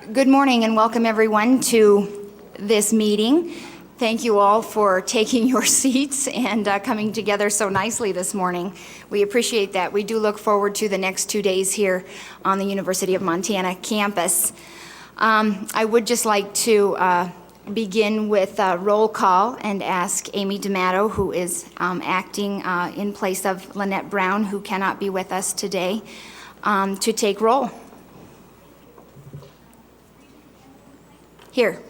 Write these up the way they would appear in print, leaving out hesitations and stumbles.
Good morning and welcome everyone to this meeting. Thank you all for taking your seats and coming together so nicely this morning. We appreciate that. We do look forward to the next 2 days here on the University of Montana campus. I would just like to begin with a roll call and ask Amy D'Amato, who is acting in place of Lynette Brown, who cannot be with us today, to take roll. Here.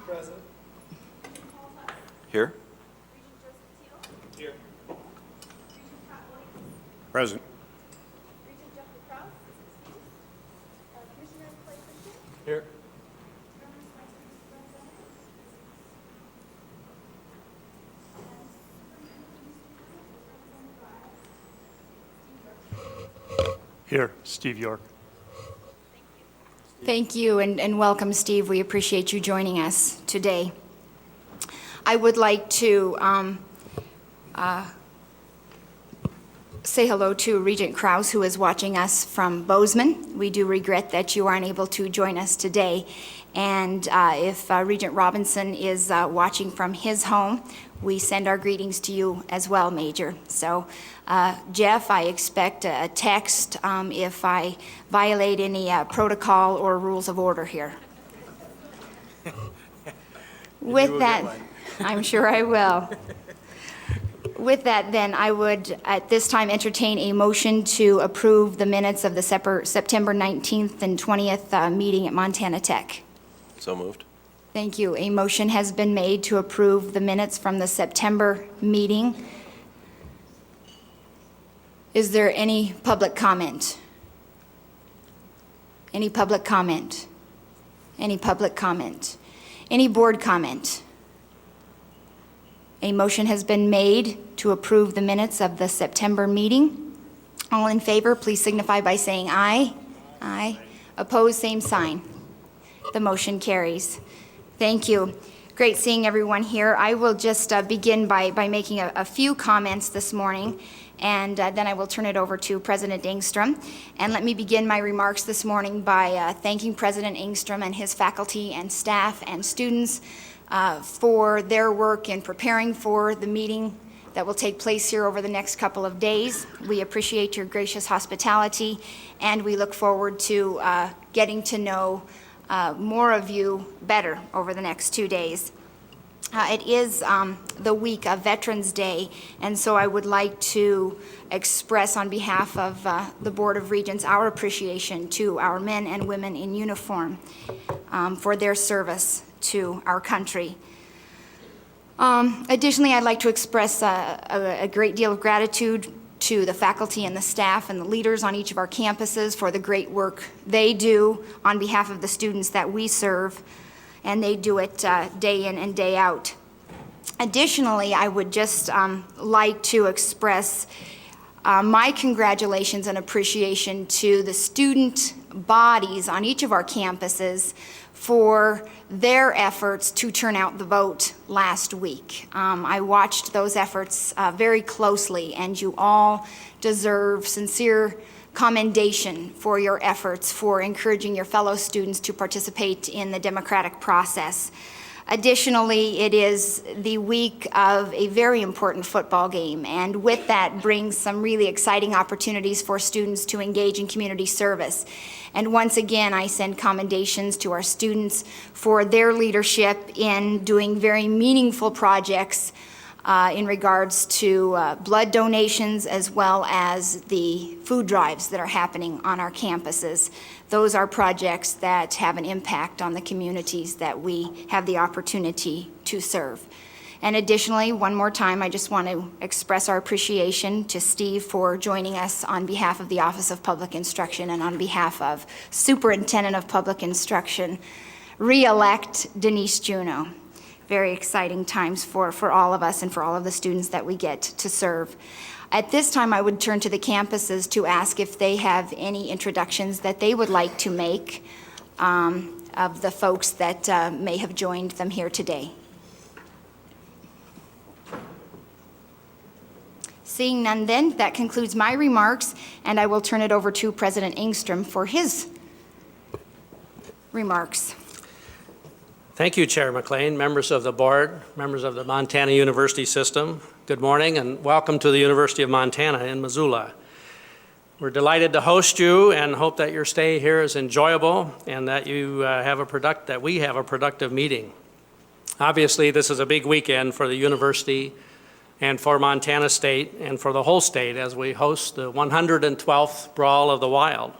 Present. Here. Here. Present. Here. Here, Steve York. Thank you and welcome, Steve. We appreciate you joining us today. I would like to say hello to Regent Krause, who is watching us from Bozeman. We do regret that you aren't able to join us today. And if Regent Robinson is watching from his home, we send our greetings to you as well, Major. So, Jeff, I expect a text if I violate any protocol or rules of order here. With that, I'm sure I will. With that, then, I would, at this time, entertain a motion to approve the minutes of the September 19th and 20th meeting at Montana Tech. So moved. Thank you. A motion has been made to approve the minutes from the September meeting. Is there any public comment? Any public comment? Any public comment? Any board comment? A motion has been made to approve the minutes of the September meeting. All in favor, please signify by saying aye. Aye. Opposed, same sign. The motion carries. Thank you. Great seeing everyone here. I will just begin by making a few comments this morning, and then I will turn it over to President Engstrom. And let me begin my remarks this morning by thanking President Engstrom and his faculty and staff and students for their work in preparing for the meeting that will take place here over the next couple of days. We appreciate your gracious hospitality, and we look forward to getting to know more of you better over the next 2 days. It is the week of Veterans Day, and so I would like to express on behalf of the Board of Regents our appreciation to our men and women in uniform for their service to our country. Additionally, I'd like to express a great deal of gratitude to the faculty and the staff and the leaders on each of our campuses for the great work they do on behalf of the students that we serve, and they do it day in and day out. Additionally, I would just like to express my congratulations and appreciation to the student bodies on each of our campuses for their efforts to turn out the vote last week. I watched those efforts very closely, and you all deserve sincere commendation for your efforts for encouraging your fellow students to participate in the democratic process. Additionally, it is the week of a very important football game, and with that brings some really exciting opportunities for students to engage in community service. And once again, I send commendations to our students for their leadership in doing very meaningful projects in regards to blood donations, as well as the food drives that are happening on our campuses. Those are projects that have an impact on the communities that we have the opportunity to serve. And additionally, one more time, I just want to express our appreciation to Steve for joining us on behalf of the Office of Public Instruction and on behalf of Superintendent of Public Instruction, re-elect Denise Juneau. Very exciting times for all of us and for all of the students that we get to serve. At this time, I would turn to the campuses to ask if they have any introductions that they would like to make of the folks that may have joined them here today. Seeing none then, that concludes my remarks, and I will turn it over to President Engstrom for his remarks. Thank you, Chair McLean, members of the board, members of the Montana University System. Good morning and welcome to the University of Montana in Missoula. We're delighted to host you and hope that your stay here is enjoyable and that we have a productive meeting. Obviously, this is a big weekend for the university and for Montana State and for the whole state as we host the 112th Brawl of the Wild.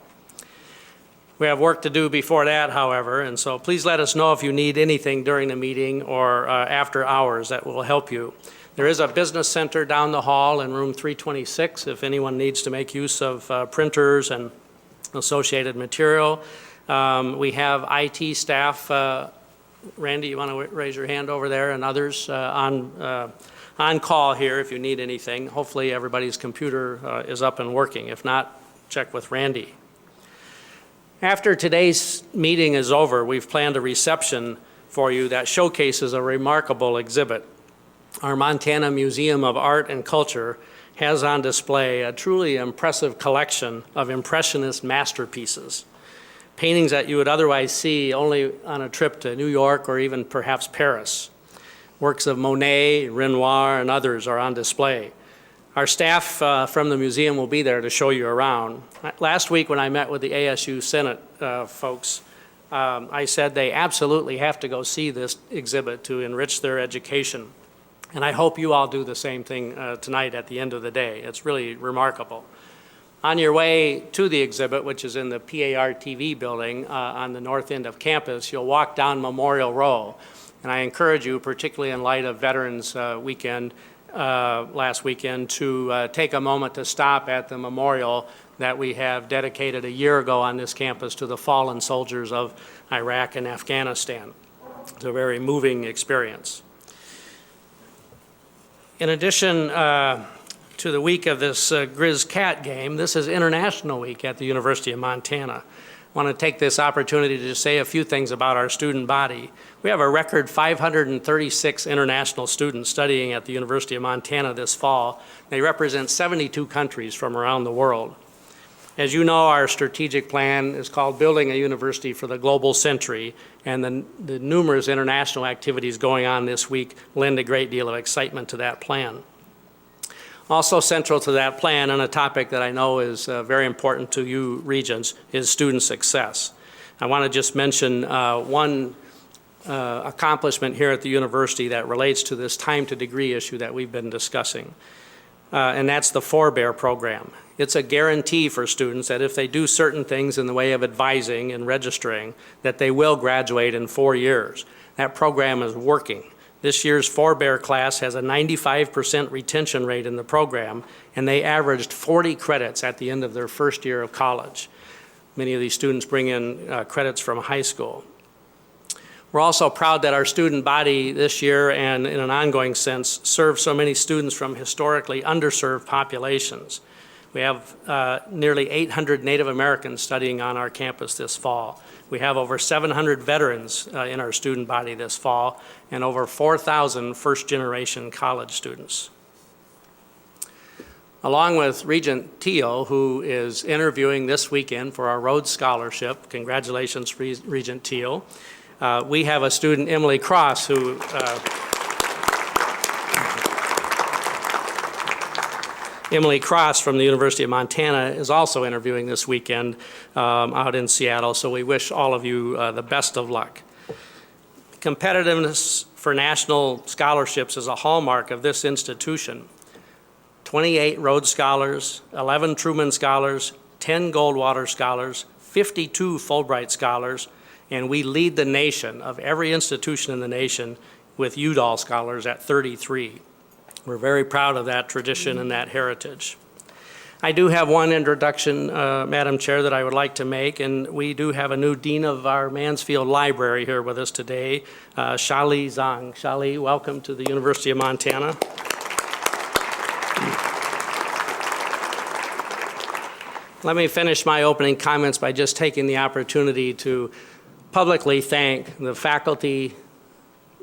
We have work to do before that, however, and so please let us know if you need anything during the meeting or after hours that will help you. There is a business center down the hall in room 326 if anyone needs to make use of printers and associated material. We have IT staff, Randy, you want to raise your hand over there, and others on call here if you need anything. Hopefully everybody's computer is up and working. If not, check with Randy. After today's meeting is over, we've planned a reception for you that showcases a remarkable exhibit. Our Montana Museum of Art and Culture has on display a truly impressive collection of Impressionist masterpieces, paintings that you would otherwise see only on a trip to New York or even perhaps Paris. Works of Monet, Renoir, and others are on display. Our staff from the museum will be there to show you around. Last week when I met with the ASU Senate folks, I said they absolutely have to go see this exhibit to enrich their education. And I hope you all do the same thing tonight at the end of the day. It's really remarkable. On your way to the exhibit, which is in the PAR-TV building on the north end of campus, you'll walk down Memorial Row. And I encourage you, particularly in light of Veterans Weekend, last weekend, to take a moment to stop at the memorial that we have dedicated a year ago on this campus to the fallen soldiers of Iraq and Afghanistan. It's a very moving experience. In addition to the week of this Grizz Cat game, this is International Week at the University of Montana. I want to take this opportunity to just say a few things about our student body. We have a record 536 international students studying at the University of Montana this fall. They represent 72 countries from around the world. As you know, our strategic plan is called Building a University for the Global Century, and the numerous international activities going on this week lend a great deal of excitement to that plan. Also central to that plan, and a topic that I know is very important to you regents, is student success. I want to just mention one accomplishment here at the university that relates to this time to degree issue that we've been discussing, and that's the Forebear program. It's a guarantee for students that if they do certain things in the way of advising and registering, that they will graduate in 4 years. That program is working. This year's Forebear class has a 95% retention rate in the program, and they averaged 40 credits at the end of their first year of college. Many of these students bring in credits from high school. We're also proud that our student body this year, and in an ongoing sense, serves so many students from historically underserved populations. We have nearly 800 Native Americans studying on our campus this fall. We have over 700 veterans in our student body this fall, and over 4,000 first-generation college students. Along with Regent Teal, who is interviewing this weekend for our Rhodes Scholarship, congratulations, Regent Teal, we have a student, Emily Cross, who Emily Cross from the University of Montana is also interviewing this weekend out in Seattle, so we wish all of you the best of luck. Competitiveness for national scholarships is a hallmark of this institution. 28 Rhodes Scholars, 11 Truman Scholars, 10 Goldwater Scholars, 52 Fulbright Scholars, and we lead the nation of every institution in the nation with Udall Scholars at 33. We're very proud of that tradition and that heritage. I do have one introduction, Madam Chair, that I would like to make, and we do have a new dean of our Mansfield Library here with us today, Shali Zhang. Shali, welcome to the University of Montana. Let me finish my opening comments by just taking the opportunity to publicly thank the faculty,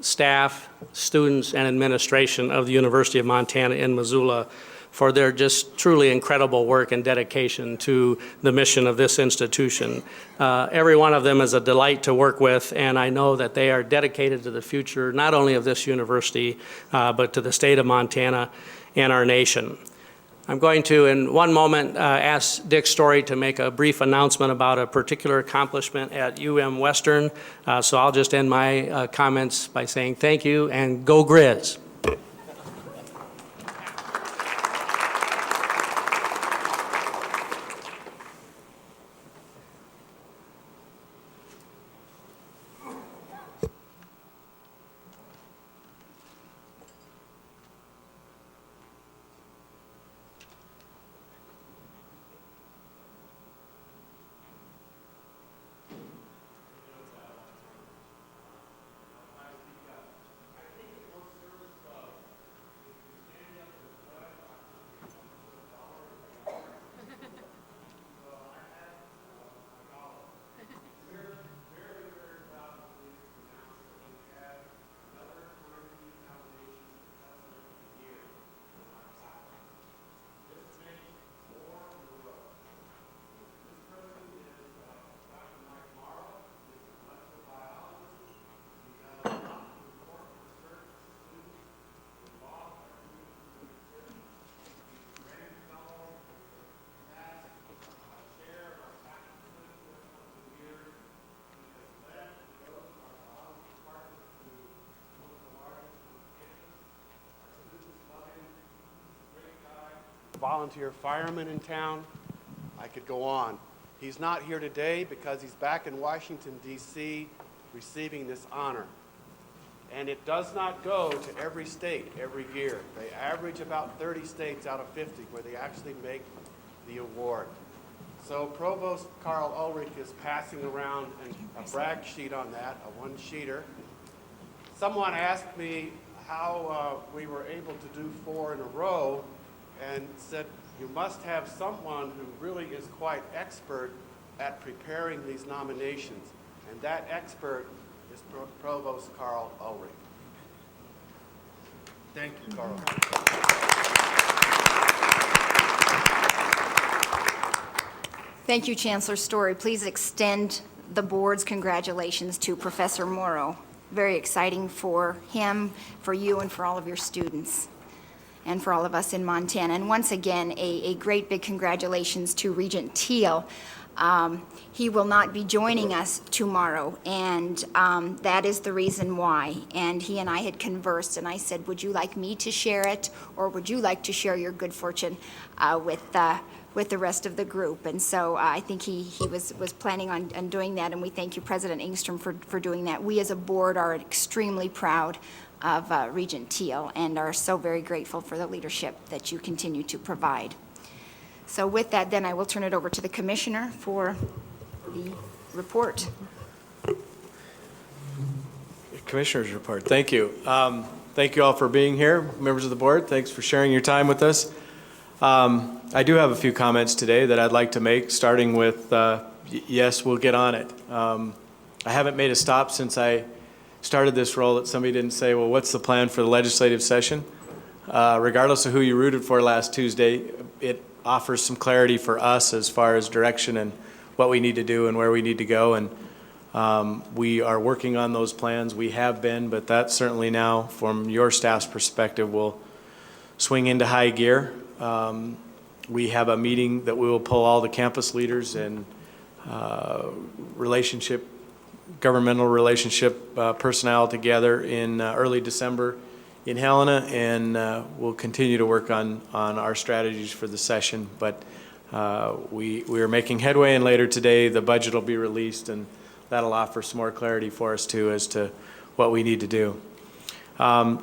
staff, students, and administration of the University of Montana in Missoula for their just truly incredible work and dedication to the mission of this institution. Every one of them is a delight to work with, and I know that they are dedicated to the future not only of this university, but to the state of Montana and our nation. I'm going to, in one moment, ask Dick Story to make a brief announcement about a particular accomplishment at Western. So I'll just end my comments by saying thank you and go Grizz. Volunteer fireman in town. I could go on. He's not here today because he's back in Washington, D.C. receiving this honor. And it does not go to every state every year. They average about 30 states out of 50 where they actually make the award. So Provost Carl Ulrich is passing around a brag sheet on that, a one-sheeter. Someone asked me how we were able to do 4 in a row, and said, you must have someone who really is quite expert at preparing these nominations. And that expert is Provost Carl Ulrich. Thank you, Carl. Thank you, Chancellor Story. Please extend the board's congratulations to Professor Morrow. Very exciting for him, for you, and for all of your students, and for all of us in Montana. And once again, a great big congratulations to Regent Teal. He will not be joining us tomorrow, and that is the reason why. And he and I had conversed, and I said, would you like me to share it, or would you like to share your good fortune with the rest of the group? And so I think he was planning on doing that, and we thank you, President Engstrom, for doing that. We as a board are extremely proud of Regent Teal and are so very grateful for the leadership that you continue to provide. So with that, then I will turn it over to the Commissioner for the report. Commissioner's report. Thank you. Thank you all for being here, members of the board. Thanks for sharing your time with us. I do have a few comments today that I'd like to make, starting with, yes, we'll get on it. I haven't made a stop since I started this role that somebody didn't say, well, what's the plan for the legislative session? Regardless of who you rooted for last Tuesday, it offers some clarity for us as far as direction and what we need to do and where we need to go. And we are working on those plans. We have been, but that certainly now, from your staff's perspective, will swing into high gear. We have a meeting that we will pull all the campus leaders and governmental relationship personnel together in early December in Helena, and we'll continue to work on our strategies for the session. But we are making headway, and later today the budget will be released, and that'll offer some more clarity for us too as to what we need to do.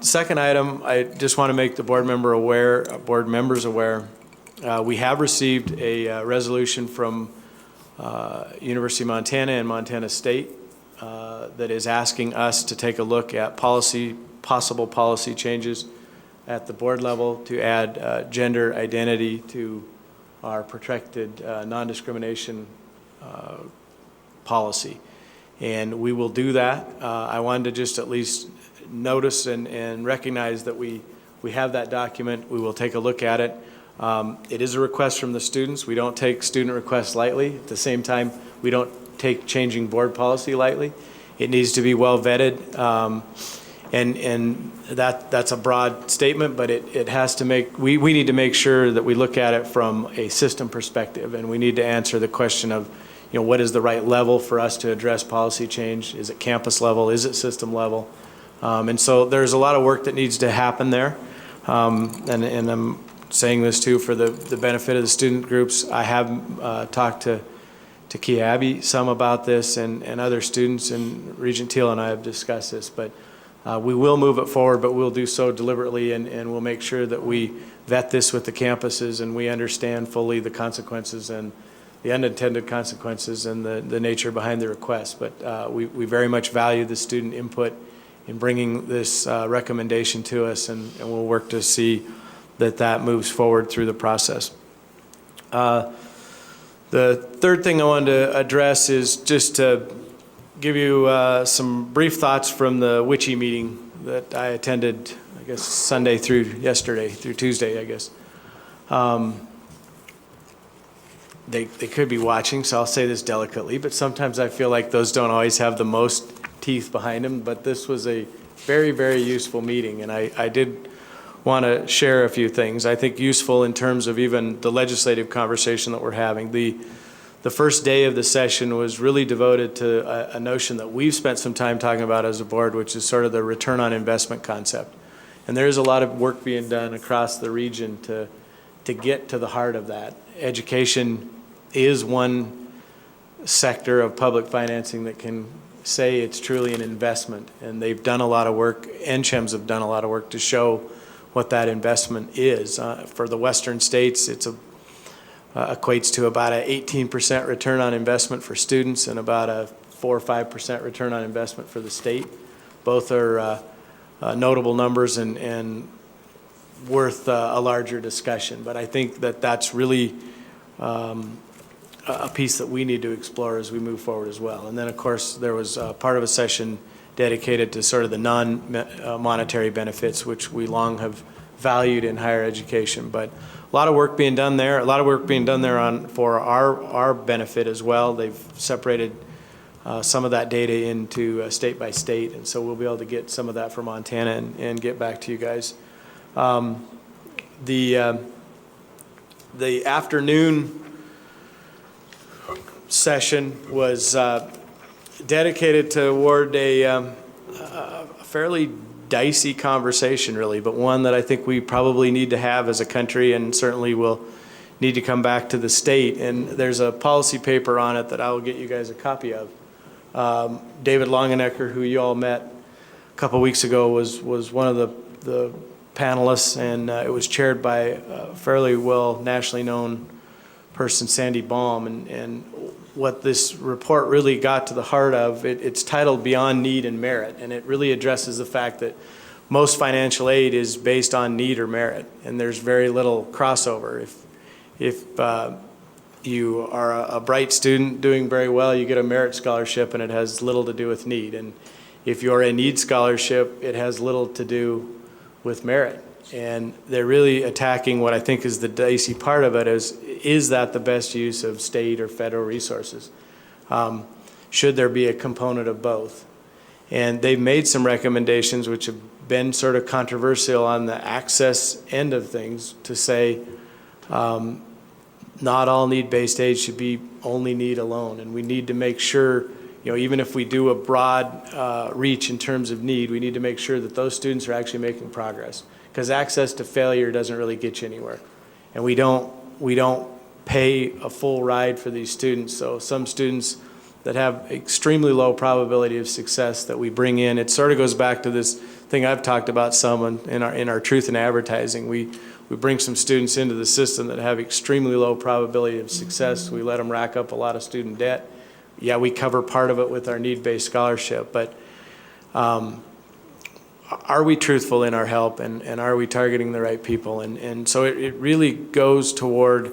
Second item, I just want to make the board members aware, we have received a resolution from University of Montana and Montana State that is asking us to take a look at possible policy changes at the board level to add gender identity to our protected non-discrimination policy. And we will do that. I wanted to just at least notice and recognize that we have that document. We will take a look at it. It is a request from the students. We don't take student requests lightly. At the same time, we don't take changing board policy lightly. It needs to be well vetted, and that's a broad statement, but it has to make, we need to make sure that we look at it from a system perspective, and we need to answer the question of, what is the right level for us to address policy change? Is it campus level? Is it system level? And so there's a lot of work that needs to happen there, and I'm saying this too for the benefit of the student groups. I have talked to Key Abbey some about this, and other students, and Regent Teal and I have discussed this, but we will move it forward, but we'll do so deliberately, and we'll make sure that we vet this with the campuses and we understand fully the consequences and the unintended consequences and the nature behind the request. But we very much value the student input in bringing this recommendation to us, and we'll work to see that moves forward through the process. The third thing I wanted to address is just to give you some brief thoughts from the WICHE meeting that I attended, I guess, Sunday through Tuesday, I guess. They could be watching, so I'll say this delicately, but sometimes I feel like those don't always have the most teeth behind them, but this was a very, very useful meeting, and I did want to share a few things. I think useful in terms of even the legislative conversation that we're having. The first day of the session was really devoted to a notion that we've spent some time talking about as a board, which is sort of the return on investment concept. And there is a lot of work being done across the region to get to the heart of that. Education is one sector of public financing that can say it's truly an investment, and they've done a lot of work, NCHEMs have done a lot of work to show what that investment is. For the western states, it's equates to about an 18% return on investment for students and about a 4 or 5% return on investment for the state. Both are notable numbers and worth a larger discussion. But I think that that's really a piece that we need to explore as we move forward as well. And then, of course, there was part of a session dedicated to sort of the non-monetary benefits, which we long have valued in higher education. But a lot of work being done there. A lot of work being done there for our benefit as well. They've separated some of that data into state by state, and so we'll be able to get some of that from Montana and get back to you guys. The afternoon session was dedicated toward a fairly dicey conversation, really, but one that I think we probably need to have as a country, and certainly will need to come back to the state. And there's a policy paper on it that I will get you guys a copy of. David Longenecker, who you all met a couple weeks ago, was one of the panelists, and it was chaired by a fairly well nationally known person, Sandy Baum. And what this report really got to the heart of, it's titled Beyond Need and Merit, and it really addresses the fact that most financial aid is based on need or merit, and there's very little crossover. If you are a bright student doing very well, you get a merit scholarship, and it has little to do with need. And if you're a need scholarship, it has little to do with merit. And they're really attacking what I think is the dicey part of it is that the best use of state or federal resources? Should there be a component of both? And they've made some recommendations which have been sort of controversial on the access end of things to say not all need-based aid should be only need alone. And we need to make sure, even if we do a broad reach in terms of need, we need to make sure that those students are actually making progress. Because access to failure doesn't really get you anywhere. And we don't pay a full ride for these students. So some students that have extremely low probability of success that we bring in, it sort of goes back to this thing I've talked about some in our truth in advertising. We bring some students into the system that have extremely low probability of success. We let them rack up a lot of student debt. Yeah, we cover part of it with our need-based scholarship, but are we truthful in our help, and are we targeting the right people? And so it really goes toward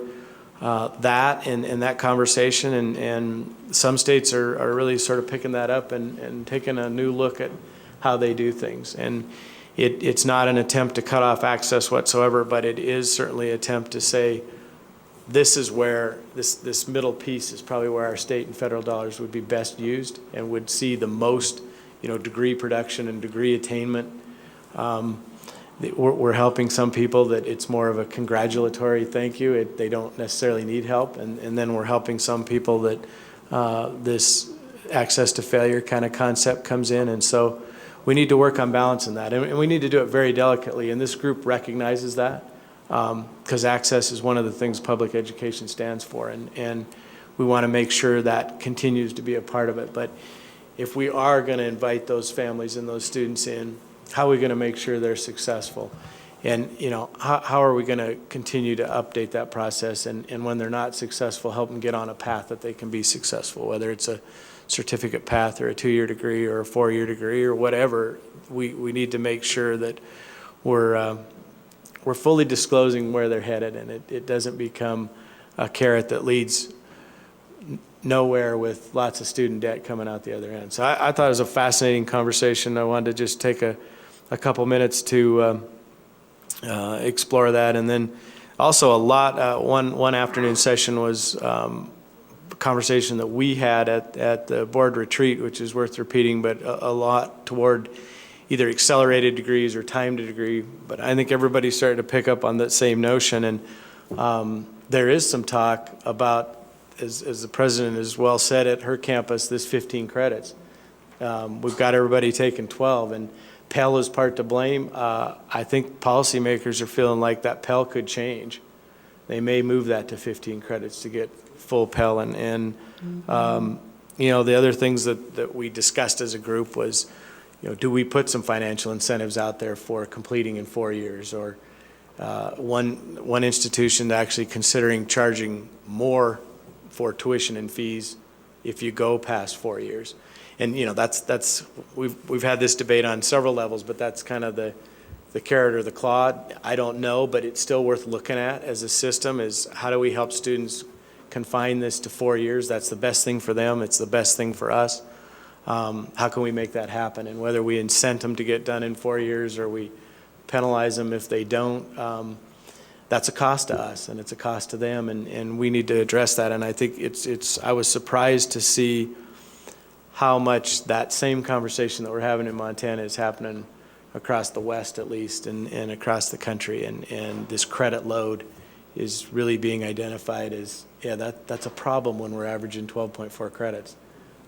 that and that conversation, and some states are really sort of picking that up and taking a new look at how they do things. And It's not an attempt to cut off access whatsoever, but it is certainly an attempt to say, this is where, this middle piece is probably where our state and federal dollars would be best used and would see the most, degree production and degree attainment. We're helping some people that it's more of a congratulatory thank you. They don't necessarily need help. And then we're helping some people that this access to failure kind of concept comes in. And so we need to work on balancing that. And we need to do it very delicately. And this group recognizes that. Because access is one of the things public education stands for, and we want to make sure that continues to be a part of it. But if we are going to invite those families and those students in, how are we going to make sure they're successful? And how are we going to continue to update that process, and when they're not successful, help them get on a path that they can be successful, whether it's a certificate path or a 2-year degree or a 4-year degree or whatever. We need to make sure that we're fully disclosing where they're headed, and it doesn't become a carrot that leads nowhere with lots of student debt coming out the other end. So I thought it was a fascinating conversation. I wanted to just take a couple minutes to explore that. And then also one afternoon session was a conversation that we had at the board retreat, which is worth repeating, but a lot toward either accelerated degrees or timed degree. But I think everybody started to pick up on that same notion. And there is some talk about, as the president has well said at her campus, this 15 credits. We've got everybody taking 12, and Pell is part to blame. I think policymakers are feeling like that Pell could change. They may move that to 15 credits to get full Pell. And the other things that we discussed as a group was, do we put some financial incentives out there for completing in 4 years, or one institution actually considering charging more for tuition and fees if you go past 4 years. And that's we've had this debate on several levels, but that's kind of the carrot or the claw. I don't know, but it's still worth looking at as a system, is how do we help students confine this to 4 years? That's the best thing for them. It's the best thing for us. How can we make that happen? And whether we incent them to get done in 4 years or we penalize them if they don't, that's a cost to us and it's a cost to them, and we need to address that. And I think I was surprised to see how much that same conversation that we're having in Montana is happening across the West, at least, and across the country. And this credit load is really being identified as, that's a problem when we're averaging 12.4 credits.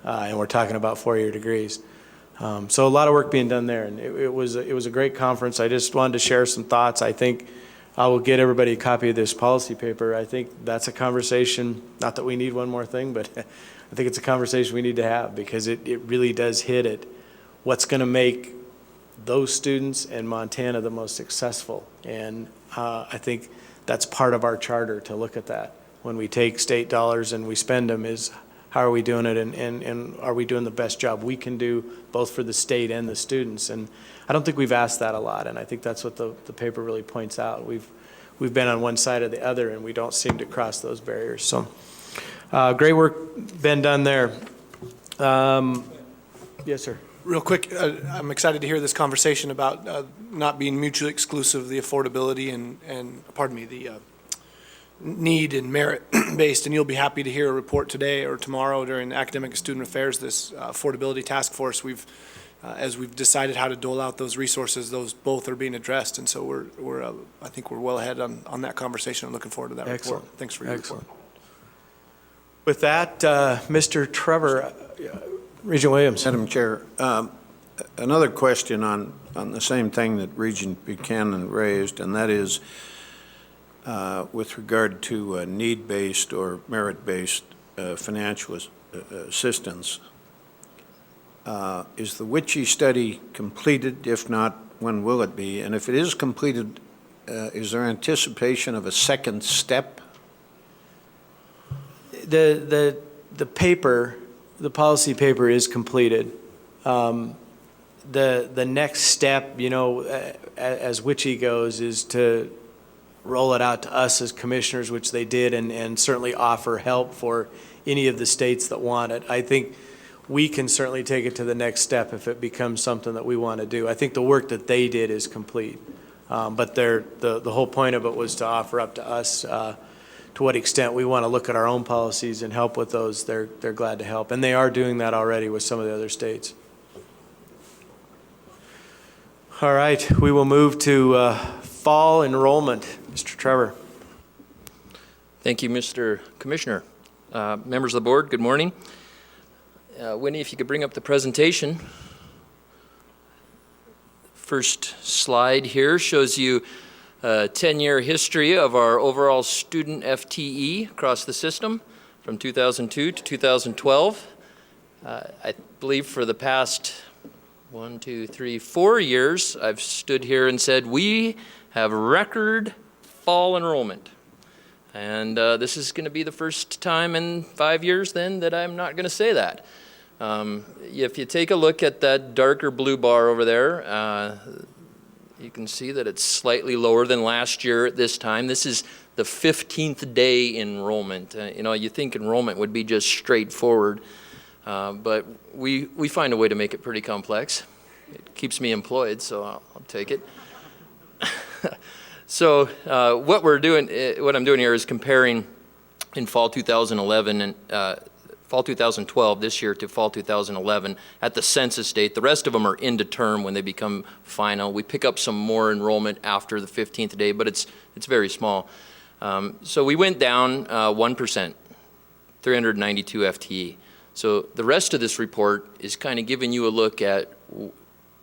And we're talking about 4-year degrees. So a lot of work being done there, and it was a great conference. I just wanted to share some thoughts. I think I will get everybody a copy of this policy paper. I think that's a conversation, not that we need one more thing, but I think it's a conversation we need to have, because it really does hit at what's going to make those students and Montana the most successful. And I think that's part of our charter, to look at that. When we take state dollars and we spend them, is how are we doing it, and are we doing the best job we can do, both for the state and the students? And I don't think we've asked that a lot, and I think that's what the paper really points out. We've been on one side or the other, and we don't seem to cross those barriers. So great work been done there. Yes, sir. Real quick, I'm excited to hear this conversation about not being mutually exclusive, the affordability and the need and merit-based, and you'll be happy to hear a report today or tomorrow during Academic and Student Affairs, this affordability task force. As we've decided how to dole out those resources, those both are being addressed, and so I think we're well ahead on that conversation. I'm looking forward to that Excellent. report. Thanks for your report. With that, Mr. Trevor, Regent Williams. Madam Chair, another question on the same thing that Regent Buchanan raised, and that is with regard to need-based or merit-based financial assistance. Is the WICHE study completed? If not, when will it be? And if it is completed, is there anticipation of a second step? The paper, the policy paper is completed. The next step, as WICHE goes, is to roll it out to us as commissioners, which they did, and certainly offer help for any of the states that want it. I think we can certainly take it to the next step if it becomes something that we want to do. I think the work that they did is complete. But the whole point of it was to offer up to us to what extent we want to look at our own policies and help with those. They're glad to help. And they are doing that already with some of the other states. All right, we will move to fall enrollment. Mr. Trevor. Thank you, Mr. Commissioner. Members of the board, good morning. Winnie, if you could bring up the presentation. First slide here shows you a 10-year history of our overall student FTE across the system from 2002 to 2012. I believe for the past 4 years, I've stood here and said we have record fall enrollment. And this is going to be the first time in 5 years then that I'm not going to say that. If you take a look at that darker blue bar over there, you can see that it's slightly lower than last year at this time. This is the 15th day enrollment. You know, you think enrollment would be just straightforward, but we find a way to make it pretty complex. It keeps me employed, so I'll take it. So what I'm doing here is comparing in fall 2011 and fall 2012 this year to fall 2011 at the census date. The rest of them are into term when they become final. We pick up some more enrollment after the 15th day, but it's very small. So we went down 1%, 392 FTE. So the rest of this report is kind of giving you a look at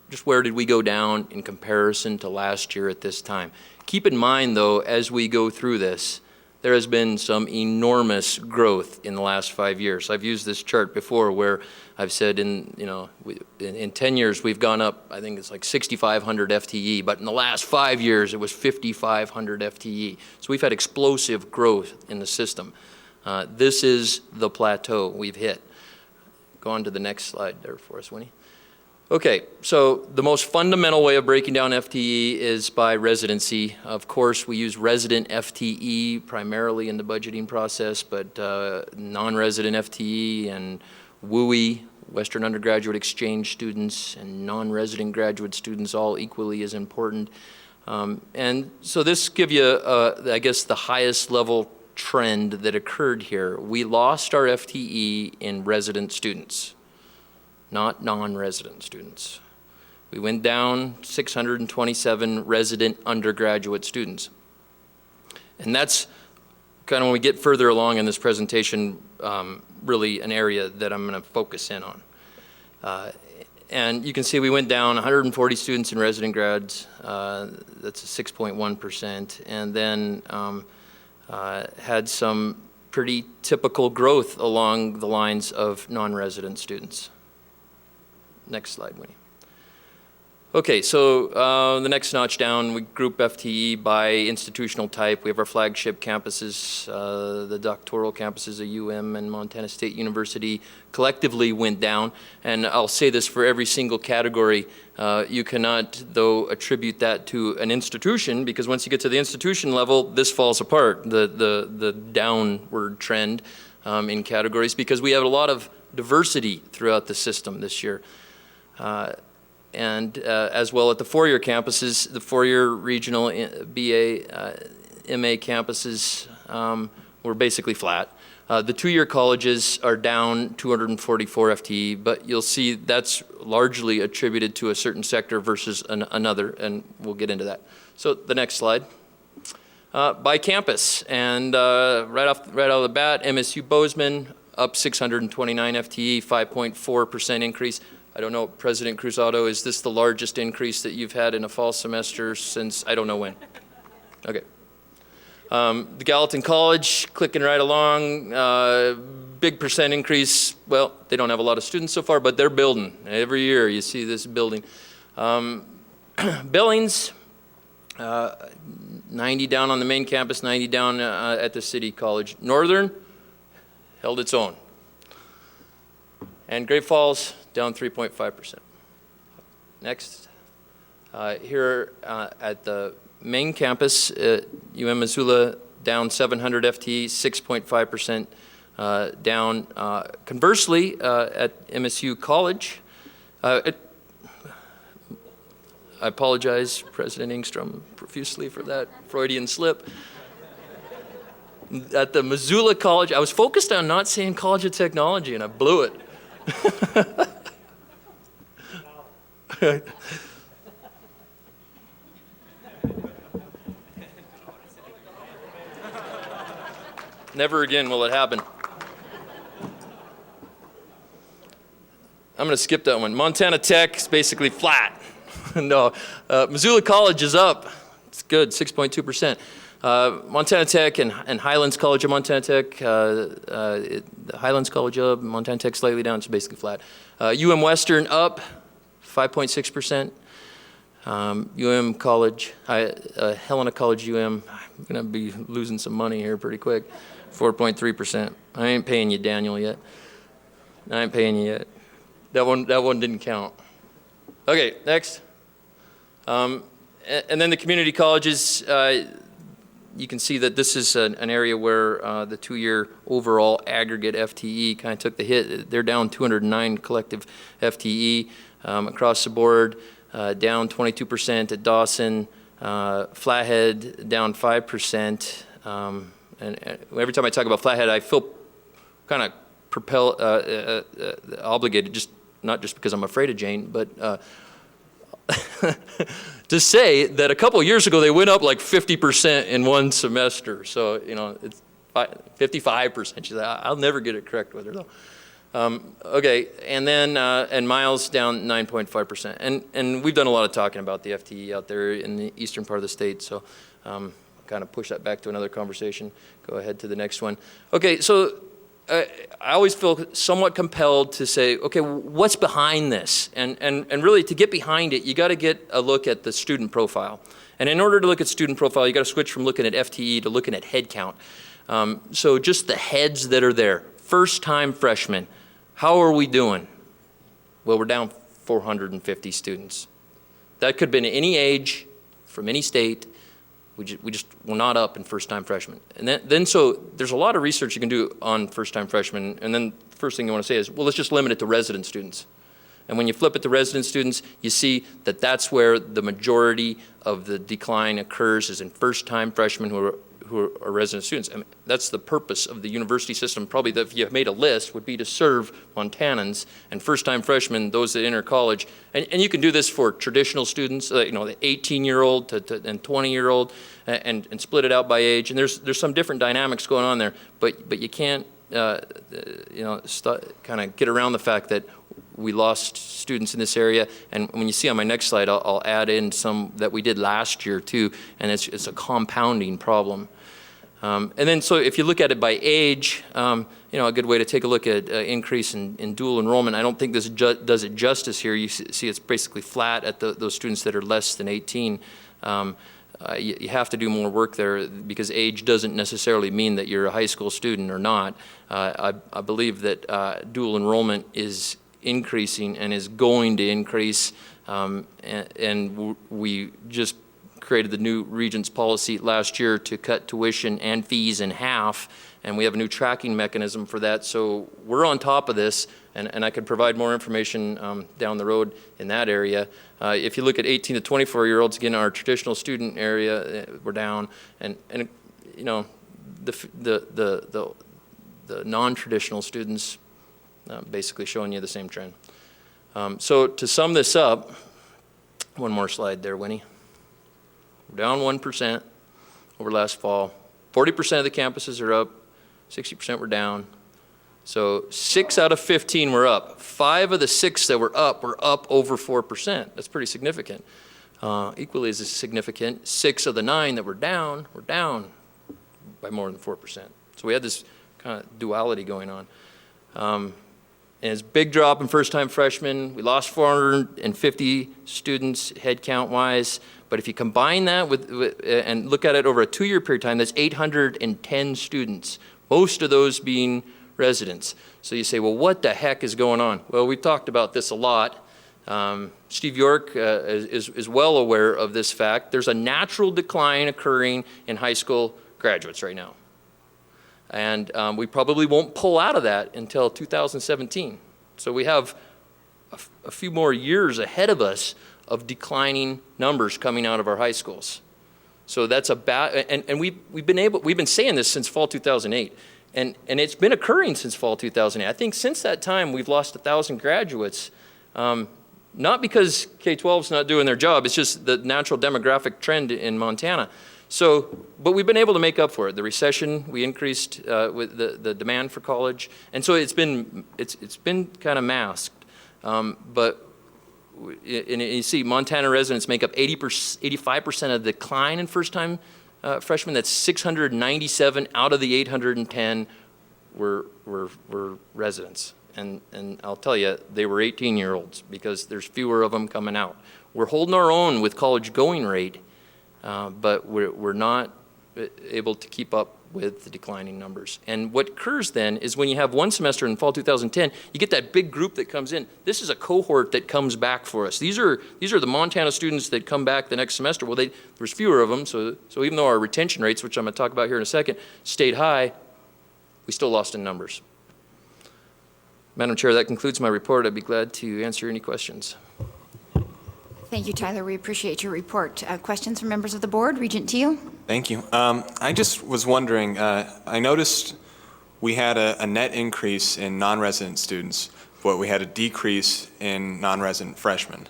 just where did we go down in comparison to last year at this time. Keep in mind, though, as we go through this, there has been some enormous growth in the last 5 years. I've used this chart before where I've said in 10 years we've gone up, I think it's like 6,500 FTE, but in the last 5 years it was 5,500 FTE. So we've had explosive growth in the system. This is the plateau we've hit. Go on to the next slide there for us, Winnie. Okay, so the most fundamental way of breaking down FTE is by residency. Of course, we use resident FTE primarily in the budgeting process, but non-resident FTE and WUI, Western Undergraduate Exchange students, and non-resident graduate students all equally as important. And so this gives you, I guess, the highest level trend that occurred here. We lost our FTE in resident students, not non-resident students. We went down 627 resident undergraduate students. And that's kind of when we get further along in this presentation, really an area that I'm going to focus in on. And you can see we went down 140 students in resident grads, that's a 6.1%, and then had some pretty typical growth along the lines of non-resident students. Next slide, Winnie. Okay, so the next notch down, we group FTE by institutional type. We have our flagship campuses, the doctoral campuses of and Montana State University collectively went down. And I'll say this for every single category. You cannot, though, attribute that to an institution, because once you get to the institution level, this falls apart, the downward trend in categories, because we have a lot of diversity throughout the system this year. And as well at the four-year campuses, the four-year regional BA, MA campuses were basically flat. The two-year colleges are down 244 FTE, but you'll see that's largely attributed to a certain sector versus another, and we'll get into that. So the next slide. By campus, and right out of the bat, MSU Bozeman up 629 FTE, 5.4% increase. I don't know, President Cruzado, is this the largest increase that you've had in a fall semester since, I don't know when? Okay. The Gallatin College, clicking right along, big percent increase. Well, they don't have a lot of students so far, but they're building. Every year you see this building. Billings, 90 down on the main campus, 90 down at the City College. Northern held its own. And Great Falls, down 3.5%. Next. Here at the main campus, Missoula down 700 FTE, 6.5% down. Conversely, at MSU College, I apologize, President Engstrom, profusely for that Freudian slip. At the Missoula College, I was focused on not saying College of Technology, and I blew it. Never again will it happen. I'm going to skip that one. Montana Tech is basically flat. No, Missoula College is up. It's good, 6.2%. Montana Tech and Highlands College of Montana Tech, the Highlands College of Montana Tech slightly down, it's basically flat. UM Western up 5.6%. UM College, Helena College UM, I'm going to be losing some money here pretty quick, 4.3%. I ain't paying you, Daniel, yet. I ain't paying you yet. That one didn't count. Okay, next. And then the community colleges, you can see that this is an area where the 2-year overall aggregate FTE kind of took the hit. They're down 209 collective FTE across the board, down 22% at Dawson, Flathead down 5%. And every time I talk about Flathead, I feel kind of obligated, just not just because I'm afraid of Jane, but to say that a couple of years ago they went up like 50% in one semester. So, you know, it's 55%. She's like, I'll never get it correct with her though. Okay, and then and Miles down 9.5%. And we've done a lot of talking about the FTE out there in the eastern part of the state. So kind of push that back to another conversation. Go ahead to the next one. Okay, so I always feel somewhat compelled to say, okay, what's behind this? And really, to get behind it, you got to get a look at the student profile. And in order to look at student profile, you got to switch from looking at FTE to looking at head count. So just the heads that are there. First-time freshmen, how are we doing? Well, we're down 450 students. That could have been any age, from any state. We're not up in first-time freshmen. And then so there's a lot of research you can do on first-time freshmen, and then the first thing you want to say is, well, let's just limit it to resident students. And when you flip it to resident students, you see that that's where the majority of the decline occurs, is in first-time freshmen who are resident students. I mean, that's the purpose of the university system. Probably if you made a list, would be to serve Montanans and first-time freshmen, those that enter college. And you can do this for traditional students, you know, the 18-year-old and 20-year-old, and split it out by age. And there's some different dynamics going on there, but you can't, you know, kind of get around the fact that we lost students in this area. And when you see on my next slide, I'll add in some that we did last year too, and it's a compounding problem. And then so if you look at it by age, you know, a good way to take a look at increase in dual enrollment, I don't think this does it justice here. You see it's basically flat at those students that are less than 18. You have to do more work there, because age doesn't necessarily mean that you're a high school student or not. I believe that dual enrollment is increasing and is going to increase, and we just created the new Regents policy last year to cut tuition and fees in half, and we have a new tracking mechanism for that. So we're on top of this, and I could provide more information down the road in that area. If you look at 18 to 24-year-olds, again, our traditional student area, we're down, and you know, the non-traditional students, basically showing you the same trend. So to sum this up, one more slide there, Winnie. We're down 1% over last fall. 40% of the campuses are up, 60% were down. So 6 out of 15 were up. 5 of the 6 that were up over 4%. That's pretty significant. Equally as significant, 6 of the 9 that were down by more than 4%. So we had this kind of duality going on. And it's a big drop in first-time freshmen. We lost 450 students head count-wise. But if you combine that with and look at it over a 2-year period of time, that's 810 students, most of those being residents. So you say, well, what the heck is going on? Well, we've talked about this a lot. Steve York is well aware of this fact. There's a natural decline occurring in high school graduates right now. And we probably won't pull out of that until 2017. So we have a few more years ahead of us of declining numbers coming out of our high schools. So that's a bad, and we've been saying this since fall 2008, and it's been occurring since fall 2008. I think since that time we've lost 1,000 graduates, not because K-12's not doing their job, it's just the natural demographic trend in Montana. So, but we've been able to make up for it. The recession, we increased with the demand for college, and so it's been kind of masked, but. And you see, Montana residents make up 85% of the decline in first-time freshmen. That's 697 out of the 810 were residents. And I'll tell you, they were 18-year-olds because there's fewer of them coming out. We're holding our own with college going rate, but we're not able to keep up with the declining numbers. And what occurs then is when you have one semester in fall 2010, you get that big group that comes in. This is a cohort that comes back for us. These are the Montana students that come back the next semester. Well, there's fewer of them, so even though our retention rates, which I'm going to talk about here in a second, stayed high, we still lost in numbers. Madam Chair, that concludes my report. I'd be glad to answer any questions. Thank you, Tyler. We appreciate your report. Questions from members of the board? Regent Teal? Thank you. I just was wondering, I noticed we had a net increase in non-resident students, but we had a decrease in non-resident freshmen.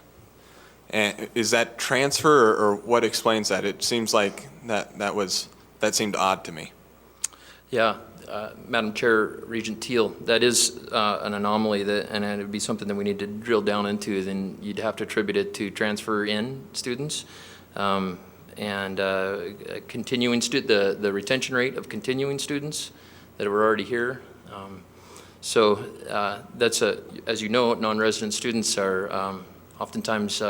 And is that transfer, or what explains that? It seems like that seemed odd to me. Yeah, Madam Chair, Regent Teal, that is an anomaly, and it would be something that we need to drill down into. Then you'd have to attribute it to transfer in students and continuing the retention rate of continuing students that were already here. So that's as you know, non-resident students are oftentimes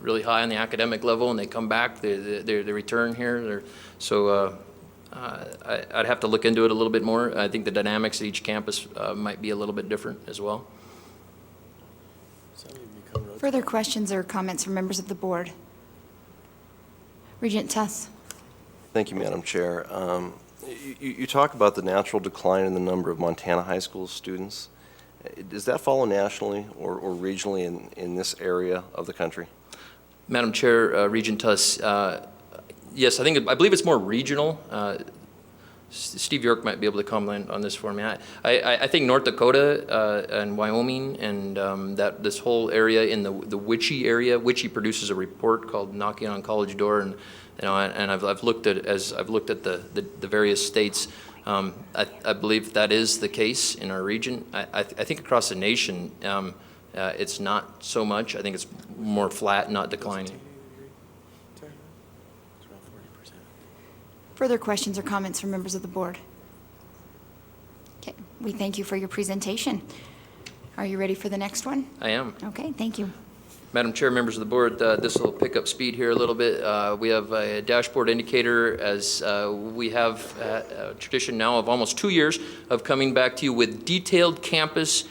really high on the academic level, and they come back, they return here. I'd have to look into it a little bit more. I think the dynamics at each campus might be a little bit different as well. Further questions or comments from members of the board? Regent Tuss. Thank you, Madam Chair. You talk about the natural decline in the number of Montana high school students. Does that follow nationally or regionally in this area of the country? Madam Chair, Regent Tuss, yes, I believe it's more regional. Steve York might be able to comment on this for me. I think North Dakota and Wyoming and this whole area in the Witchy area. Witchy produces a report called "Knocking on College Door," and I've looked at the various states. I believe that is the case in our region. I think across the nation, it's not so much. I think it's more flat, not declining. Further questions or comments from members of the board? Okay, we thank you for your presentation. Are you ready for the next one? I am. Okay, thank you. Madam Chair, members of the board, this will pick up speed here a little bit. We have a dashboard indicator, as we have a tradition now of almost 2 years of coming back to you with detailed campus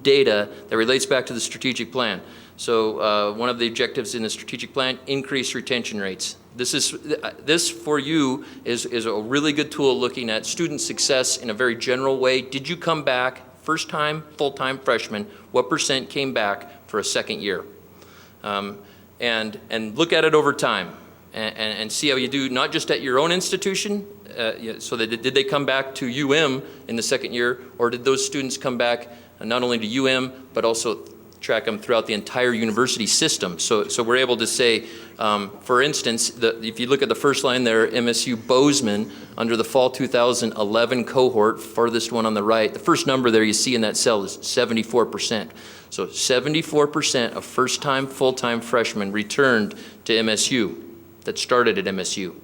data that relates back to the strategic plan. So one of the objectives in the strategic plan, increase retention rates. This for you is a really good tool looking at student success in a very general way. Did you come back first time, full-time freshman? What % came back for a second year? And look at it over time and see how you do, not just at your own institution, so that did they come back to UM in the second year, or did those students come back not only to UM, but also track them throughout the entire university system. So we're able to say, for instance, if you look at the first line there, MSU Bozeman, under the fall 2011 cohort, farthest one on the right, the first number there you see in that cell is 74%. So 74% of first-time, full-time freshmen returned to MSU that started at MSU.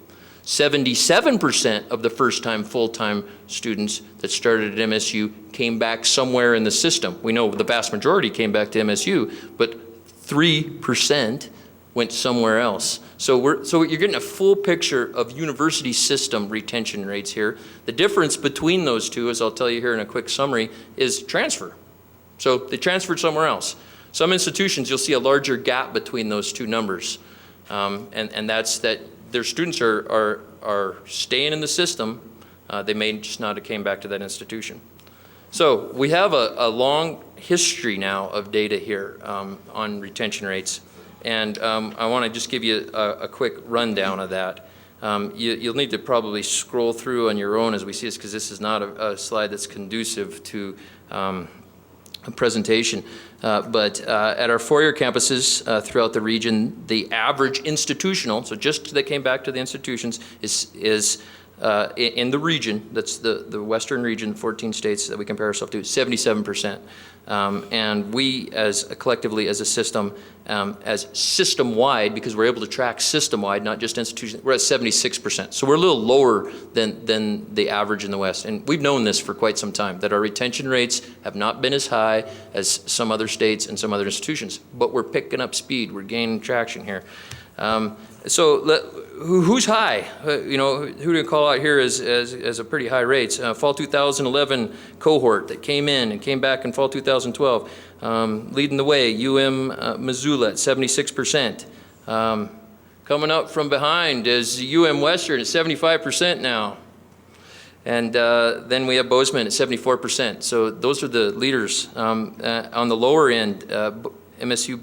77% of the first-time, full-time students that started at MSU came back somewhere in the system. We know the vast majority came back to MSU, but 3% went somewhere else. So you're getting a full picture of university system retention rates here. The difference between those two, as I'll tell you here in a quick summary, is transfer. So they transferred somewhere else. Some institutions, you'll see a larger gap between those two numbers, and that's that their students are staying in the system They may just not have came back to that institution. So we have a long history now of data here on retention rates. And I want to just give you a quick rundown of that. You'll need to probably scroll through on your own as we see this, because this is not a slide that's conducive to a presentation. But at our four-year campuses throughout the region, the average institutional, so just that came back to the institutions, is in the region, that's the western region, 14 states that we compare ourselves to, 77%. And we, collectively as a system, as system-wide, because we're able to track system-wide, not just institutions, we're at 76%. So we're a little lower than the average in the West. And we've known this for quite some time, that our retention rates have not been as high as some other states and some other institutions. But we're picking up speed. We're gaining traction here. Who's high? Who do you call out here as a pretty high rates? Fall 2011 cohort that came in and came back in fall 2012. Leading the way, Missoula at 76%. Coming up from behind is Western at 75% now. And then we have Bozeman at 74%. So those are the leaders. On the lower end, MSU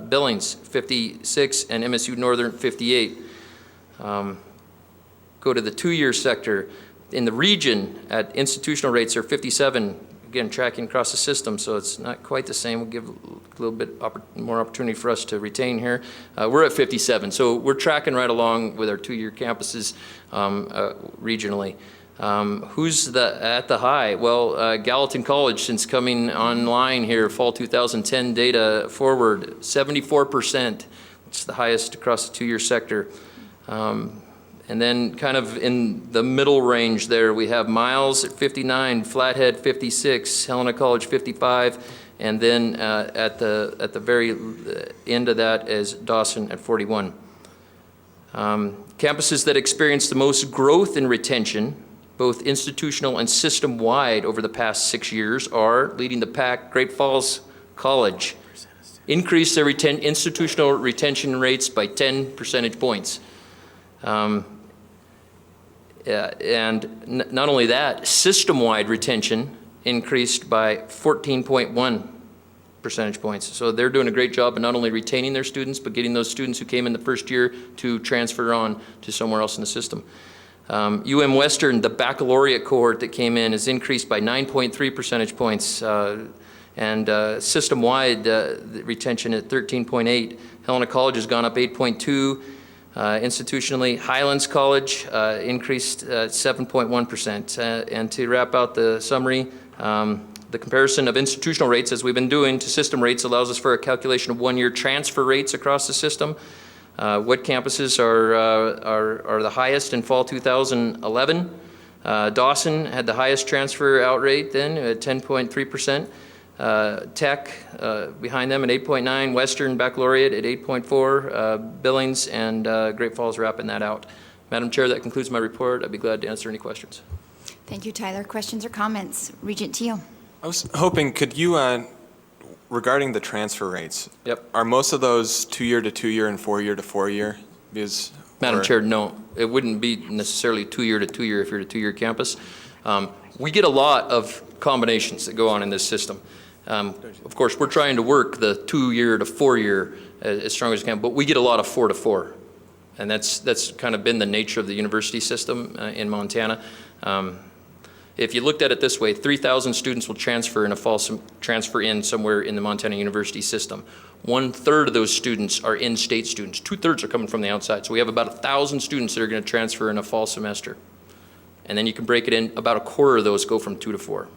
Billings 56 and MSU Northern 58. Go to the two-year sector. In the region, at institutional rates are 57, again tracking across the system, so it's not quite the same. We'll give a little bit more opportunity for us to retain here. We're at 57, so we're tracking right along with our two-year campuses regionally. Who's at the high? Well, Gallatin College, since coming online here, fall 2010 data forward, 74%. It's the highest across the two-year sector. And then kind of in the middle range there, we have Miles at 59, Flathead 56, Helena College 55, and then at the very end of that is Dawson at 41. Campuses that experienced the most growth in retention, both institutional and system-wide over the past 6 years, are leading the pack. Great Falls College increased their institutional retention rates by 10 percentage points. And not only that, system-wide retention increased by 14.1 percentage points. So they're doing a great job of not only retaining their students, but getting those students who came in the first year to transfer on to somewhere else in the system. Western, the baccalaureate cohort that came in, has increased by 9.3 percentage points, and system-wide retention at 13.8. Helena College has gone up 8.2. Institutionally, Highlands College increased 7.1%. And to wrap out the summary, the comparison of institutional rates, as we've been doing, to system rates allows us for a calculation of one-year transfer rates across the system. What campuses are the highest in fall 2011? Dawson had the highest transfer out rate then at 10.3%. Tech behind them at 8.9, Western Baccalaureate at 8.4, Billings and Great Falls wrapping that out. Madam Chair, that concludes my report. I'd be glad to answer any questions. Thank you, Tyler. Questions or comments? Regent Teal. I was hoping, could you, regarding the transfer rates, Yep. are most of those 2-year to 2-year and 4-year to 4-year? Madam Chair, no. It wouldn't be necessarily 2-year to 2-year if you're at a 2-year campus. We get a lot of combinations that go on in this system. Of course, we're trying to work the 2-year to 4-year as strong as we can, but we get a lot of 4 to 4. And that's kind of been the nature of the university system in Montana. If you looked at it this way, 3,000 students will transfer in somewhere in the Montana university system. 1/3 of those students are in-state students. 2/3 are coming from the outside. So we have about 1,000 students that are going to transfer in a fall semester. And then you can break it in, about 1/4 of those go from 2 to 4.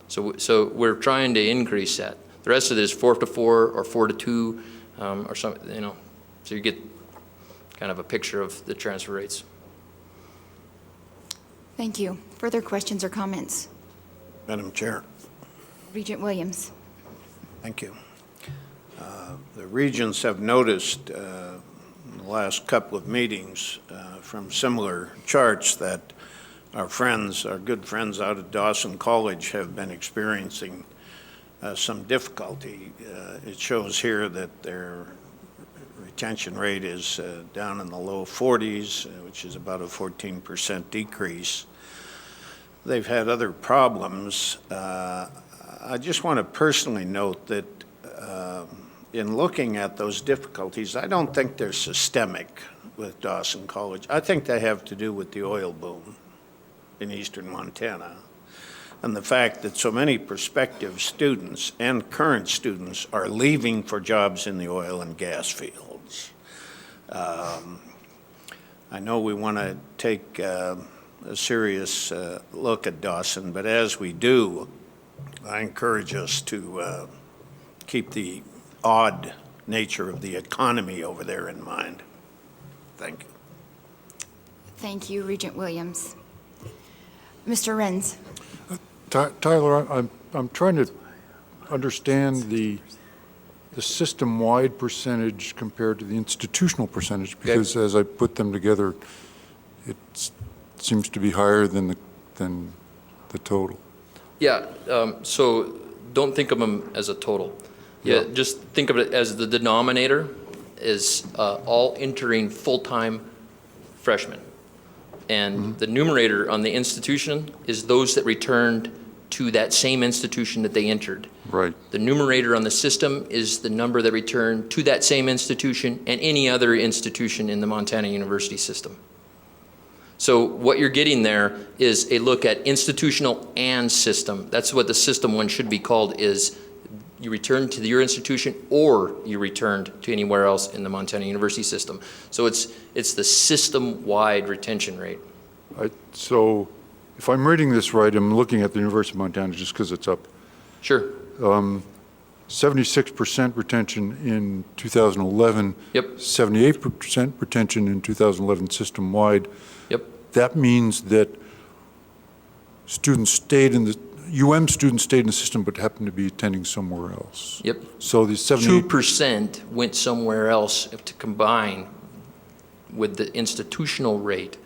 So we're trying to increase that. The rest of it is 4 to 4 or 4 to 2 or something, so you get kind of a picture of the transfer rates. Thank you. Further questions or comments? Madam Chair, Regent Williams. thank you. The regents have noticed in the last couple of meetings from similar charts that our good friends out of Dawson College have been experiencing some difficulty. It shows here that their retention rate is down in the low 40s, which is about a 14% decrease. they've had other problems. I just want to personally note that in looking at those difficulties, I don't think they're systemic with Dawson College. I think they have to do with the oil boom in eastern Montana and the fact that so many prospective students and current students are leaving for jobs in the oil and gas fields. I know we want to take a serious look at Dawson, but as we do, I encourage us to keep the odd nature of the economy over there in mind. Thank you. Thank you, Regent Williams. Mr. Renz. Tyler, I'm trying to understand the system-wide percentage compared to the institutional percentage, because as I put them together, it seems to be higher than the total. Yeah, so don't think of them as a total. Yeah, just think of it as the denominator is all entering full-time freshmen. And the numerator on the institution is those that returned to that same institution that they entered. Right. The numerator on the system is the number that returned to that same institution and any other institution in the Montana University system. So what you're getting there is a look at institutional and system. That's what the system one should be called, is you returned to your institution or you returned to anywhere else in the Montana University system. So it's the system-wide retention rate. So if I'm reading this right, I'm looking at the University of Montana just because it's up. Sure. 76% retention in 2011. Yep. 78% retention in 2011 system-wide. Yep. That means that students stayed in the students stayed in the system but happened to be attending somewhere else. Yep. So the 2% went somewhere else to combine with the institutional rate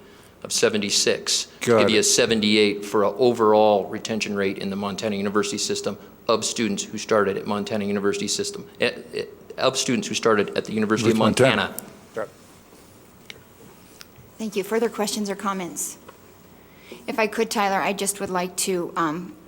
of 76. Give you a 78 for an overall retention rate in the Montana University system of students who started at Montana University system, of students who started at the University of Montana. Thank you. Further questions or comments? If I could, Tyler, I just would like to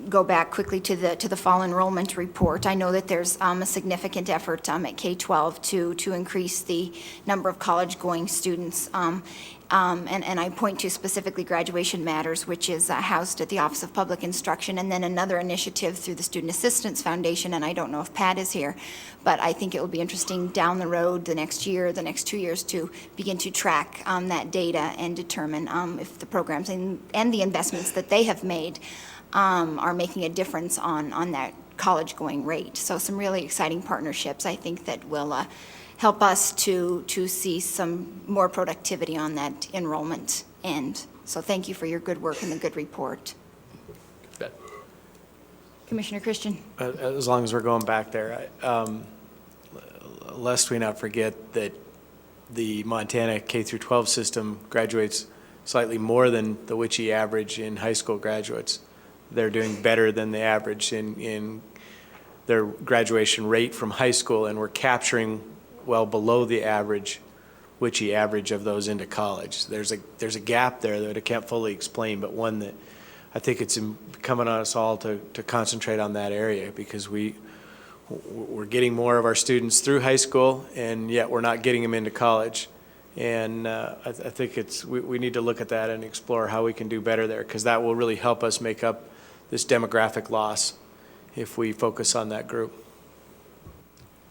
go back quickly to the fall enrollment report. I know that there's a significant effort at K-12 to increase the number of college-going students. And I point to specifically Graduation Matters, which is housed at the Office of Public Instruction, and then another initiative through the Student Assistance Foundation, and I don't know if Pat is here, but I think it will be interesting down the road, the next year, the next 2 years, to begin to track that data and determine if the programs and the investments that they have made are making a difference on that college-going rate. So some really exciting partnerships, I think, that will help us to see some more productivity on that enrollment end. So thank you for your good work and the good report. Bet. Commissioner Christian. As long as we're going back there, lest we not forget that the Montana K-12 system graduates slightly more than the WICHE average in high school graduates. They're doing better than the average in their graduation rate from high school, and we're capturing well below the average, WICHE average of those into college. There's a gap there that I can't fully explain, but one that I think it's incumbent on us all to concentrate on that area, because we're getting more of our students through high school, and yet we're not getting them into college. And I think we need to look at that and explore how we can do better there, because that will really help us make up this demographic loss if we focus on that group.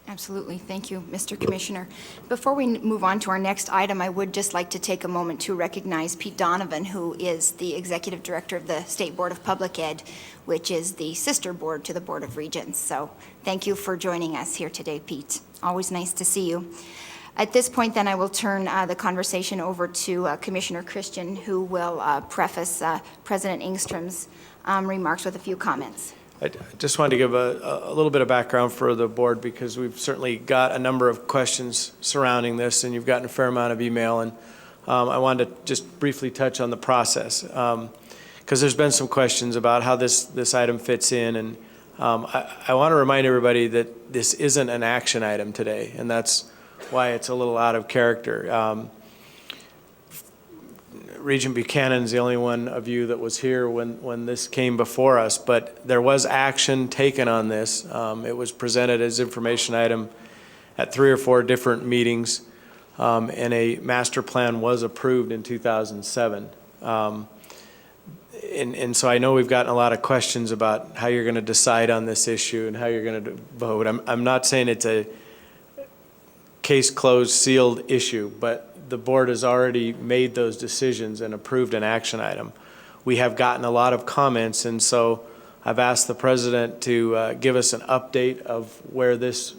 Absolutely. Thank you, Mr. Commissioner. Before we move on to our next item, I would just like to take a moment to recognize Pete Donovan, who is the Executive Director of the State Board of Public Ed, which is the sister board to the Board of Regents. So thank you for joining us here today, Pete. Always nice to see you. At this point, then, I will turn the conversation over to Commissioner Christian, who will preface President Engstrom's remarks with a few comments. I just wanted to give a little bit of background for the board, because we've certainly got a number of questions surrounding this, and you've gotten a fair amount of email, and I wanted to just briefly touch on the process, because there's been some questions about how this item fits in, and I want to remind everybody that this isn't an action item today, and that's why it's a little out of character. Regent Buchanan's the only one of you that was here when this came before us, but there was action taken on this. It was presented as information item at 3 or 4 different meetings, and a master plan was approved in 2007. And so I know we've gotten a lot of questions about how you're going to decide on this issue and how you're going to vote. I'm not saying it's a case closed, sealed issue, but the board has already made those decisions and approved an action item. We have gotten a lot of comments, and so I've asked the president to give us an update of where this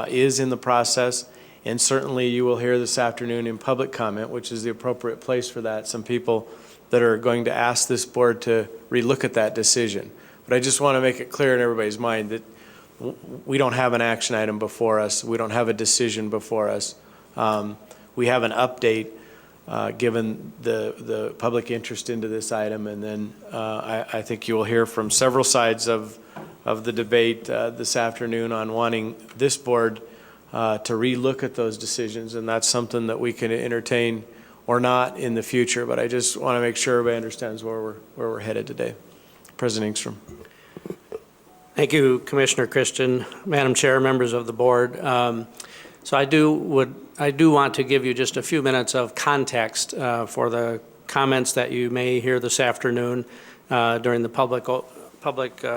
is in the process, and certainly you will hear this afternoon in public comment, which is the appropriate place for that, some people that are going to ask this board to relook at that decision. But I just want to make it clear in everybody's mind that we don't have an action item before us. We don't have a decision before us. We have an update given the public interest into this item, and then I think you will hear from several sides of the debate this afternoon on wanting this board to relook at those decisions, and that's something that we can entertain or not in the future. But I just want to make sure everybody understands where we're headed today. President Engstrom. Thank you, Commissioner Christian, Madam Chair, members of the board. So I do want to give you just a few minutes of context for the comments that you may hear this afternoon during the public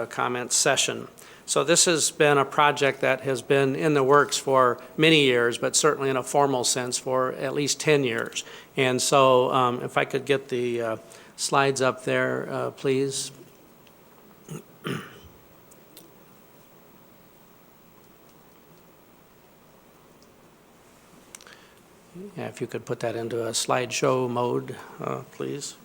comment session. So this has been a project that has been in the works for many years, but certainly in a formal sense for at least 10 years. And so if I could get the slides up there, please. Yeah, if you could put that into a slideshow mode, please.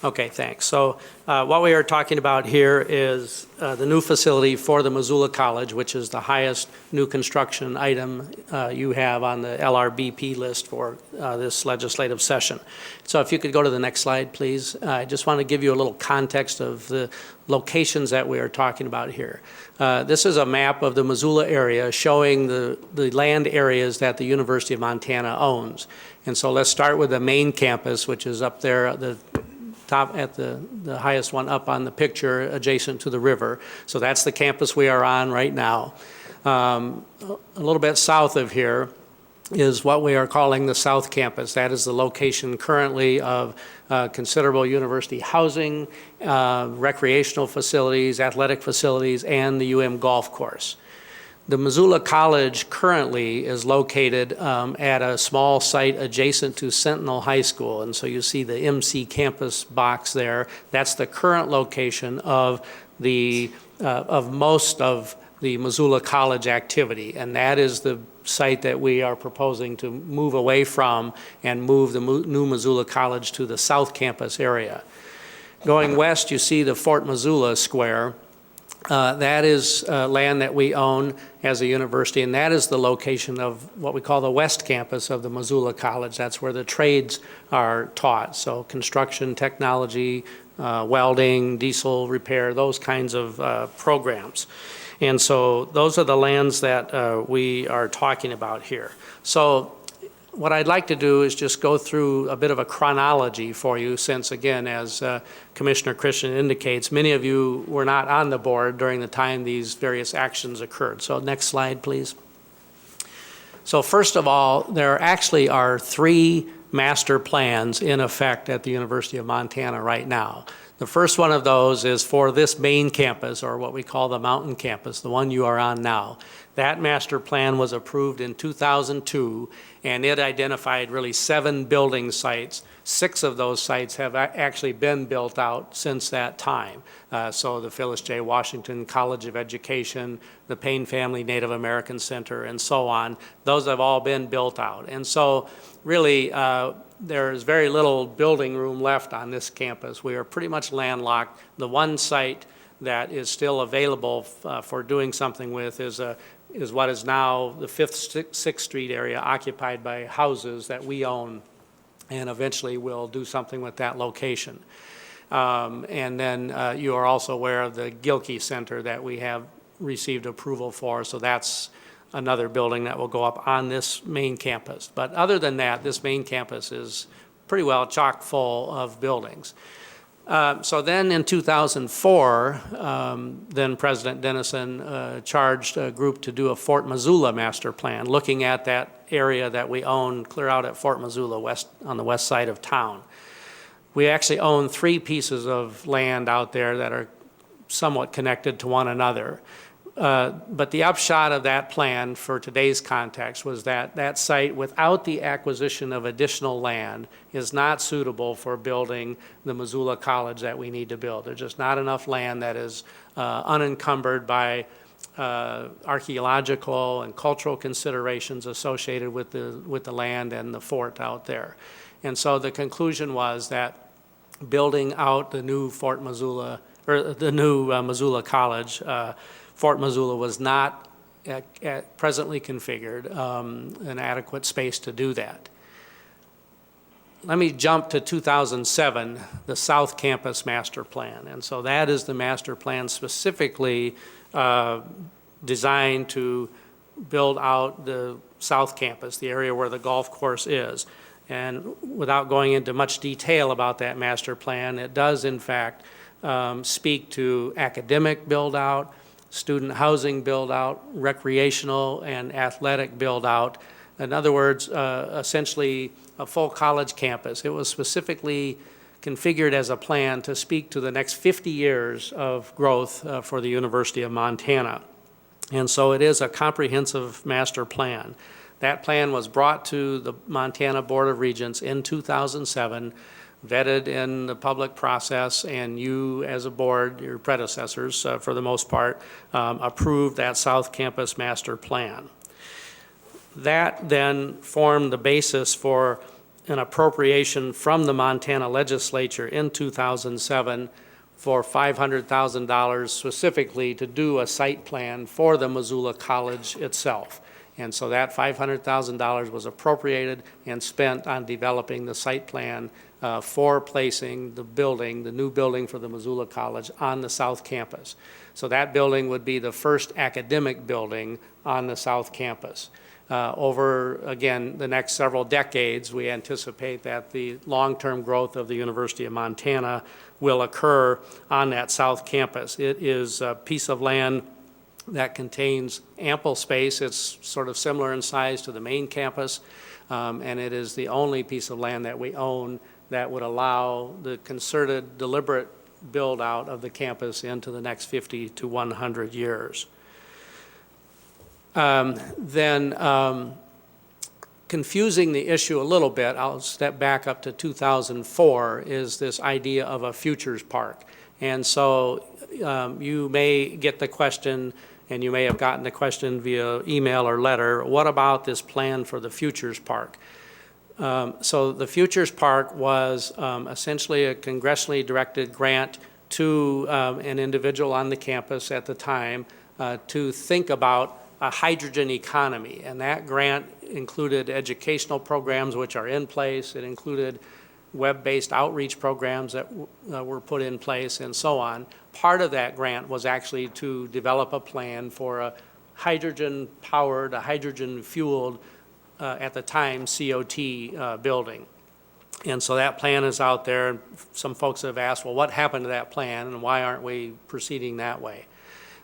Okay, thanks. So what we are talking about here is the new facility for the Missoula College, which is the highest new construction item you have on the LRBP list for this legislative session. So if you could go to the next slide, please. I just want to give you a little context of the locations that we are talking about here. This is a map of the Missoula area showing the land areas that the University of Montana owns. And so let's start with the main campus, which is up there at the top at the highest one up on the picture adjacent to the river. So that's the campus we are on right now. A little bit south of here is what we are calling the South Campus. That is the location currently of considerable university housing, recreational facilities, athletic facilities, and the UM golf course. The Missoula College currently is located at a small site adjacent to Sentinel High School, and so you see the MC campus box there. That's the current location of most of the Missoula College activity, and that is the site that we are proposing to move away from and move the new Missoula College to the South Campus area. Going west, you see the Fort Missoula Square. That is land that we own as a university, and that is the location of what we call the West Campus of the Missoula College. That's where the trades are taught, so construction, technology, welding, diesel repair, those kinds of programs. And so those are the lands that we are talking about here. So what I'd like to do is just go through a bit of a chronology for you, since again, as Commissioner Christian indicates, many of you were not on the board during the time these various actions occurred. So next slide, please. So first of all, there actually are 3 master plans in effect at the University of Montana right now. The first one of those is for this main campus, or what we call the Mountain Campus, the one you are on now. That master plan was approved in 2002, and it identified really 7 building sites. 6 of those sites have actually been built out since that time. So the Phyllis J. Washington College of Education, the Payne Family Native American Center, and so on, those have all been built out. And so really, there's very little building room left on this campus. We are pretty much landlocked. The one site that is still available for doing something with is what is now the 5th, 6th Street area, occupied by houses that we own, and eventually we'll do something with that location. And then you are also aware of the Gilkey Center that we have received approval for, so that's another building that will go up on this main campus. But other than that, this main campus is pretty well chock full of buildings. So then in 2004, then President Dennison charged a group to do a Fort Missoula master plan, looking at that area that we own clear out at Fort Missoula on the west side of town. We actually own 3 pieces of land out there that are somewhat connected to one another. But the upshot of that plan for today's context was that that site, without the acquisition of additional land, is not suitable for building the Missoula College that we need to build. There's just not enough land that is unencumbered by archaeological and cultural considerations associated with the land and the fort out there. And so the conclusion was that building out the new Fort Missoula, or the new Missoula College, Fort Missoula was not presently configured an adequate space to do that. Let me jump to 2007, the South Campus Master Plan. And so that is the master plan specifically designed to build out the South Campus, the area where the golf course is. And without going into much detail about that master plan, it does in fact speak to academic build-out, student housing build-out, recreational and athletic build-out. In other words, essentially a full college campus. It was specifically configured as a plan to speak to the next 50 years of growth for the University of Montana. And so it is a comprehensive master plan. That plan was brought to the Montana Board of Regents in 2007, vetted in the public process, and you as a board, your predecessors for the most part, approved that South Campus Master Plan. That then formed the basis for an appropriation from the Montana legislature in 2007 for $500,000 specifically to do a site plan for the Missoula College itself. And so that $500,000 was appropriated and spent on developing the site plan for placing the building, the new building for the Missoula College, on the South Campus. So that building would be the first academic building on the South Campus. Over, again, the next several decades, we anticipate that the long-term growth of the University of Montana will occur on that South Campus. It is a piece of land that contains ample space. It's sort of similar in size to the main campus, and it is the only piece of land that we own that would allow the concerted, deliberate build-out of the campus into the next 50 to 100 years. Confusing the issue a little bit, I'll step back up to 2004, is this idea of a futures park. And so you may get the question, and you may have gotten the question via email or letter, what about this plan for the Futures Park? So the Futures Park was essentially a congressionally directed grant to an individual on the campus at the time to think about a hydrogen economy. And that grant included educational programs which are in place. It included web-based outreach programs that were put in place and so on. Part of that grant was actually to develop a plan for a hydrogen-powered, a hydrogen-fueled, at the time, COT building. And so that plan is out there, and some folks have asked, well, what happened to that plan, and why aren't we proceeding that way?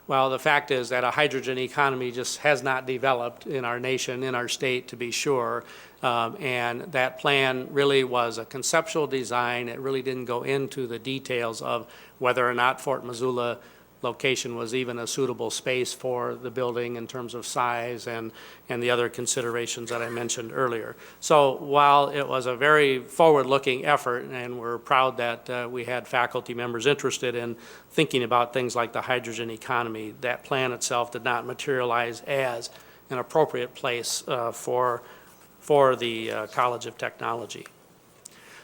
Well, the fact is that a hydrogen economy just has not developed in our nation, in our state, to be sure. And that plan really was a conceptual design. It really didn't go into the details of whether or not Fort Missoula location was even a suitable space for the building in terms of size and the other considerations that I mentioned earlier. So while it was a very forward-looking effort, and we're proud that we had faculty members interested in thinking about things like the hydrogen economy, that plan itself did not materialize as an appropriate place for the College of Technology.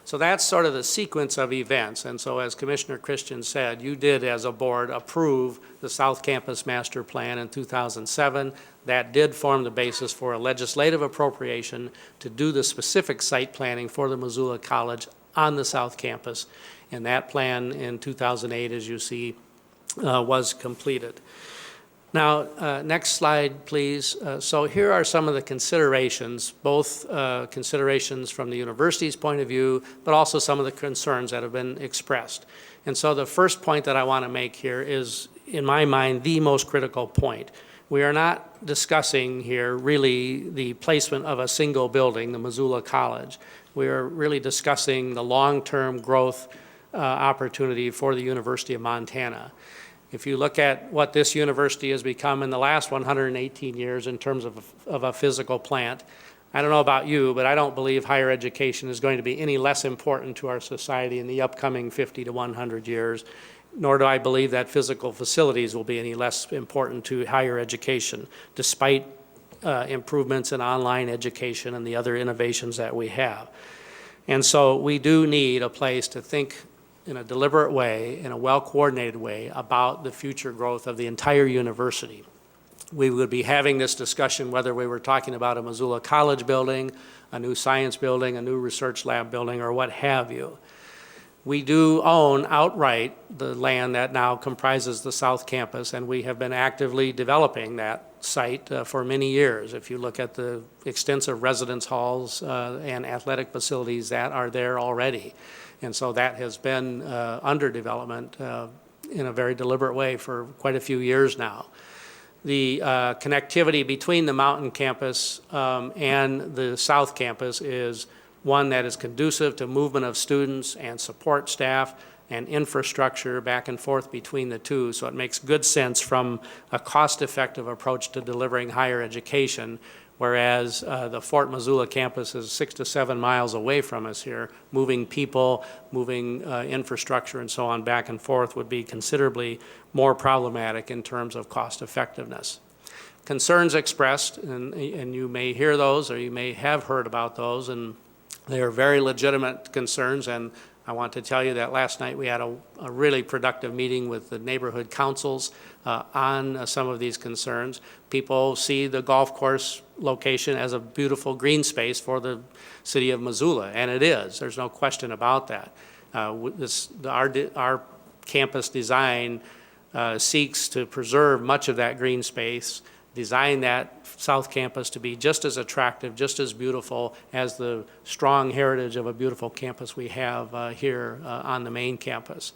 So that's sort of the sequence of events. And so as Commissioner Christian said, you did as a board approve the South Campus Master Plan in 2007. That did form the basis for a legislative appropriation to do the specific site planning for the Missoula College on the South Campus. And that plan in 2008, as you see, was completed. Now, next slide, please. So here are some of the considerations, both considerations from the university's point of view, but also some of the concerns that have been expressed. And so the first point that I want to make here is, in my mind, the most critical point. We are not discussing here really the placement of a single building, the Missoula College. We are really discussing the long-term growth opportunity for the University of Montana. If you look at what this university has become in the last 118 years in terms of a physical plant, I don't know about you, but I don't believe higher education is going to be any less important to our society in the upcoming 50 to 100 years, nor do I believe that physical facilities will be any less important to higher education, despite improvements in online education and the other innovations that we have. And so we do need a place to think in a deliberate way, in a well-coordinated way, about the future growth of the entire university. We would be having this discussion whether we were talking about a Missoula College building, a new science building, a new research lab building, or what have you. We do own outright the land that now comprises the South Campus, and we have been actively developing that site for many years. If you look at the extensive residence halls and athletic facilities that are there already. And so that has been under development in a very deliberate way for quite a few years now. The connectivity between the Mountain Campus and the South Campus is one that is conducive to movement of students and support staff and infrastructure back and forth between the two. So it makes good sense from a cost-effective approach to delivering higher education, whereas the Fort Missoula campus is 6 to 7 miles away from us here. Moving people, moving infrastructure and so on back and forth would be considerably more problematic in terms of cost effectiveness. Concerns expressed, and you may hear those or you may have heard about those, and they are very legitimate concerns, and I want to tell you that last night we had a really productive meeting with the neighborhood councils on some of these concerns. People see the golf course location as a beautiful green space for the city of Missoula, and it is. There's no question about that. Our campus design seeks to preserve much of that green space, design that South Campus to be just as attractive, just as beautiful as the strong heritage of a beautiful campus we have here on the main campus.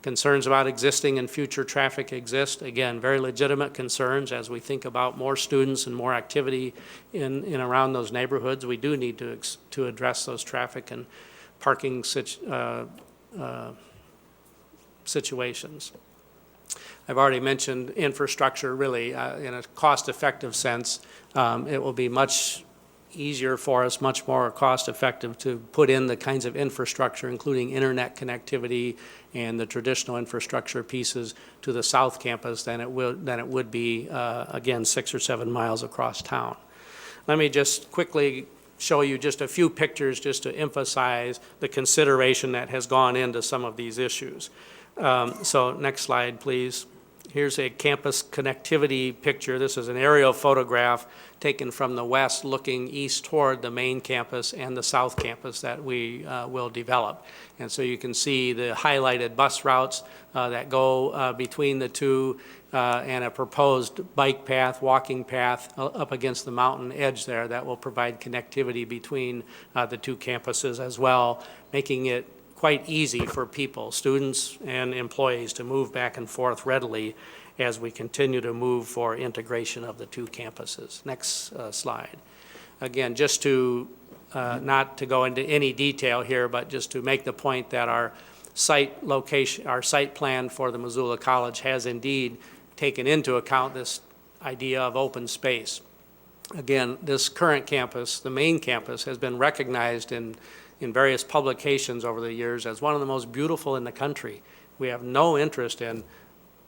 Concerns about existing and future traffic exist. Again, very legitimate concerns as we think about more students and more activity in and around those neighborhoods. We do need to address those traffic and parking situations. I've already mentioned infrastructure really in a cost-effective sense. It will be much easier for us, much more cost-effective to put in the kinds of infrastructure, including internet connectivity and the traditional infrastructure pieces to the South Campus than it would be, again, 6 or 7 miles across town. Let me just quickly show you just a few pictures just to emphasize the consideration that has gone into some of these issues. So next slide, please. Here's a campus connectivity picture. This is an aerial photograph taken from the west looking east toward the main campus and the South Campus that we will develop. And so you can see the highlighted bus routes that go between the two and a proposed bike path, walking path up against the mountain edge there that will provide connectivity between the two campuses as well, making it quite easy for people, students and employees, to move back and forth readily as we continue to move for integration of the two campuses. Next slide. Again, just to not to go into any detail here, but just to make the point that our site location, our site plan for the Missoula College has indeed taken into account this idea of open space. Again, this current campus, the main campus, has been recognized in various publications over the years as one of the most beautiful in the country. We have no interest in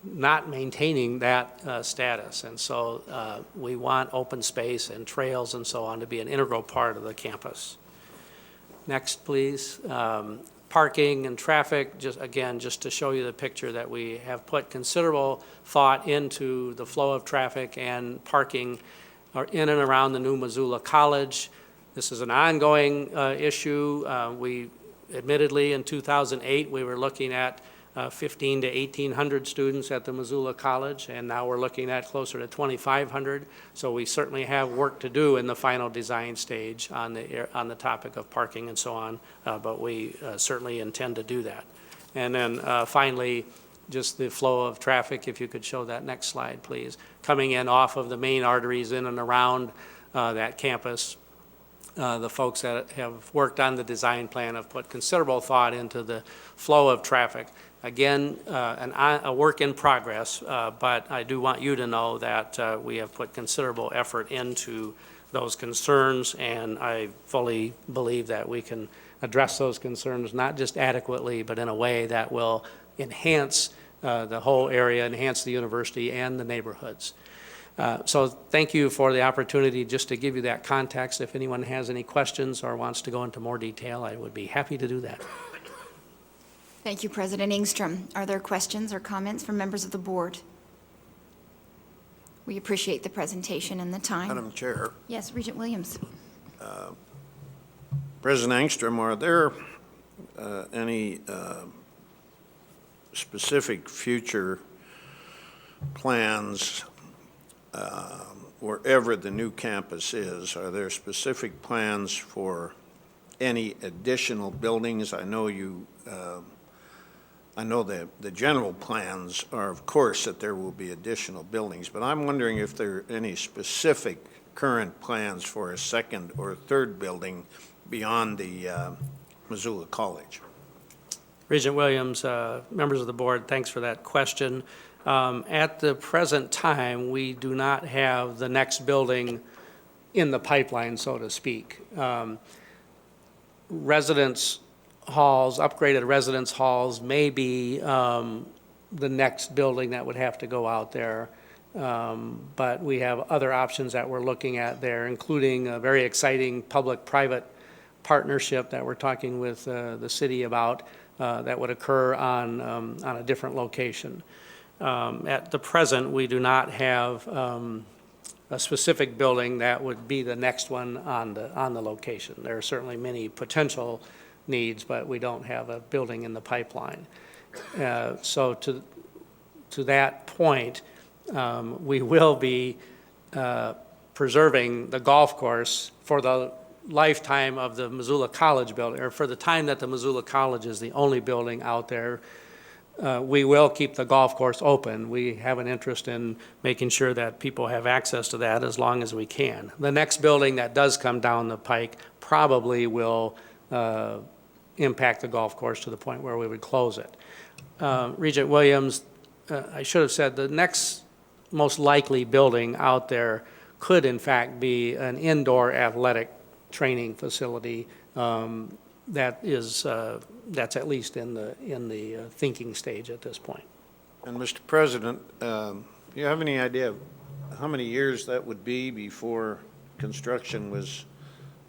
not maintaining that status. And so we want open space and trails and so on to be an integral part of the campus. Next, please. Parking and traffic, just to show you the picture that we have put considerable thought into the flow of traffic and parking in and around the new Missoula College. This is an ongoing issue. We admittedly in 2008 we were looking at 15 to 1,800 students at the Missoula College, and now we're looking at closer to 2,500. So we certainly have work to do in the final design stage on the topic of parking and so on, but we certainly intend to do that. And then finally, just the flow of traffic, if you could show that next slide, please. Coming in off of the main arteries in and around that campus. The folks that have worked on the design plan have put considerable thought into the flow of traffic. Again, a work in progress, but I do want you to know that we have put considerable effort into those concerns, and I fully believe that we can address those concerns not just adequately, but in a way that will enhance the whole area, enhance the university and the neighborhoods. So thank you for the opportunity just to give you that context. If anyone has any questions or wants to go into more detail, I would be happy to do that. Thank you, President Engstrom. Are there questions or comments from members of the board? We appreciate the presentation and the time. Madam Chair, Yes, Regent Williams. President Engstrom, are there any specific future plans wherever the new campus is? Are there specific plans for any additional buildings? I know the general plans are, of course, that there will be additional buildings, but I'm wondering if there are any specific current plans for a second or third building beyond the Missoula College. Regent Williams, members of the board, thanks for that question. At the present time, we do not have the next building in the pipeline, so to speak. Residence halls, upgraded residence halls may be the next building that would have to go out there. But we have other options that we're looking at there, including a very exciting public-private partnership that we're talking with the city about that would occur on a different location. At the present, we do not have a specific building that would be the next one on the location. There are certainly many potential needs, but we don't have a building in the pipeline. So to that point, we will be preserving the golf course for the lifetime of the Missoula College building, or for the time that the Missoula College is the only building out there. We will keep the golf course open. We have an interest in making sure that people have access to that as long as we can. The next building that does come down the pike probably will impact the golf course to the point where we would close it. Regent Williams, I should have said the next most likely building out there could in fact be an indoor athletic training facility that's at least in the thinking stage at this point. And Mr. President, do you have any idea of how many years that would be before construction was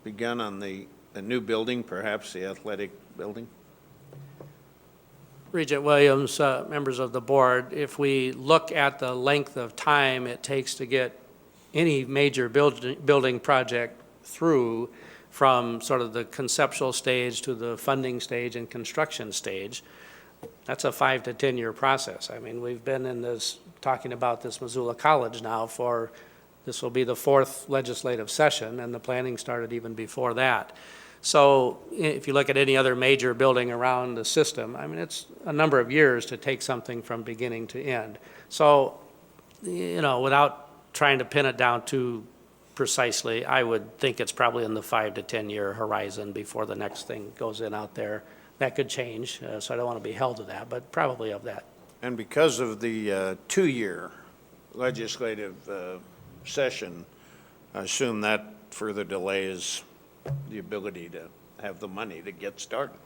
begun on the new building, perhaps the athletic building? Regent Williams, members of the board, if we look at the length of time it takes to get any major building project through, from sort of the conceptual stage to the funding stage and construction stage, that's a 5 to 10 year process. I mean, we've been in this, talking about this Missoula College now for, this will be the 4th legislative session, and the planning started even before that. So if you look at any other major building around the system, I mean, it's a number of years to take something from beginning to end. So, you know, without trying to pin it down too precisely, I would think it's probably in the 5 to 10 year horizon before the next thing goes in out there. That could change, so I don't want to be held to that, but probably of that. And because of the 2-year legislative session, I assume that further delays the ability to have the money to get started.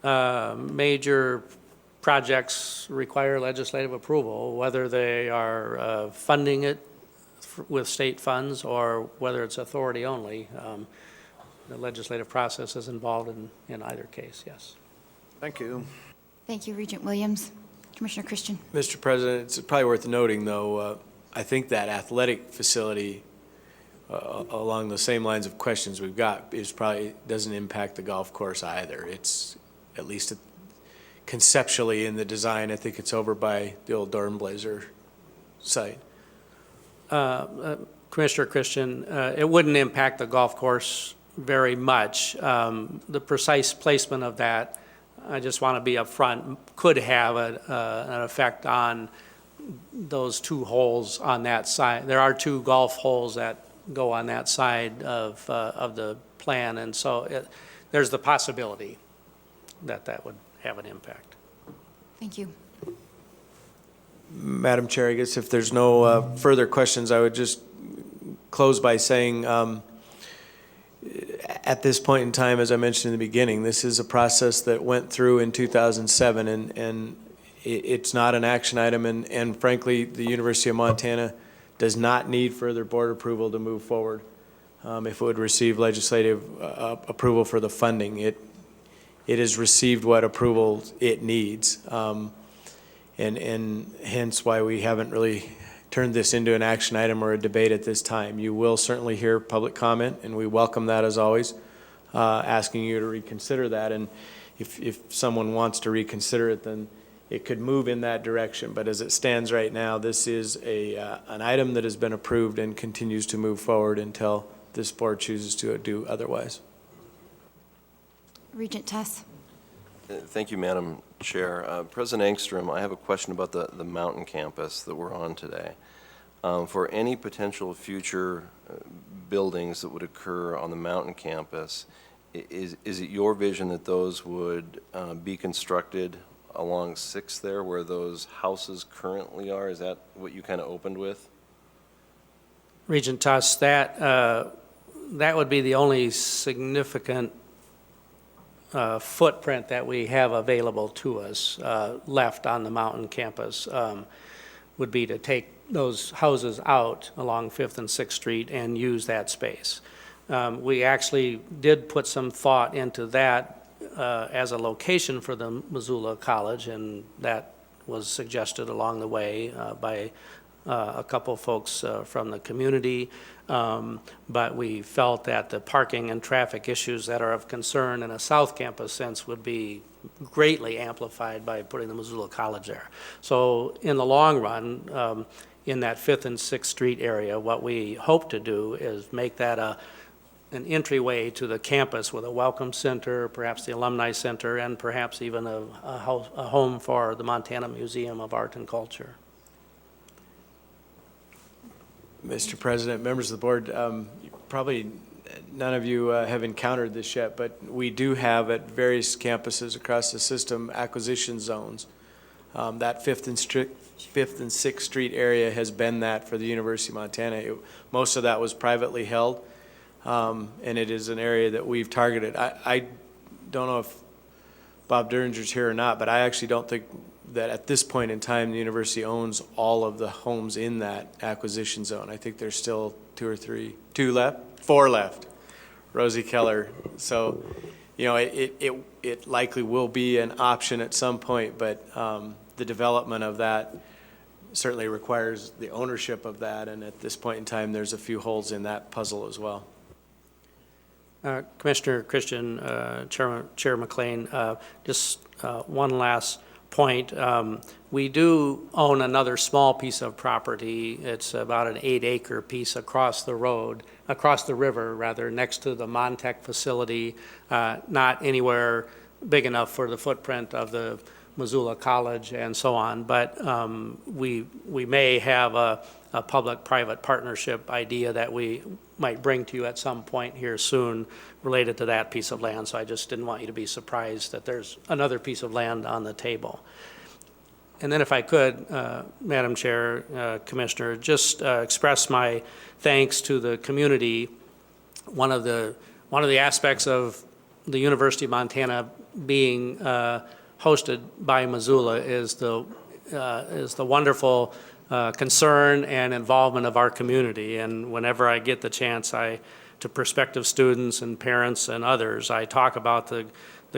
Major projects require legislative approval, whether they are funding it with state funds or whether it's authority only. The legislative process is involved in either case, yes. Thank you. Thank you, Regent Williams. Commissioner Christian. Mr. President, it's probably worth noting, though, I think that athletic facility, along the same lines of questions we've got, is probably doesn't impact the golf course either. It's at least conceptually in the design. I think it's over by the old Dornblazer site. Commissioner Christian, it wouldn't impact the golf course very much. The precise placement of that, I just want to be upfront, could have an effect on those two holes on that side. There are two golf holes that go on that side of the plan, and so there's the possibility that that would have an impact. Thank you. Madam Chair, I guess if there's no further questions, I would just close by saying, at this point in time, as I mentioned in the beginning, this is a process that went through in 2007, and it's not an action item, and frankly, the University of Montana does not need further board approval to move forward. If it would receive legislative approval for the funding, it has received what approval it needs, and hence why we haven't really turned this into an action item or a debate at this time. You will certainly hear public comment, and we welcome that as always, asking you to reconsider that. And if someone wants to reconsider it, then it could move in that direction. But as it stands right now, this is an item that has been approved and continues to move forward until this board chooses to do otherwise. Regent Tuss. Thank you, Madam Chair. President Engstrom, I have a question about the mountain campus that we're on today. For any potential future buildings that would occur on the mountain campus, is it your vision that those would be constructed along 6th there, where those houses currently are? Is that what you kind of opened with? Regent Tuss, that would be the only significant footprint that we have available to us left on the mountain campus, would be to take those houses out along 5th and 6th Street and use that space. We actually did put some thought into that as a location for the Missoula College, and that was suggested along the way by a couple folks from the community, but we felt that the parking and traffic issues that are of concern in a South Campus sense would be greatly amplified by putting the Missoula College there. So in the long run, in that 5th and 6th Street area, what we hope to do is make that an entryway to the campus with a welcome center, perhaps the alumni center, and perhaps even a home for the Montana Museum of Art and Culture. Mr. President, members of the board, probably none of you have encountered this yet, but we do have at various campuses across the system acquisition zones. That 5th and 6th Street area has been that for the University of Montana. Most of that was privately held, and it is an area that we've targeted. I don't know if Bob Derringer's here or not, but I actually don't think that at this point in time the university owns all of the homes in that acquisition zone. I think there's still 4 left. Rosie Keller. So, you know, it likely will be an option at some point, but the development of that certainly requires the ownership of that, and at this point in time there's a few holes in that puzzle as well. Commissioner Christian, Chair McLean, just one last point. We do own another small piece of property. It's about an 8-acre piece across the river, next to the Montech facility, not anywhere big enough for the footprint of the Missoula College and so on, but we may have a public-private partnership idea that we might bring to you at some point here soon related to that piece of land, so I just didn't want you to be surprised that there's another piece of land on the table. And then if I could, Madam Chair, Commissioner, just express my thanks to the community. One of the aspects of the University of Montana being hosted by Missoula is the wonderful concern and involvement of our community. And whenever I get the chance, to prospective students and parents and others, I talk about the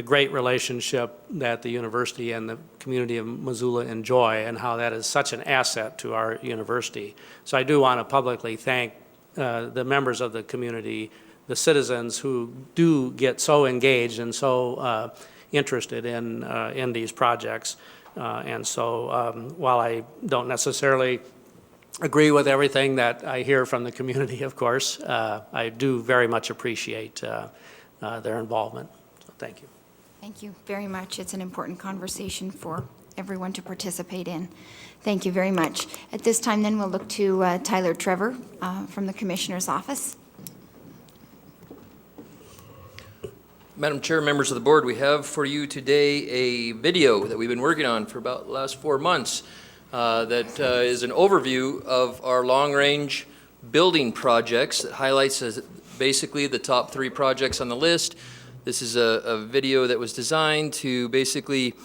great relationship that the university and the community of Missoula enjoy and how that is such an asset to our university. So I do want to publicly thank the members of the community, the citizens who do get so engaged and so interested in these projects. And so while I don't necessarily agree with everything that I hear from the community, of course, I do very much appreciate their involvement. So thank you. Thank you very much. It's an important conversation for everyone to participate in. Thank you very much. At this time, then, we'll look to Tyler Trevor from the Commissioner's Office. Madam Chair, members of the board, we have for you today a video that we've been working on for about the last 4 months that is an overview of our long-range building projects that highlights basically the top 3 projects on the list. This is a video that was designed to basically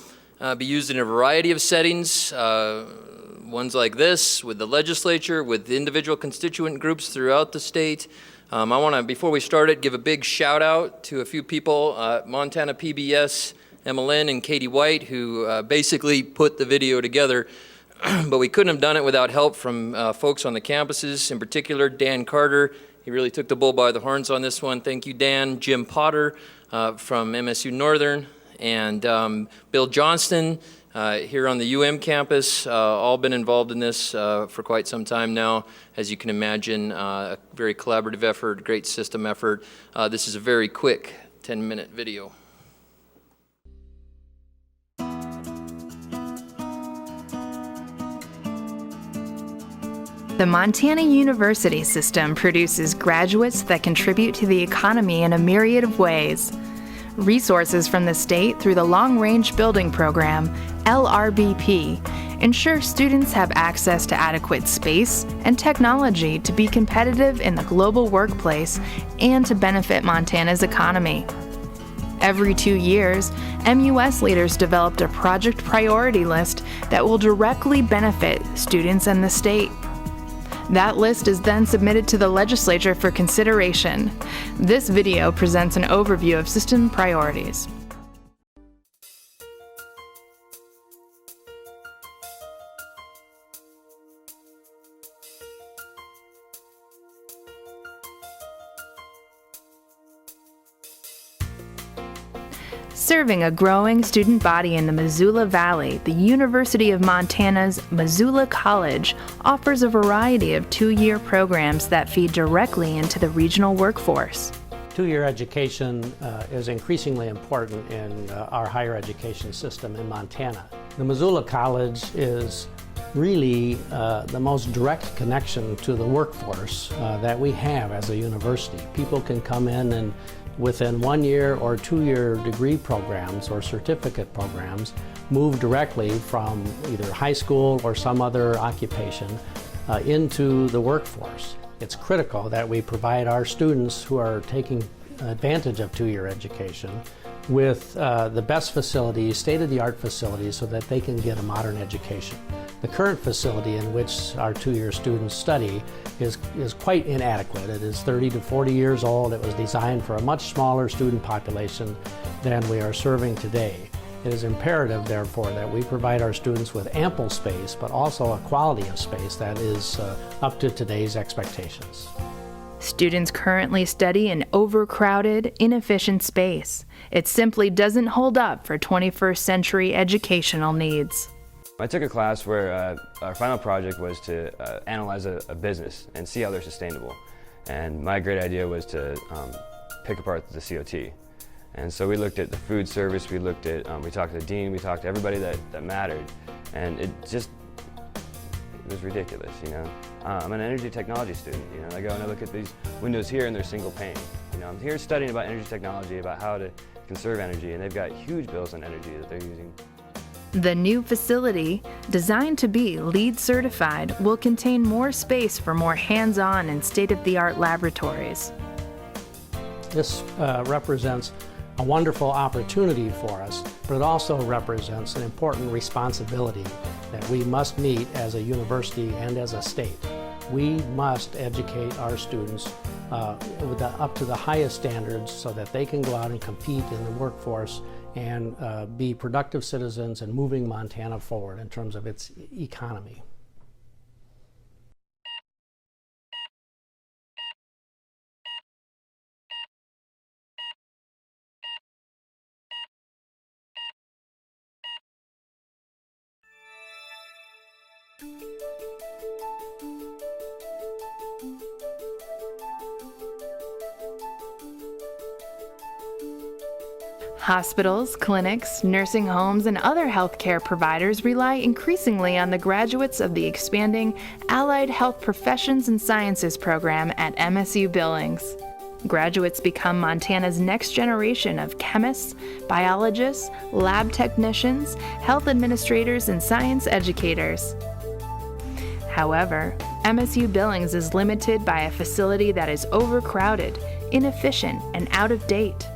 be used in a variety of settings, ones like this, with the legislature, with individual constituent groups throughout the state. I want to, before we start it, give a big shout out to a few people, Montana PBS, Emma Lynn and Katie White, who basically put the video together. But we couldn't have done it without help from folks on the campuses, in particular Dan Carter. He really took the bull by the horns on this one. Thank you, Dan. Jim Potter from MSU Northern, and Bill Johnston here on the UM campus, all been involved in this for quite some time now. As you can imagine, a very collaborative effort, great system effort. This is a very quick 10-minute video. The Montana University system produces graduates that contribute to the economy in a myriad of ways. Resources from the state through the Long Range Building Program, LRBP, ensure students have access to adequate space and technology to be competitive in the global workplace and to benefit Montana's economy. Every 2 years, MUS leaders developed a project priority list that will directly benefit students and the state. That list is then submitted to the legislature for consideration. This video presents an overview of system priorities. Serving a growing student body in the Missoula Valley, the University of Montana's Missoula College offers a variety of 2-year programs that feed directly into the regional workforce. 2-year education is increasingly important in our higher education system in Montana. The Missoula College is really the most direct connection to the workforce that we have as a university. People can come in and within 1-year or 2-year degree programs or certificate programs move directly from either high school or some other occupation into the workforce. It's critical that we provide our students who are taking advantage of 2-year education with the best facilities, state-of-the-art facilities, so that they can get a modern education. The current facility in which our 2-year students study is quite inadequate. It is 30 to 40 years old. It was designed for a much smaller student population than we are serving today. It is imperative, therefore, that we provide our students with ample space, but also a quality of space that is up to today's expectations. Students currently study in overcrowded, inefficient space. It simply doesn't hold up for 21st century educational needs. I took a class where our final project was to analyze a business and see how they're sustainable. And my great idea was to pick apart the COT. And so we looked at the food service, we talked to the dean, we talked to everybody that mattered. And it was ridiculous, you know. I'm an energy technology student, you know. I go and I look at these windows here and they're single pane. You know, I'm here studying about energy technology, about how to conserve energy, and they've got huge bills on energy that they're using. The new facility, designed to be LEED certified, will contain more space for more hands-on and state-of-the-art laboratories. This represents a wonderful opportunity for us, but it also represents an important responsibility that we must meet as a university and as a state. We must educate our students up to the highest standards so that they can go out and compete in the workforce and be productive citizens and moving Montana forward in terms of its economy. Hospitals, clinics, nursing homes, and other healthcare providers rely increasingly on the graduates of the expanding Allied Health Professions and Sciences program at MSU Billings. Graduates become Montana's next generation of chemists, biologists, lab technicians, health administrators, and science educators. However, MSU Billings is limited by a facility that is overcrowded, inefficient, and out of date.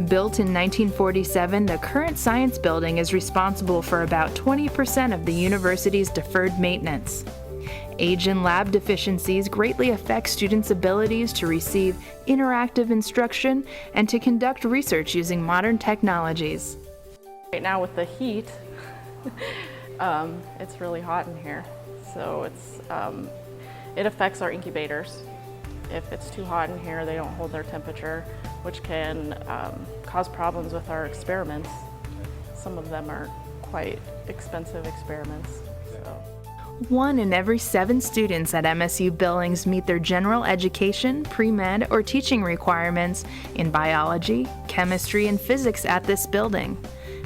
Built in 1947, the current science building is responsible for about 20% of the university's deferred maintenance. Age and lab deficiencies greatly affect students' abilities to receive interactive instruction and to conduct research using modern technologies. Right now with the heat, it's really hot in here, so it affects our incubators. If it's too hot in here, they don't hold their temperature, which can cause problems with our experiments. Some of them are quite expensive experiments. So. 1 in every 7 students at MSU Billings meet their general education, pre-med, or teaching requirements in biology, chemistry, and physics at this building.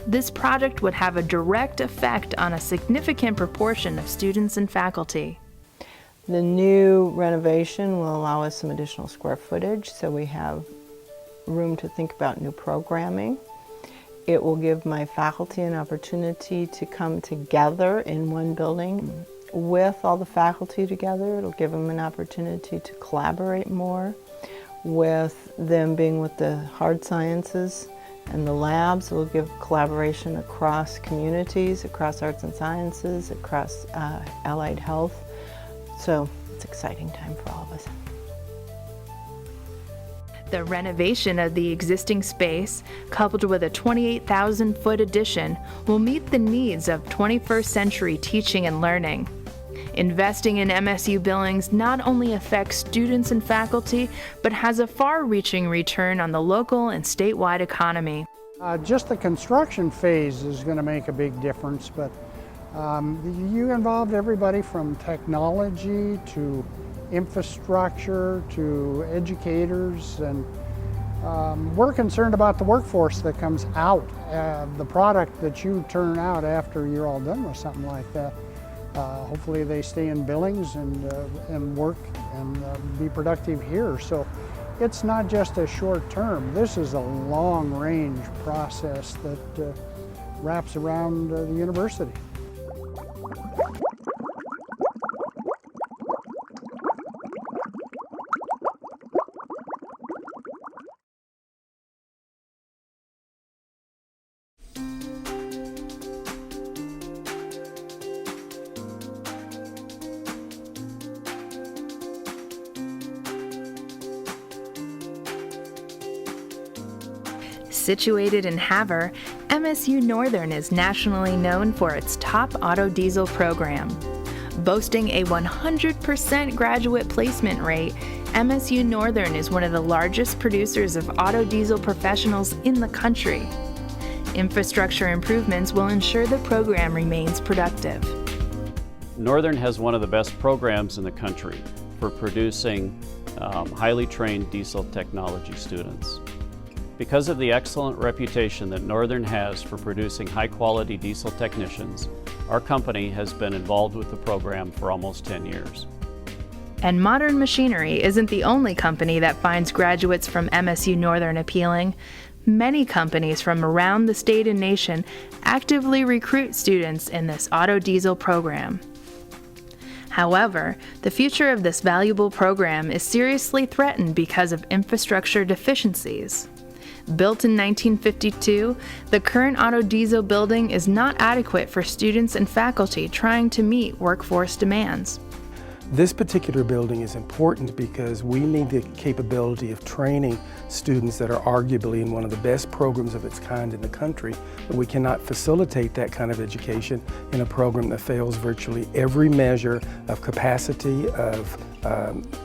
This project would have a direct effect on a significant proportion of students and faculty. The new renovation will allow us some additional square footage, so we have room to think about new programming. It will give my faculty an opportunity to come together in one building with all the faculty together. It'll give them an opportunity to collaborate more. With them being with the hard sciences and the labs, it will give collaboration across communities, across arts and sciences, across allied health. So it's an exciting time for all of us. The renovation of the existing space, coupled with a 28,000-foot addition, will meet the needs of 21st century teaching and learning. Investing in MSU Billings not only affects students and faculty, but has a far-reaching return on the local and statewide economy. Just the construction phase is going to make a big difference, but you involved everybody from technology to infrastructure to educators, and we're concerned about the workforce that comes out, the product that you turn out after you're all done with something like that. Hopefully they stay in Billings and work and be productive here. So it's not just a short term. This is a long range process that wraps around the university. Situated in Havre, MSU Northern is nationally known for its top auto diesel program. Boasting a 100% graduate placement rate, MSU Northern is one of the largest producers of auto diesel professionals in the country. Infrastructure improvements will ensure the program remains productive. Northern has one of the best programs in the country for producing highly trained diesel technology students. Because of the excellent reputation that Northern has for producing high-quality diesel technicians, our company has been involved with the program for almost 10 years. And Modern Machinery isn't the only company that finds graduates from MSU Northern appealing. Many companies from around the state and nation actively recruit students in this auto diesel program. However, the future of this valuable program is seriously threatened because of infrastructure deficiencies. Built in 1952, the current auto diesel building is not adequate for students and faculty trying to meet workforce demands. This particular building is important because we need the capability of training students that are arguably in one of the best programs of its kind in the country, but we cannot facilitate that kind of education in a program that fails virtually every measure of capacity, of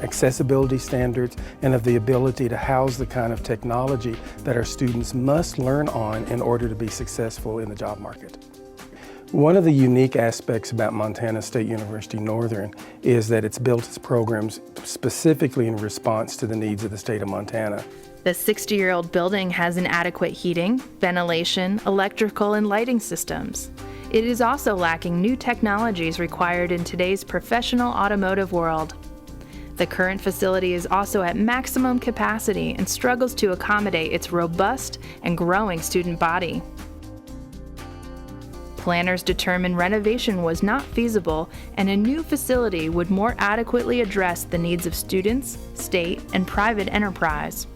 accessibility standards, and of the ability to house the kind of technology that our students must learn on in order to be successful in the job market. One of the unique aspects about Montana State University Northern is that it's built its programs specifically in response to the needs of the state of Montana. The 60-year-old building has inadequate heating, ventilation, electrical, and lighting systems. It is also lacking new technologies required in today's professional automotive world. The current facility is also at maximum capacity and struggles to accommodate its robust and growing student body. Planners determined renovation was not feasible and a new facility would more adequately address the needs of students, state, and private enterprise.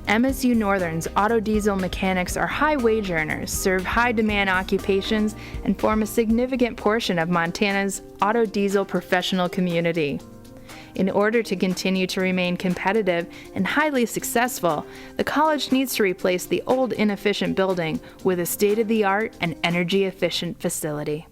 MSU Northern's auto diesel mechanics are high wage earners, serve high demand occupations, and form a significant portion of Montana's auto diesel professional community. In order to continue to remain competitive and highly successful, the college needs to replace the old inefficient building with a state-of-the-art and energy-efficient facility.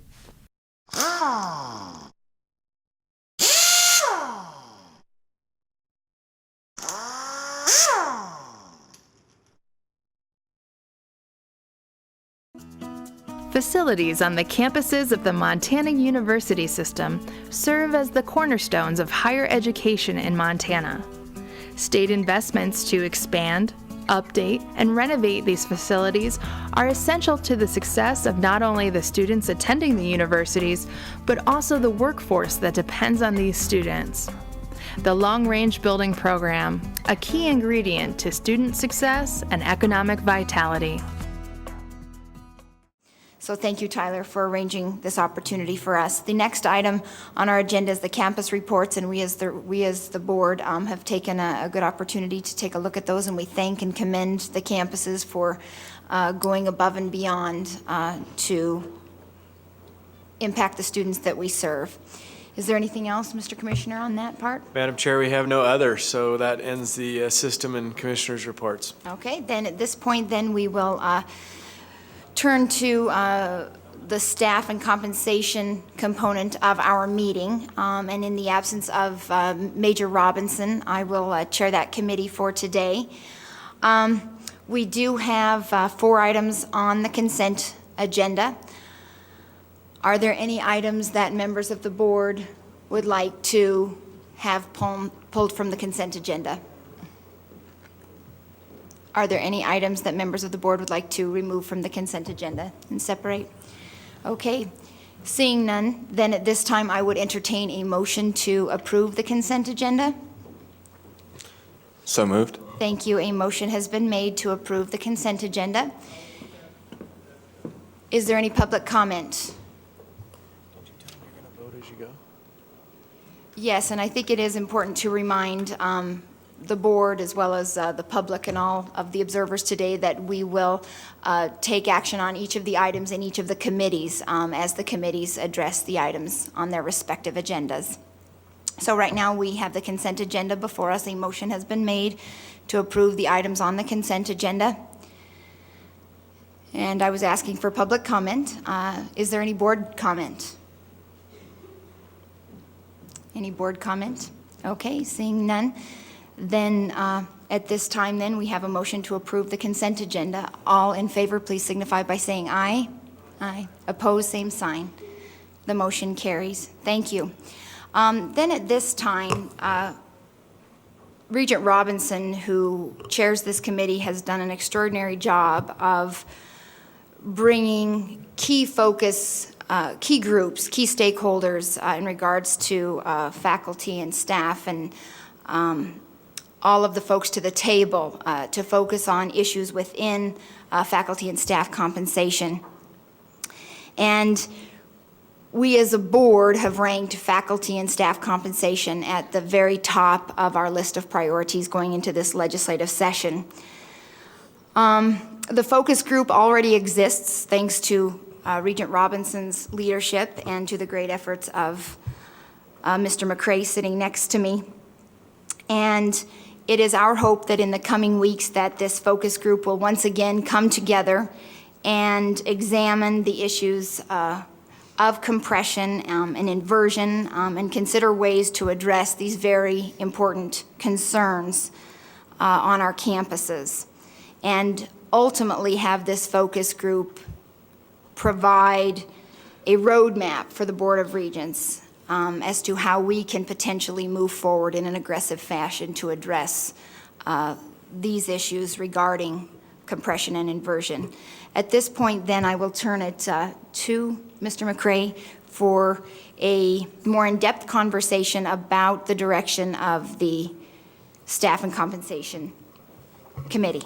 Facilities on the campuses of the Montana University System serve as the cornerstones of higher education in Montana. State investments to expand, update, and renovate these facilities are essential to the success of not only the students attending the universities, but also the workforce that depends on these students. The long-range building program, a key ingredient to student success and economic vitality. So thank you, Tyler, for arranging this opportunity for us. The next item on our agenda is the campus reports, and we as the board have taken a good opportunity to take a look at those, and we thank and commend the campuses for going above and beyond to impact the students that we serve. Is there anything else, Mr. Commissioner, on that part? Madam Chair, we have no other, so that ends the system and commissioners' reports. Okay, then at this point, then we will turn to the staff and compensation component of our meeting. And in the absence of Major Robinson, I will chair that committee for today. We do have 4 items on the consent agenda. Are there any items that members of the board would like to have pulled from the consent agenda? Are there any items that members of the board would like to remove from the consent agenda and separate? Okay, seeing none, then at this time I would entertain a motion to approve the consent agenda. So moved. Thank you. A motion has been made to approve the consent agenda. Is there any public comment? Don't you tell me you're going to vote as you go? Yes, and I think it is important to remind the board as well as the public and all of the observers today that we will take action on each of the items in each of the committees as the committees address the items on their respective agendas. So right now we have the consent agenda before us. A motion has been made to approve the items on the consent agenda. And I was asking for public comment. Is there any board comment? Any board comment? Okay, seeing none. Then at this time, then, we have a motion to approve the consent agenda. All in favor, please signify by saying aye. Aye. Opposed, same sign. The motion carries. Thank you. Then at this time, Regent Robinson, who chairs this committee, has done an extraordinary job of bringing key focus, key groups, key stakeholders in regards to faculty and staff and all of the folks to the table to focus on issues within faculty and staff compensation. And we as a board have ranked faculty and staff compensation at the very top of our list of priorities going into this legislative session. The focus group already exists thanks to Regent Robinson's leadership and to the great efforts of Mr. McCrae sitting next to me. And it is our hope that in the coming weeks that this focus group will once again come together and examine the issues of compression and inversion and consider ways to address these very important concerns on our campuses. And ultimately have this focus group provide a roadmap for the Board of Regents as to how we can potentially move forward in an aggressive fashion to address these issues regarding compression and inversion. At this point, then, I will turn it to Mr. McCray for a more in-depth conversation about the direction of the Staff and Compensation Committee.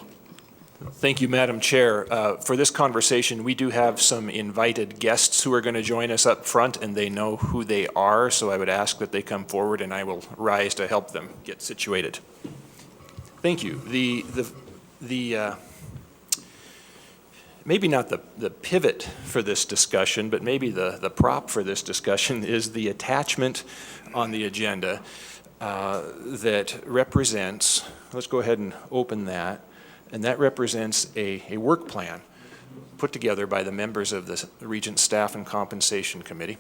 Thank you, Madam Chair. For this conversation, we do have some invited guests who are going to join us up front, and they know who they are, so I would ask that they come forward, and I will rise to help them get situated. Thank you. Maybe not the pivot for this discussion, but maybe the prop for this discussion is the attachment on the agenda that represents, let's go ahead and open that, and that represents a work plan put together by the members of the Regents Staff and Compensation Committee.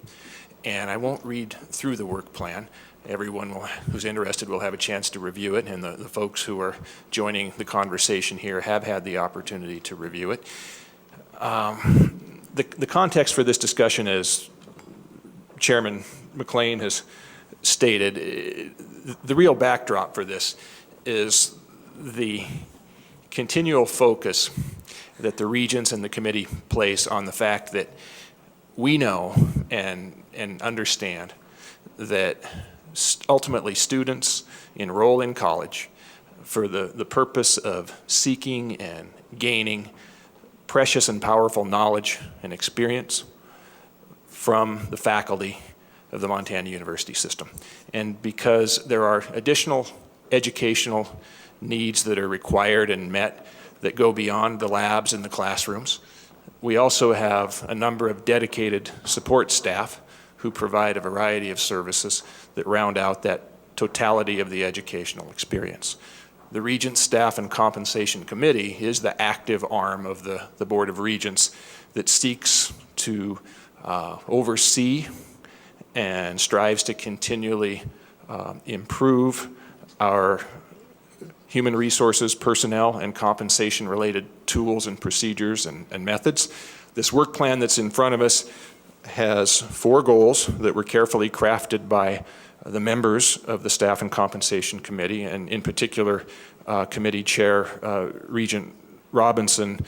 And I won't read through the work plan. Everyone who's interested will have a chance to review it, and the folks who are joining the conversation here have had the opportunity to review it. The context for this discussion, as Chairman McLean has stated, the real backdrop for this is the continual focus that the Regents and the committee place on the fact that we know and understand that ultimately students enroll in college for the purpose of seeking and gaining precious and powerful knowledge and experience from the faculty of the Montana University system. And because there are additional educational needs that are required and met that go beyond the labs and the classrooms, we also have a number of dedicated support staff who provide a variety of services that round out that totality of the educational experience. The Regents Staff and Compensation Committee is the active arm of the Board of Regents that seeks to oversee and strives to continually improve our human resources, personnel, and compensation-related tools and procedures and methods. This work plan that's in front of us has 4 goals that were carefully crafted by the members of the Staff and Compensation Committee, and in particular, Committee Chair Regent Robinson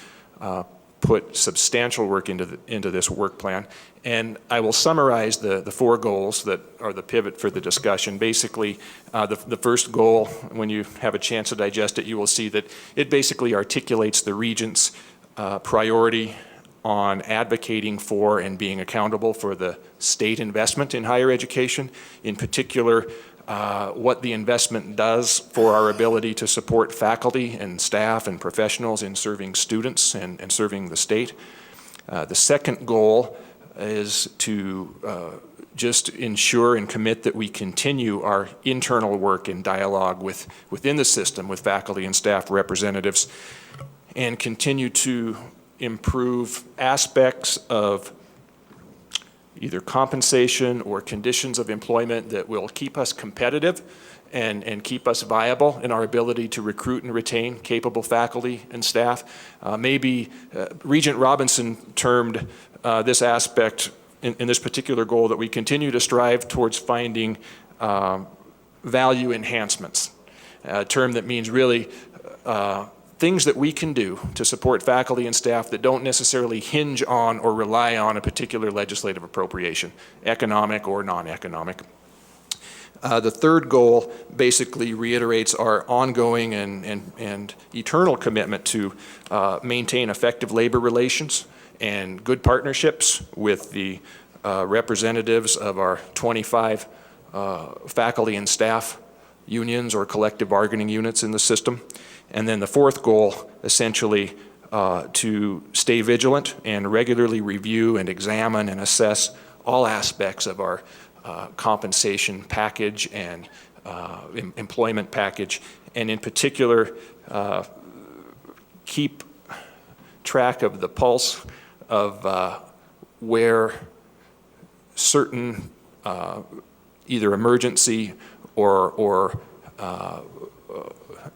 put substantial work into this work plan. And I will summarize the 4 goals that are the pivot for the discussion. Basically, the first goal, when you have a chance to digest it, you will see that it basically articulates the Regents' priority on advocating for and being accountable for the state investment in higher education, in particular, what the investment does for our ability to support faculty and staff and professionals in serving students and serving the state. The second goal is to just ensure and commit that we continue our internal work in dialogue within the system with faculty and staff representatives and continue to improve aspects of either compensation or conditions of employment that will keep us competitive and keep us viable in our ability to recruit and retain capable faculty and staff. Maybe Regent Robinson termed this aspect in this particular goal that we continue to strive towards finding value enhancements, a term that means really things that we can do to support faculty and staff that don't necessarily hinge on or rely on a particular legislative appropriation, economic or non-economic. The third goal basically reiterates our ongoing and eternal commitment to maintain effective labor relations and good partnerships with the representatives of our 25 faculty and staff unions or collective bargaining units in the system. And then the fourth goal, essentially, to stay vigilant and regularly review and examine and assess all aspects of our compensation package and employment package, and in particular, keep track of the pulse of where certain either emergency or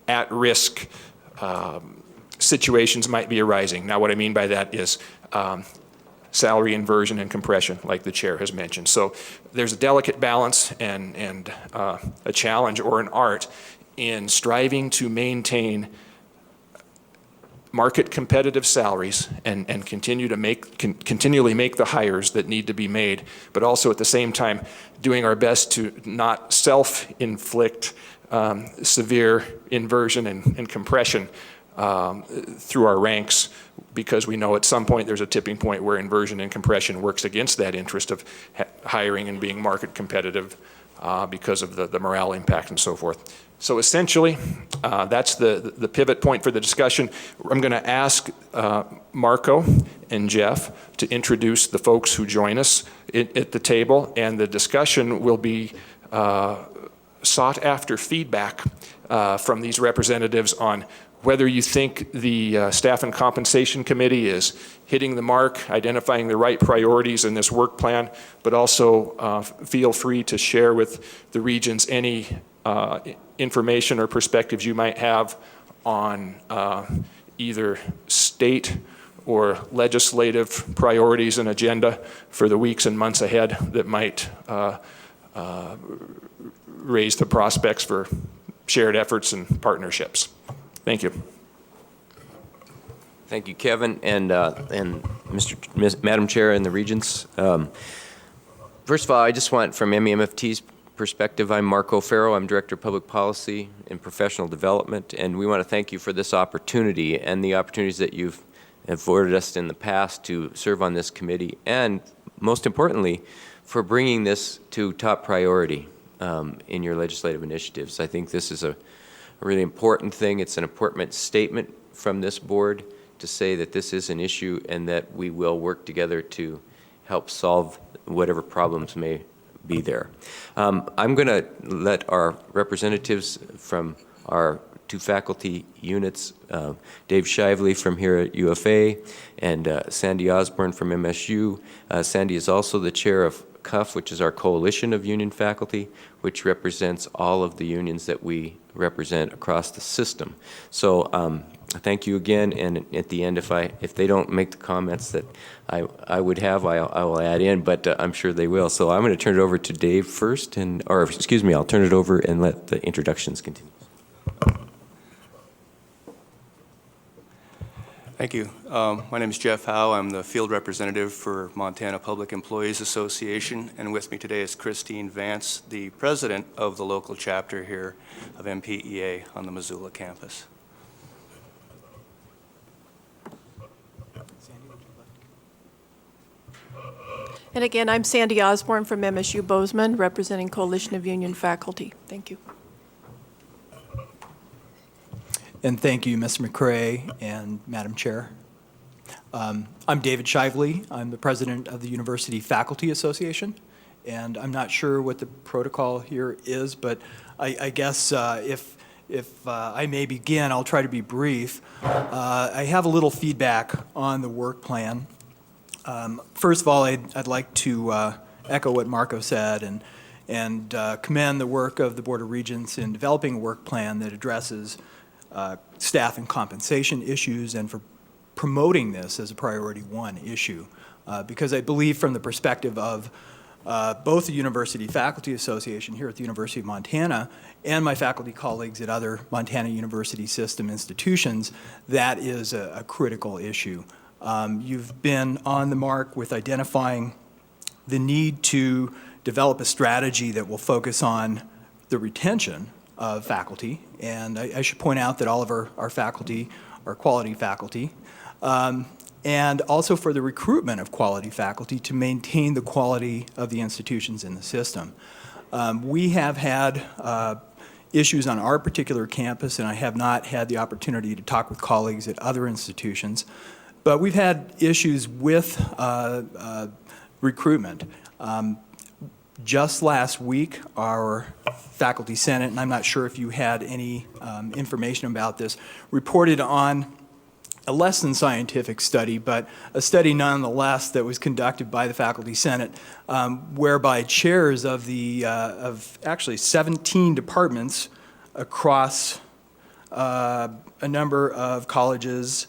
at-risk situations might be arising. Now, what I mean by that is salary inversion and compression, like the chair has mentioned. So there's a delicate balance and a challenge or an art in striving to maintain market competitive salaries and continue to continually make the hires that need to be made, but also at the same time doing our best to not self-inflict severe inversion and compression through our ranks, because we know at some point there's a tipping point where inversion and compression works against that interest of hiring and being market competitive because of the morale impact and so forth. So essentially, that's the pivot point for the discussion. I'm going to ask Marco and Jeff to introduce the folks who join us at the table, and the discussion will be sought after feedback from these representatives on whether you think the Staff and Compensation Committee is hitting the mark, identifying the right priorities in this work plan, but also feel free to share with the Regents any information or perspectives you might have on either state or legislative priorities and agenda for the weeks and months ahead that might raise the prospects for shared efforts and partnerships. Thank you. Thank you, Kevin, and Madam Chair and the Regents. First of all, I just want, from MEMFT's perspective, I'm Marco Farrow. I'm Director of Public Policy and Professional Development, and we want to thank you for this opportunity and the opportunities that you've afforded us in the past to serve on this committee, and most importantly, for bringing this to top priority in your legislative initiatives. I think this is a really important thing. It's an important statement from this board to say that this is an issue and that we will work together to help solve whatever problems may be there. I'm going to let our representatives from our two faculty units, Dave Shively from here at UFA and Sandy Osborne from MSU. Sandy is also the chair of CUF, which is our coalition of union faculty, which represents all of the unions that we represent across the system. So thank you again, and at the end, if they don't make the comments that I would have, I will add in, but I'm sure they will. So I'm going to turn it over to Dave first, I'll turn it over and let the introductions continue. Thank you. My name is Jeff Howe. I'm the field representative for Montana Public Employees Association, and with me today is Christine Vance, the president of the local chapter here of MPEA on the Missoula campus. And again, I'm Sandy Osborne from MSU Bozeman, representing Coalition of Union Faculty. Thank you. And thank you, Mr. McCrae and Madam Chair. I'm David Shively. I'm the president of the University Faculty Association, and I'm not sure what the protocol here is, but I guess if I may begin, I'll try to be brief. I have a little feedback on the work plan. First of all, I'd like to echo what Marco said and commend the work of the Board of Regents in developing a work plan that addresses staff and compensation issues and for promoting this as a priority one issue. Because I believe from the perspective of both the University Faculty Association here at the University of Montana and my faculty colleagues at other Montana University System institutions, that is a critical issue. You've been on the mark with identifying the need to develop a strategy that will focus on the retention of faculty, and I should point out that all of our faculty are quality faculty, and also for the recruitment of quality faculty to maintain the quality of the institutions in the system. We have had issues on our particular campus, and I have not had the opportunity to talk with colleagues at other institutions, but we've had issues with recruitment. Just last week, our Faculty Senate, and I'm not sure if you had any information about this, reported on a less than scientific study, but a study nonetheless that was conducted by the Faculty Senate, whereby chairs of actually 17 departments across a number of colleges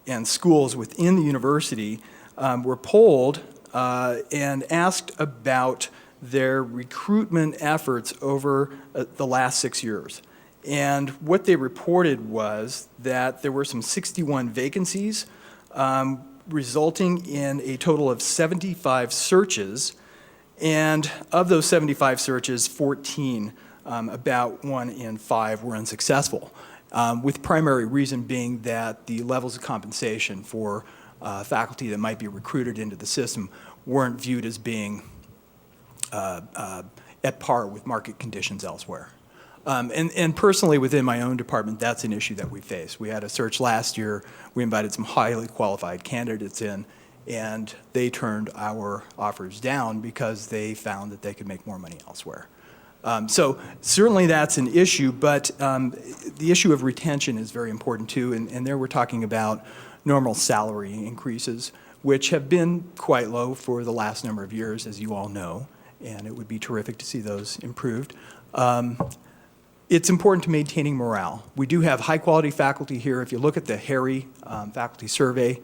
and schools within the university were polled and asked about their recruitment efforts over the last 6 years. And what they reported was that there were some 61 vacancies, resulting in a total of 75 searches. And of those 75 searches, 14, about 1 in 5, were unsuccessful, with primary reason being that the levels of compensation for faculty that might be recruited into the system weren't viewed as being at par with market conditions elsewhere. And personally, within my own department, that's an issue that we face. We had a search last year. We invited some highly qualified candidates in, and they turned our offers down because they found that they could make more money elsewhere. So certainly that's an issue, but the issue of retention is very important too, and there we're talking about normal salary increases, which have been quite low for the last number of years, as you all know, and it would be terrific to see those improved. It's important to maintaining morale. We do have high-quality faculty here. If you look at the Harry faculty survey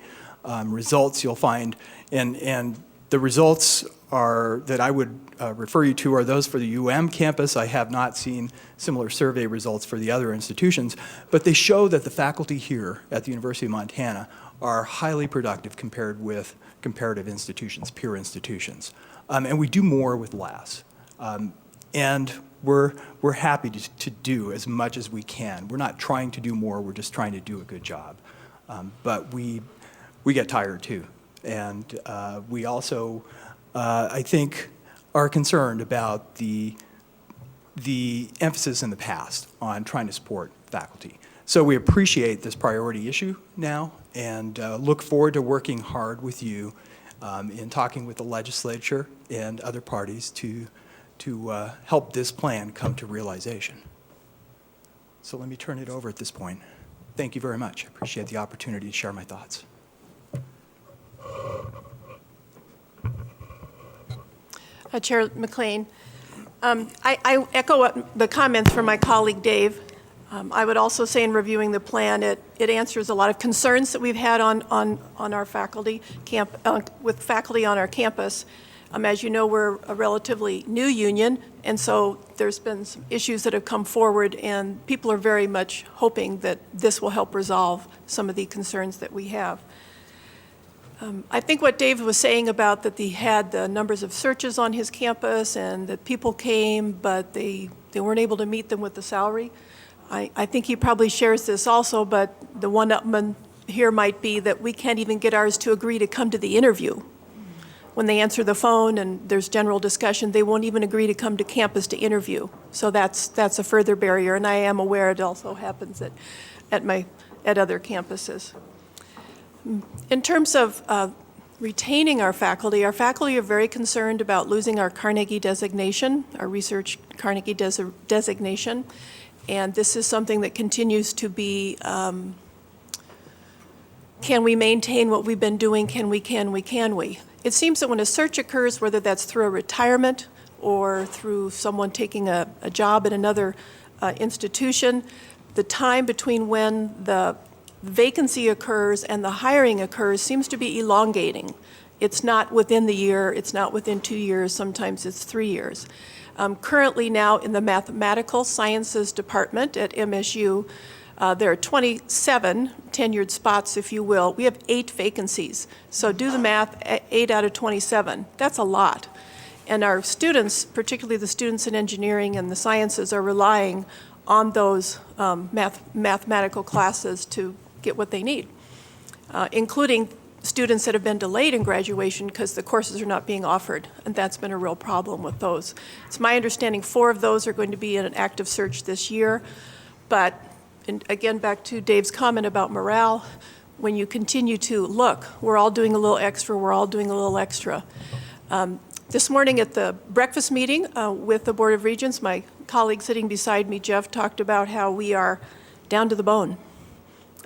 results, you'll find, and the results are that I would refer you to are those for the UM campus. I have not seen similar survey results for the other institutions, but they show that the faculty here at the University of Montana are highly productive compared with comparative institutions, peer institutions. And we do more with less. And we're happy to do as much as we can. We're not trying to do more, we're just trying to do a good job. But we get tired too. And we also, I think, are concerned about the emphasis in the past on trying to support faculty. So we appreciate this priority issue now and look forward to working hard with you in talking with the legislature and other parties to help this plan come to realization. So let me turn it over at this point. Thank you very much. I appreciate the opportunity to share my thoughts. Chair McLean, I echo the comments from my colleague Dave. I would also say in reviewing the plan, it answers a lot of concerns that we've had on our faculty with faculty on our campus. As you know, we're a relatively new union, and so there's been some issues that have come forward, and people are very much hoping that this will help resolve some of the concerns that we have. I think what Dave was saying about that he had the numbers of searches on his campus and that people came, but they weren't able to meet them with the salary. I think he probably shares this also, but the one-upman here might be that we can't even get ours to agree to come to the interview. When they answer the phone and there's general discussion, they won't even agree to come to campus to interview. So that's a further barrier, and I am aware it also happens at other campuses. In terms of retaining our faculty are very concerned about losing our Carnegie designation, our research Carnegie designation, and this is something that continues to be, can we maintain what we've been doing, can we? It seems that when a search occurs, whether that's through a retirement or through someone taking a job at another institution, the time between when the vacancy occurs and the hiring occurs seems to be elongating. It's not within the year, it's not within 2 years, sometimes it's 3 years. Currently now in the mathematical sciences department at MSU, there are 27 tenured spots, if you will. We have 8 vacancies. So do the math, 8 out of 27. That's a lot. And our students, particularly the students in engineering and the sciences, are relying on those mathematical classes to get what they need, including students that have been delayed in graduation because the courses are not being offered, and that's been a real problem with those. It's my understanding 4 of those are going to be in an active search this year, but and again, back to Dave's comment about morale, when you continue to look, we're all doing a little extra, This morning at the breakfast meeting with the Board of Regents, my colleague sitting beside me, Jeff, talked about how we are down to the bone.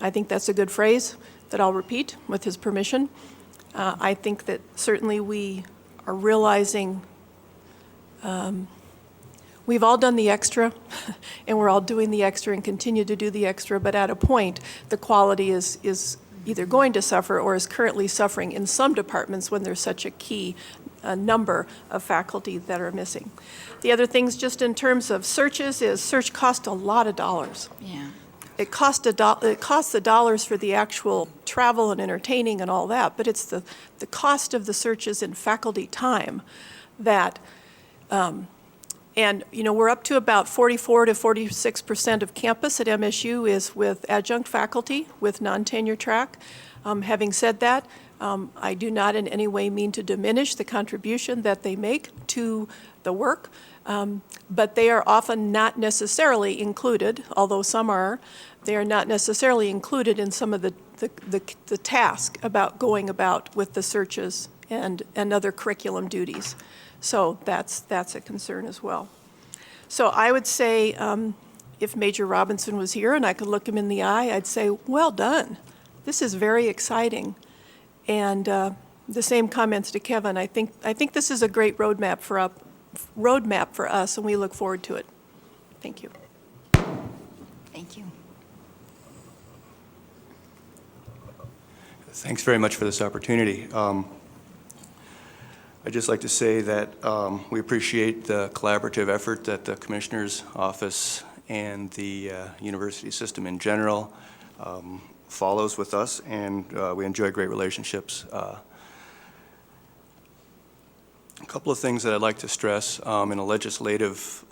I think that's a good phrase that I'll repeat with his permission. I think that certainly we are realizing we've all done the extra, and we're all doing the extra and continue to do the extra, but at a point, the quality is either going to suffer or is currently suffering in some departments when there's such a key number of faculty that are missing. The other things, just in terms of searches, is search cost a lot of dollars. Yeah. It costs the dollars for the actual travel and entertaining and all that, but it's the cost of the searches in faculty time that, and you know, we're up to about 44 to 46% of campus at MSU is with adjunct faculty with non-tenure track. Having said that, I do not in any way mean to diminish the contribution that they make to the work, but they are often not necessarily included, although some are. They are not necessarily included in some of the task about going about with the searches and other curriculum duties. So that's a concern as well. So I would say if Major Robinson was here and I could look him in the eye, I'd say, well done. This is very exciting. And the same comments to Kevin. I think this is a great roadmap for us, and we look forward to it. Thank you. Thank you. Thanks very much for this opportunity. I'd just like to say that we appreciate the collaborative effort that the Commissioner's Office and the university system in general follows with us, and we enjoy great relationships. A couple of things that I'd like to stress in a legislative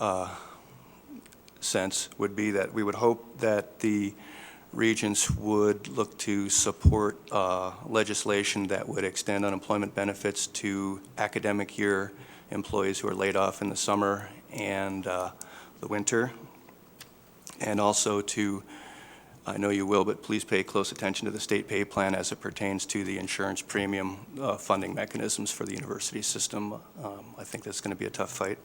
sense would be that we would hope that the Regents would look to support legislation that would extend unemployment benefits to academic year employees who are laid off in the summer and the winter, and also to, I know you will, but please pay close attention to the state pay plan as it pertains to the insurance premium funding mechanisms for the university system. I think that's going to be a tough fight.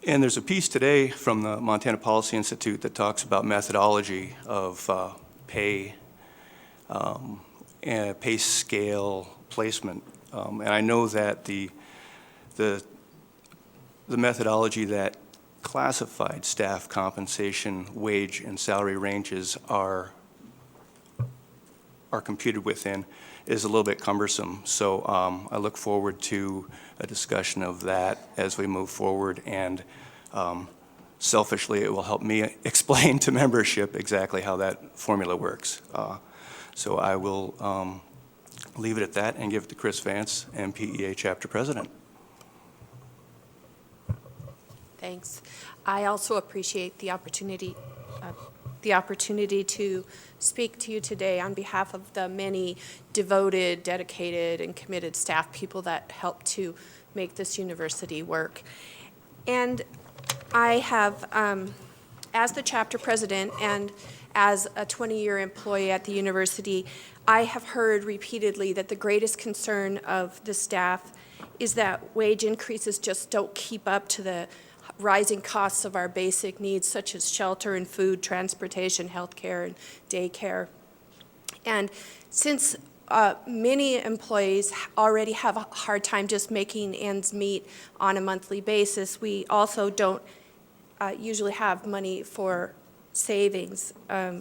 And there's a piece today from the Montana Policy Institute that talks about methodology of pay and pay scale placement. And I know that the methodology that classified staff compensation, wage, and salary ranges are computed within is a little bit cumbersome. So I look forward to a discussion of that as we move forward, and selfishly it will help me explain to membership exactly how that formula works. So I will leave it at that and give it to Chris Vance, MPEA Chapter President. Thanks. I also appreciate the opportunity to speak to you today on behalf of the many devoted, dedicated, and committed staff people that help to make this university work. And I have, as the chapter president and as a 20-year employee at the university, I have heard repeatedly that the greatest concern of the staff is that wage increases just don't keep up to the rising costs of our basic needs, such as shelter and food, transportation, healthcare, and daycare. And since many employees already have a hard time just making ends meet on a monthly basis, we also don't usually have money for savings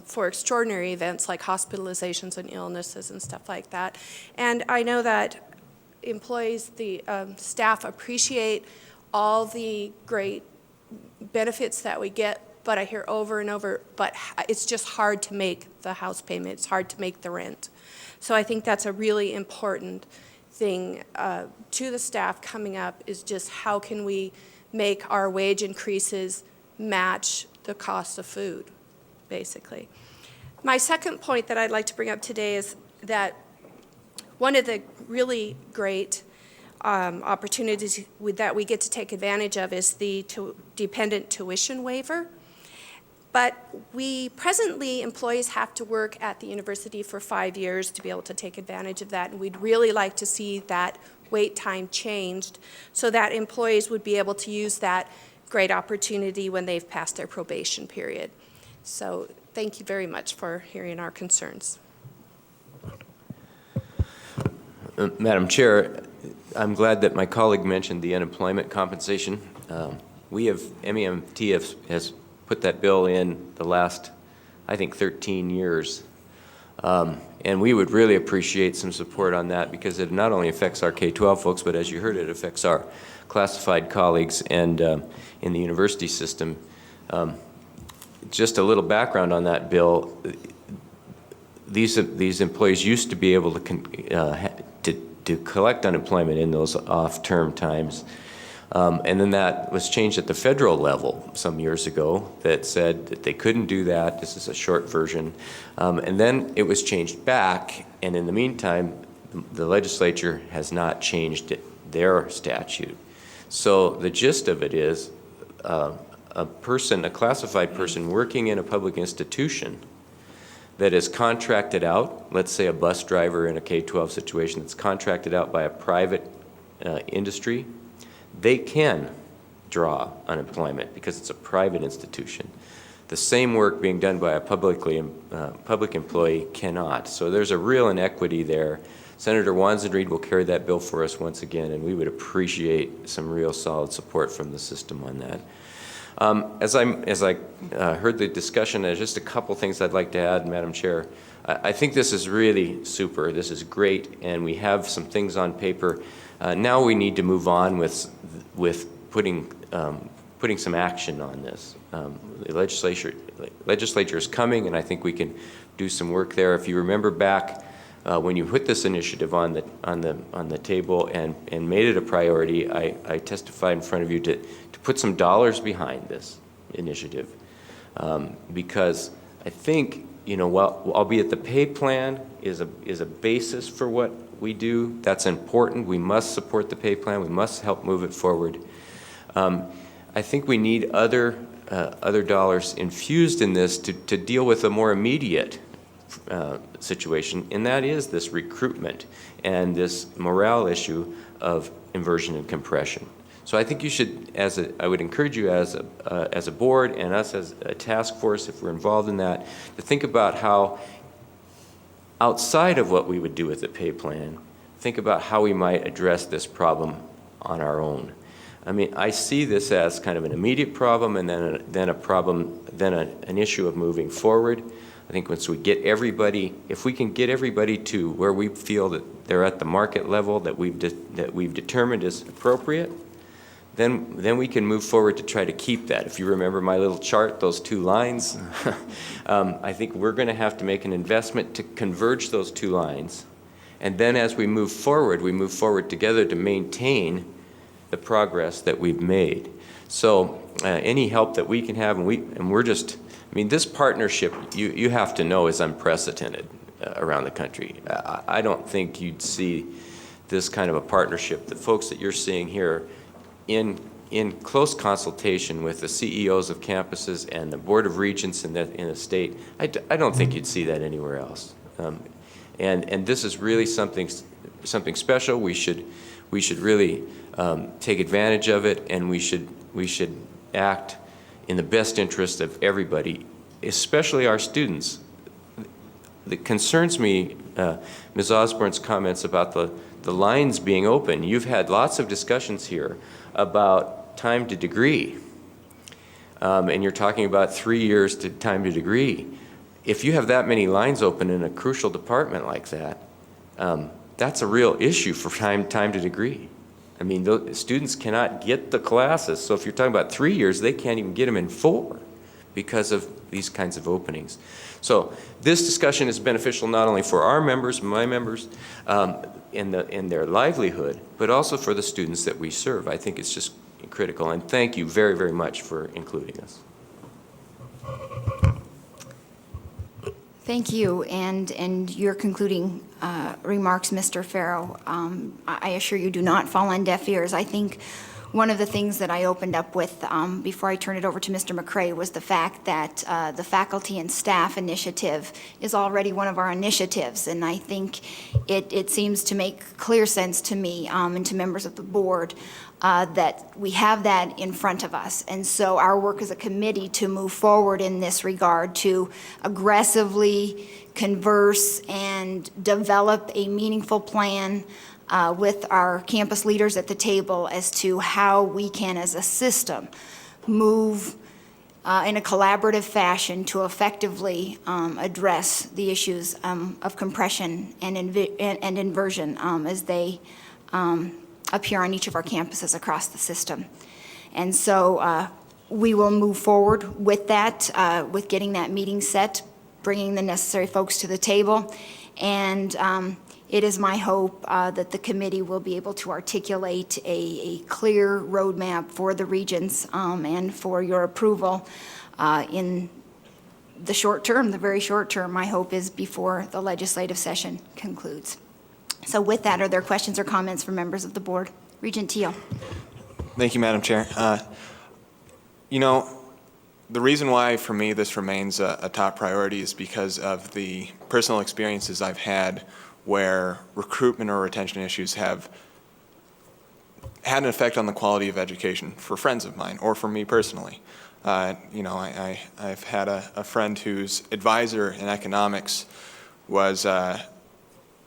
for extraordinary events like hospitalizations and illnesses and stuff like that. And I know that employees, the staff appreciate all the great benefits that we get, but I hear over and over, but it's just hard to make the house payment, it's hard to make the rent. So I think that's a really important thing to the staff coming up, is just how can we make our wage increases match the cost of food, basically. My second point that I'd like to bring up today is that one of the really great opportunities that we get to take advantage of is the dependent tuition waiver. But presently, employees have to work at the university for 5 years to be able to take advantage of that, and we'd really like to see that wait time changed so that employees would be able to use that great opportunity when they've passed their probation period. So thank you very much for hearing our concerns. Madam Chair, I'm glad that my colleague mentioned the unemployment compensation. MEMT has put that bill in the last I think, 13 years. And we would really appreciate some support on that because it not only affects our K-12 folks, but as you heard, it affects our classified colleagues and in the university system. Just a little background on that bill. These employees used to be able to collect unemployment in those off-term times. And then that was changed at the federal level some years ago that said that they couldn't do that. This is a short version. And then it was changed back, and in the meantime, the legislature has not changed their statute. So the gist of it is a classified person working in a public institution that is contracted out, let's say a bus driver in a K-12 situation that's contracted out by a private industry, they can draw unemployment because it's a private institution. The same work being done by a public employee cannot. So there's a real inequity there. Senator Wanzenried will carry that bill for us once again, and we would appreciate some real solid support from the system on that. As I heard the discussion, there's just a couple things I'd like to add, Madam Chair. I think this is really super. This is great, and we have some things on paper. Now we need to move on with putting some action on this. The legislature is coming, and I think we can do some work there. If you remember back when you put this initiative on the table and made it a priority, I testified in front of you to put some dollars behind this initiative because I think, albeit the pay plan is a basis for what we do, that's important. We must support the pay plan. We must help move it forward. I think we need other dollars infused in this to deal with a more immediate situation, and that is this recruitment and this morale issue of inversion and compression. So I think you should, I would encourage you as a board and us as a task force, if we're involved in that, to think about how, outside of what we would do with the pay plan, think about how we might address this problem on our own. I mean, I see this as kind of an immediate problem and then an issue of moving forward. I think once we get everybody, if we can get everybody to where we feel that they're at the market level that we've determined is appropriate, then we can move forward to try to keep that. If you remember my little chart, those two lines, I think we're going to have to make an investment to converge those two lines. And then as we move forward together to maintain the progress that we've made. So any help that we can have, and we're just, I mean, this partnership, you have to know, is unprecedented around the country. I don't think you'd see this kind of a partnership. The folks that you're seeing here in close consultation with the CEOs of campuses and the Board of Regents in the state, I don't think you'd see that anywhere else. And this is really something special. We should really take advantage of it, and we should act in the best interest of everybody, especially our students. It concerns me, Ms. Osborne's comments about the lines being open. You've had lots of discussions here about time to degree, and you're talking about 3 years to time to degree. If you have that many lines open in a crucial department like that, that's a real issue for time to degree. I mean, the students cannot get the classes. So if you're talking about 3 years, they can't even get them in 4 because of these kinds of openings. So this discussion is beneficial not only for our members, my members, in their livelihood, but also for the students that we serve. I think it's just critical. And thank you very, very much for including us. Thank you, and your concluding remarks, Mr. Farrow, I assure you do not fall on deaf ears. I think one of the things that I opened up with before I turn it over to Mr. McCray was the fact that the faculty and staff initiative is already one of our initiatives, and I think it seems to make clear sense to me and to members of the board that we have that in front of us. And so our work as a committee to move forward in this regard, to aggressively converse and develop a meaningful plan with our campus leaders at the table as to how we can, as a system, move in a collaborative fashion to effectively address the issues of compression and inversion as they appear on each of our campuses across the system. And so we will move forward with that, with getting that meeting set, bringing the necessary folks to the table, and it is my hope that the committee will be able to articulate a clear roadmap for the regents and for your approval in the short term, the very short term. My hope is before the legislative session concludes. So with that, are there questions or comments from members of the board? Regent Teal. Thank you, Madam Chair. You know, the reason why for me this remains a top priority is because of the personal experiences I've had where recruitment or retention issues have had an effect on the quality of education for friends of mine or for me personally. You know, I've had a friend whose advisor in economics was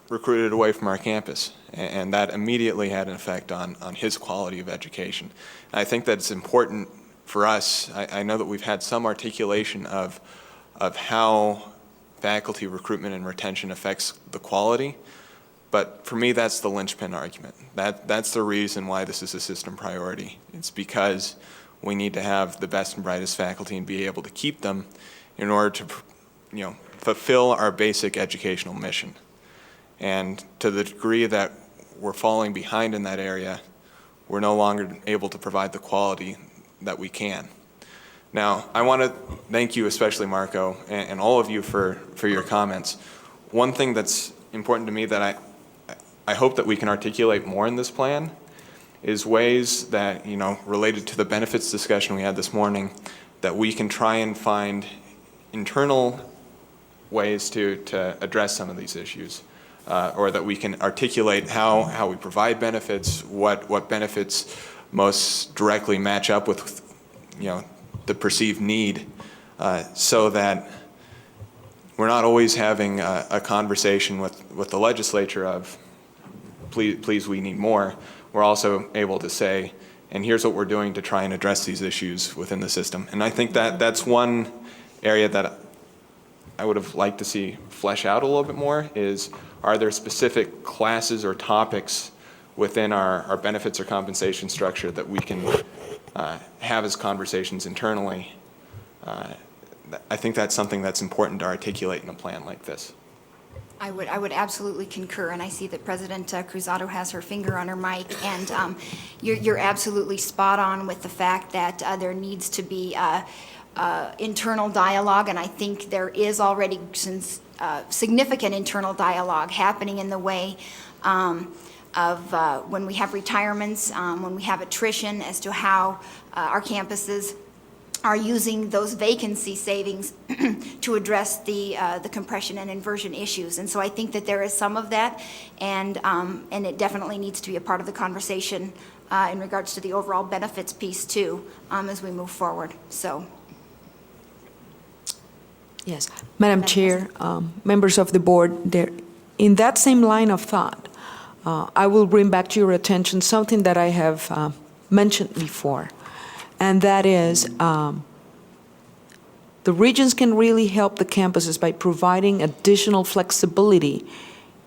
recruited away from our campus, and that immediately had an effect on his quality of education. And I think that it's important for us. I know that we've had some articulation of how faculty recruitment and retention affects the quality, but for me that's the linchpin argument. That's the reason why this is a system priority. It's because we need to have the best and brightest faculty and be able to keep them in order to, you know, fulfill our basic educational mission. And to the degree that we're falling behind in that area, we're no longer able to provide the quality that we can. Now, I want to thank you, especially Marco, and all of you for your comments. One thing that's important to me that I hope that we can articulate more in this plan is ways that, you know, related to the benefits discussion we had this morning, that we can try and find internal ways to address some of these issues, or that we can articulate how we provide benefits, what benefits most directly match up with, you know, the perceived need, so that we're not always having a conversation with the legislature of, please, we need more. We're also able to say, and here's what we're doing to try and address these issues within the system. And I think that that's one area that I would have liked to see flesh out a little bit more is, are there specific classes or topics within our benefits or compensation structure that we can have as conversations internally? I think that's something that's important to articulate in a plan like this. I would absolutely concur, and I see that President Cruzado has her finger on her mic, and you're absolutely spot on with the fact that there needs to be internal dialogue, and I think there is already significant internal dialogue happening in the way of when we have retirements, when we have attrition, as to how our campuses are using those vacancy savings to address the compression and inversion issues. And so I think that there is some of that, and it definitely needs to be a part of the conversation in regards to the overall benefits piece too, as we move forward. So. Yes, Madam Chair, members of the board, in that same line of thought, I will bring back to your attention something that I have mentioned before. And that is, the regions can really help the campuses by providing additional flexibility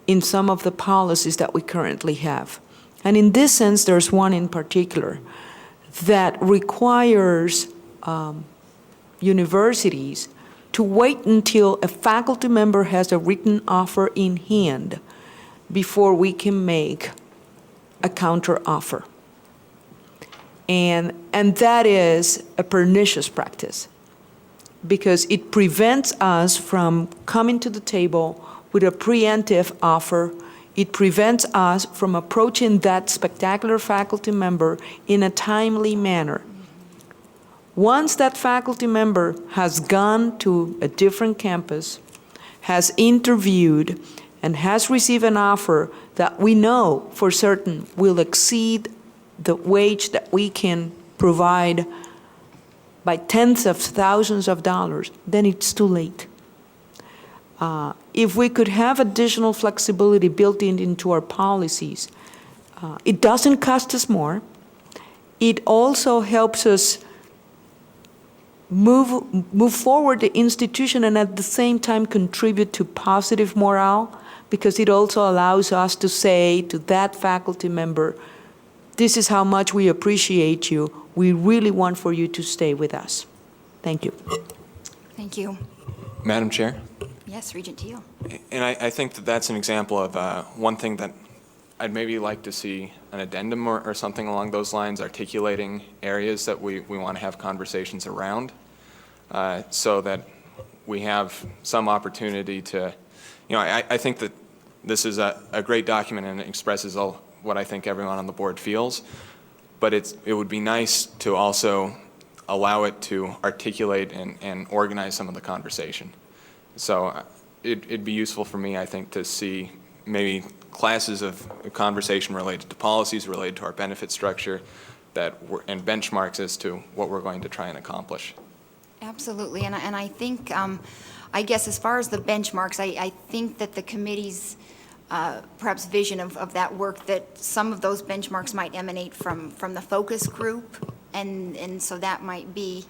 in some of the policies that we currently have. And in this sense, there's one in particular that requires universities to wait until a faculty member has a written offer in hand before we can make a counter offer. And that is a pernicious practice because it prevents us from coming to the table with a preemptive offer. It prevents us from approaching that spectacular faculty member in a timely manner. Once that faculty member has gone to a different campus, has interviewed, and has received an offer that we know for certain will exceed the wage that we can provide by tens of thousands of dollars, then it's too late. If we could have additional flexibility built into our policies, it doesn't cost us more. It also helps us move forward the institution and at the same time contribute to positive morale, because it also allows us to say to that faculty member, this is how much we appreciate you. We really want for you to stay with us. Thank you. Thank you. Madam Chair? Yes, Regent Teal. And I think that that's an example of one thing that I'd maybe like to see an addendum or something along those lines, articulating areas that we want to have conversations around, so that we have some opportunity to, I think that this is a great document and it expresses what I think everyone on the board feels, but it would be nice to also allow it to articulate and organize some of the conversation. So it'd be useful for me, I think, to see maybe classes of conversation related to policies, related to our benefit structure, and benchmarks as to what we're going to try and accomplish. Absolutely, and I think, I guess as far as the benchmarks, I think that the committee's perhaps vision of that work, that some of those benchmarks might emanate from the focus group, and so that might be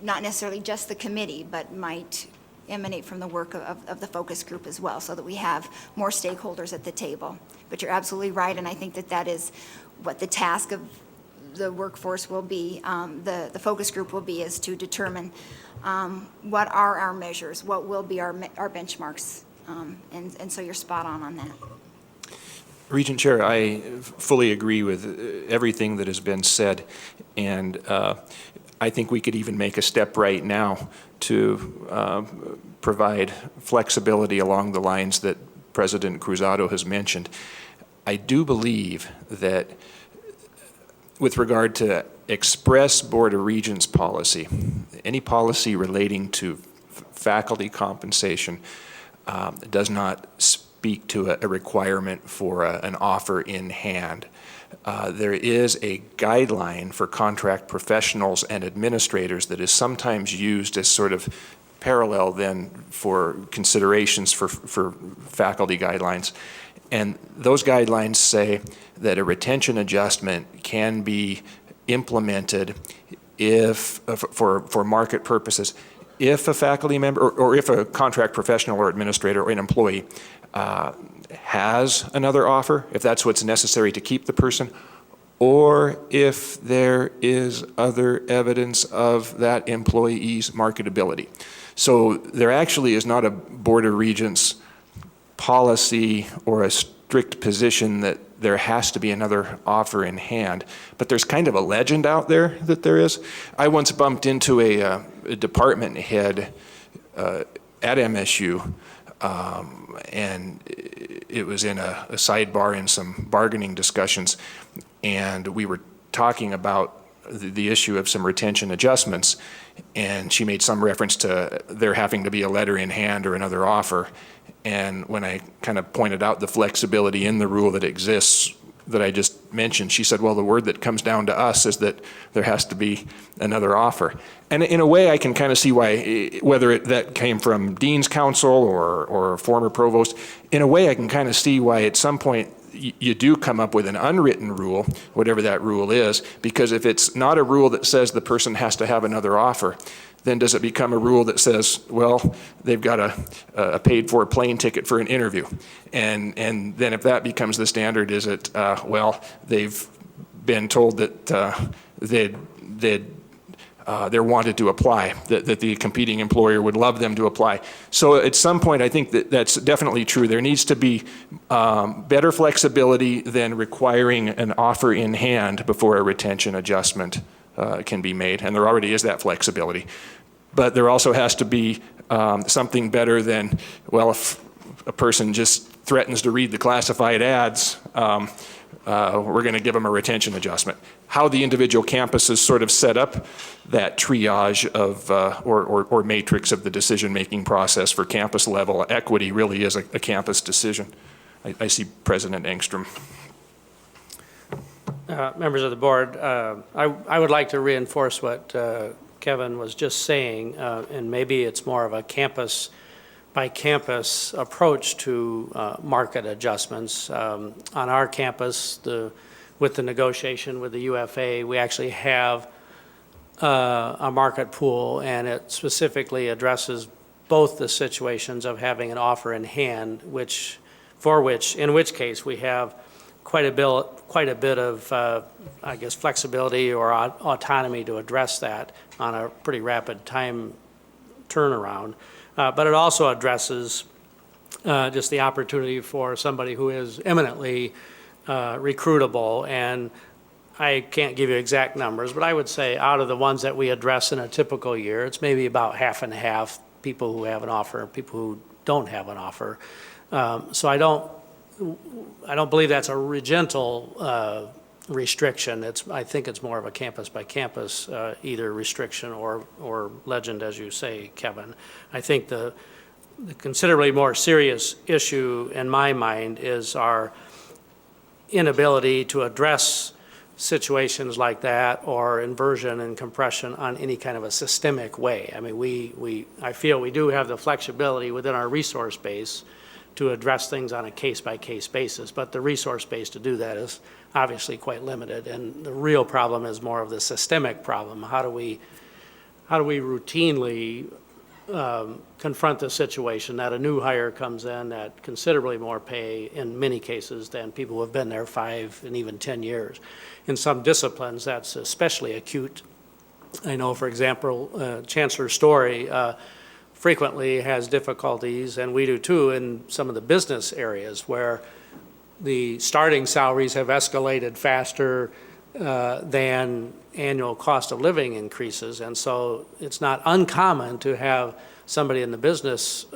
not necessarily just the committee, but might emanate from the work of the focus group as well, so that we have more stakeholders at the table. But you're absolutely right, and I think that is what the task of the workforce will be, the focus group will be, is to determine what are our measures, what will be our benchmarks, and so you're spot on that. Regent Chair, I fully agree with everything that has been said, and I think we could even make a step right now to provide flexibility along the lines that President Cruzado has mentioned. I do believe that with regard to express Board of Regents policy, any policy relating to faculty compensation does not speak to a requirement for an offer in hand. There is a guideline for contract professionals and administrators that is sometimes used as sort of parallel then for considerations for faculty guidelines. And those guidelines say that a retention adjustment can be implemented if, for market purposes, if a faculty member or if a contract professional or administrator or an employee has another offer, if that's what's necessary to keep the person, or if there is other evidence of that employee's marketability. So there actually is not a Board of Regents policy or a strict position that there has to be another offer in hand, but there's kind of a legend out there that there is. I once bumped into a department head at MSU, and it was in a sidebar in some bargaining discussions, and we were talking about the issue of some retention adjustments, and she made some reference to there having to be a letter in hand or another offer. And when I kind of pointed out the flexibility in the rule that exists that I just mentioned, she said, well, the word that comes down to us is that there has to be another offer. And in a way, I can kind of see why, whether that came from Dean's Council or a former provost, in a way I can kind of see why at some point you do come up with an unwritten rule, whatever that rule is, because if it's not a rule that says the person has to have another offer, then does it become a rule that says, well, they've got a paid-for plane ticket for an interview? And then if that becomes the standard, is it, well, they've been told that they're wanted to apply, that the competing employer would love them to apply. So at some point, I think that's definitely true. There needs to be better flexibility than requiring an offer in hand before a retention adjustment can be made, and there already is that flexibility. But there also has to be something better than, well, if a person just threatens to read the classified ads, we're going to give them a retention adjustment. How the individual campuses sort of set up that triage of or matrix of the decision-making process for campus level equity really is a campus decision. I see President Engstrom. Members of the board, I would like to reinforce what Kevin was just saying, and maybe it's more of a campus by campus approach to market adjustments. On our campus, with the negotiation with the UFA, we actually have a market pool, and it specifically addresses both the situations of having an offer in hand, in which case we have quite a bit of, I guess, flexibility or autonomy to address that on a pretty rapid time turnaround. But it also addresses just the opportunity for somebody who is eminently recruitable. And I can't give you exact numbers, but I would say out of the ones that we address in a typical year, it's maybe about half and half people who have an offer and people who don't have an offer. So I don't believe that's a regental restriction. I think it's more of a campus by campus either restriction or legend, as you say, Kevin. I think the considerably more serious issue in my mind is our inability to address situations like that or inversion and compression on any kind of a systemic way. I mean, I feel we do have the flexibility within our resource base to address things on a case-by-case basis, but the resource base to do that is obviously quite limited. And the real problem is more of the systemic problem. How do we routinely confront the situation that a new hire comes in at considerably more pay in many cases than people who have been there 5 and even 10 years. In some disciplines, that's especially acute. I know, for example, Chancellor Story frequently has difficulties, and we do too, in some of the business areas where the starting salaries have escalated faster than annual cost of living increases. And so it's not uncommon to have somebody in the business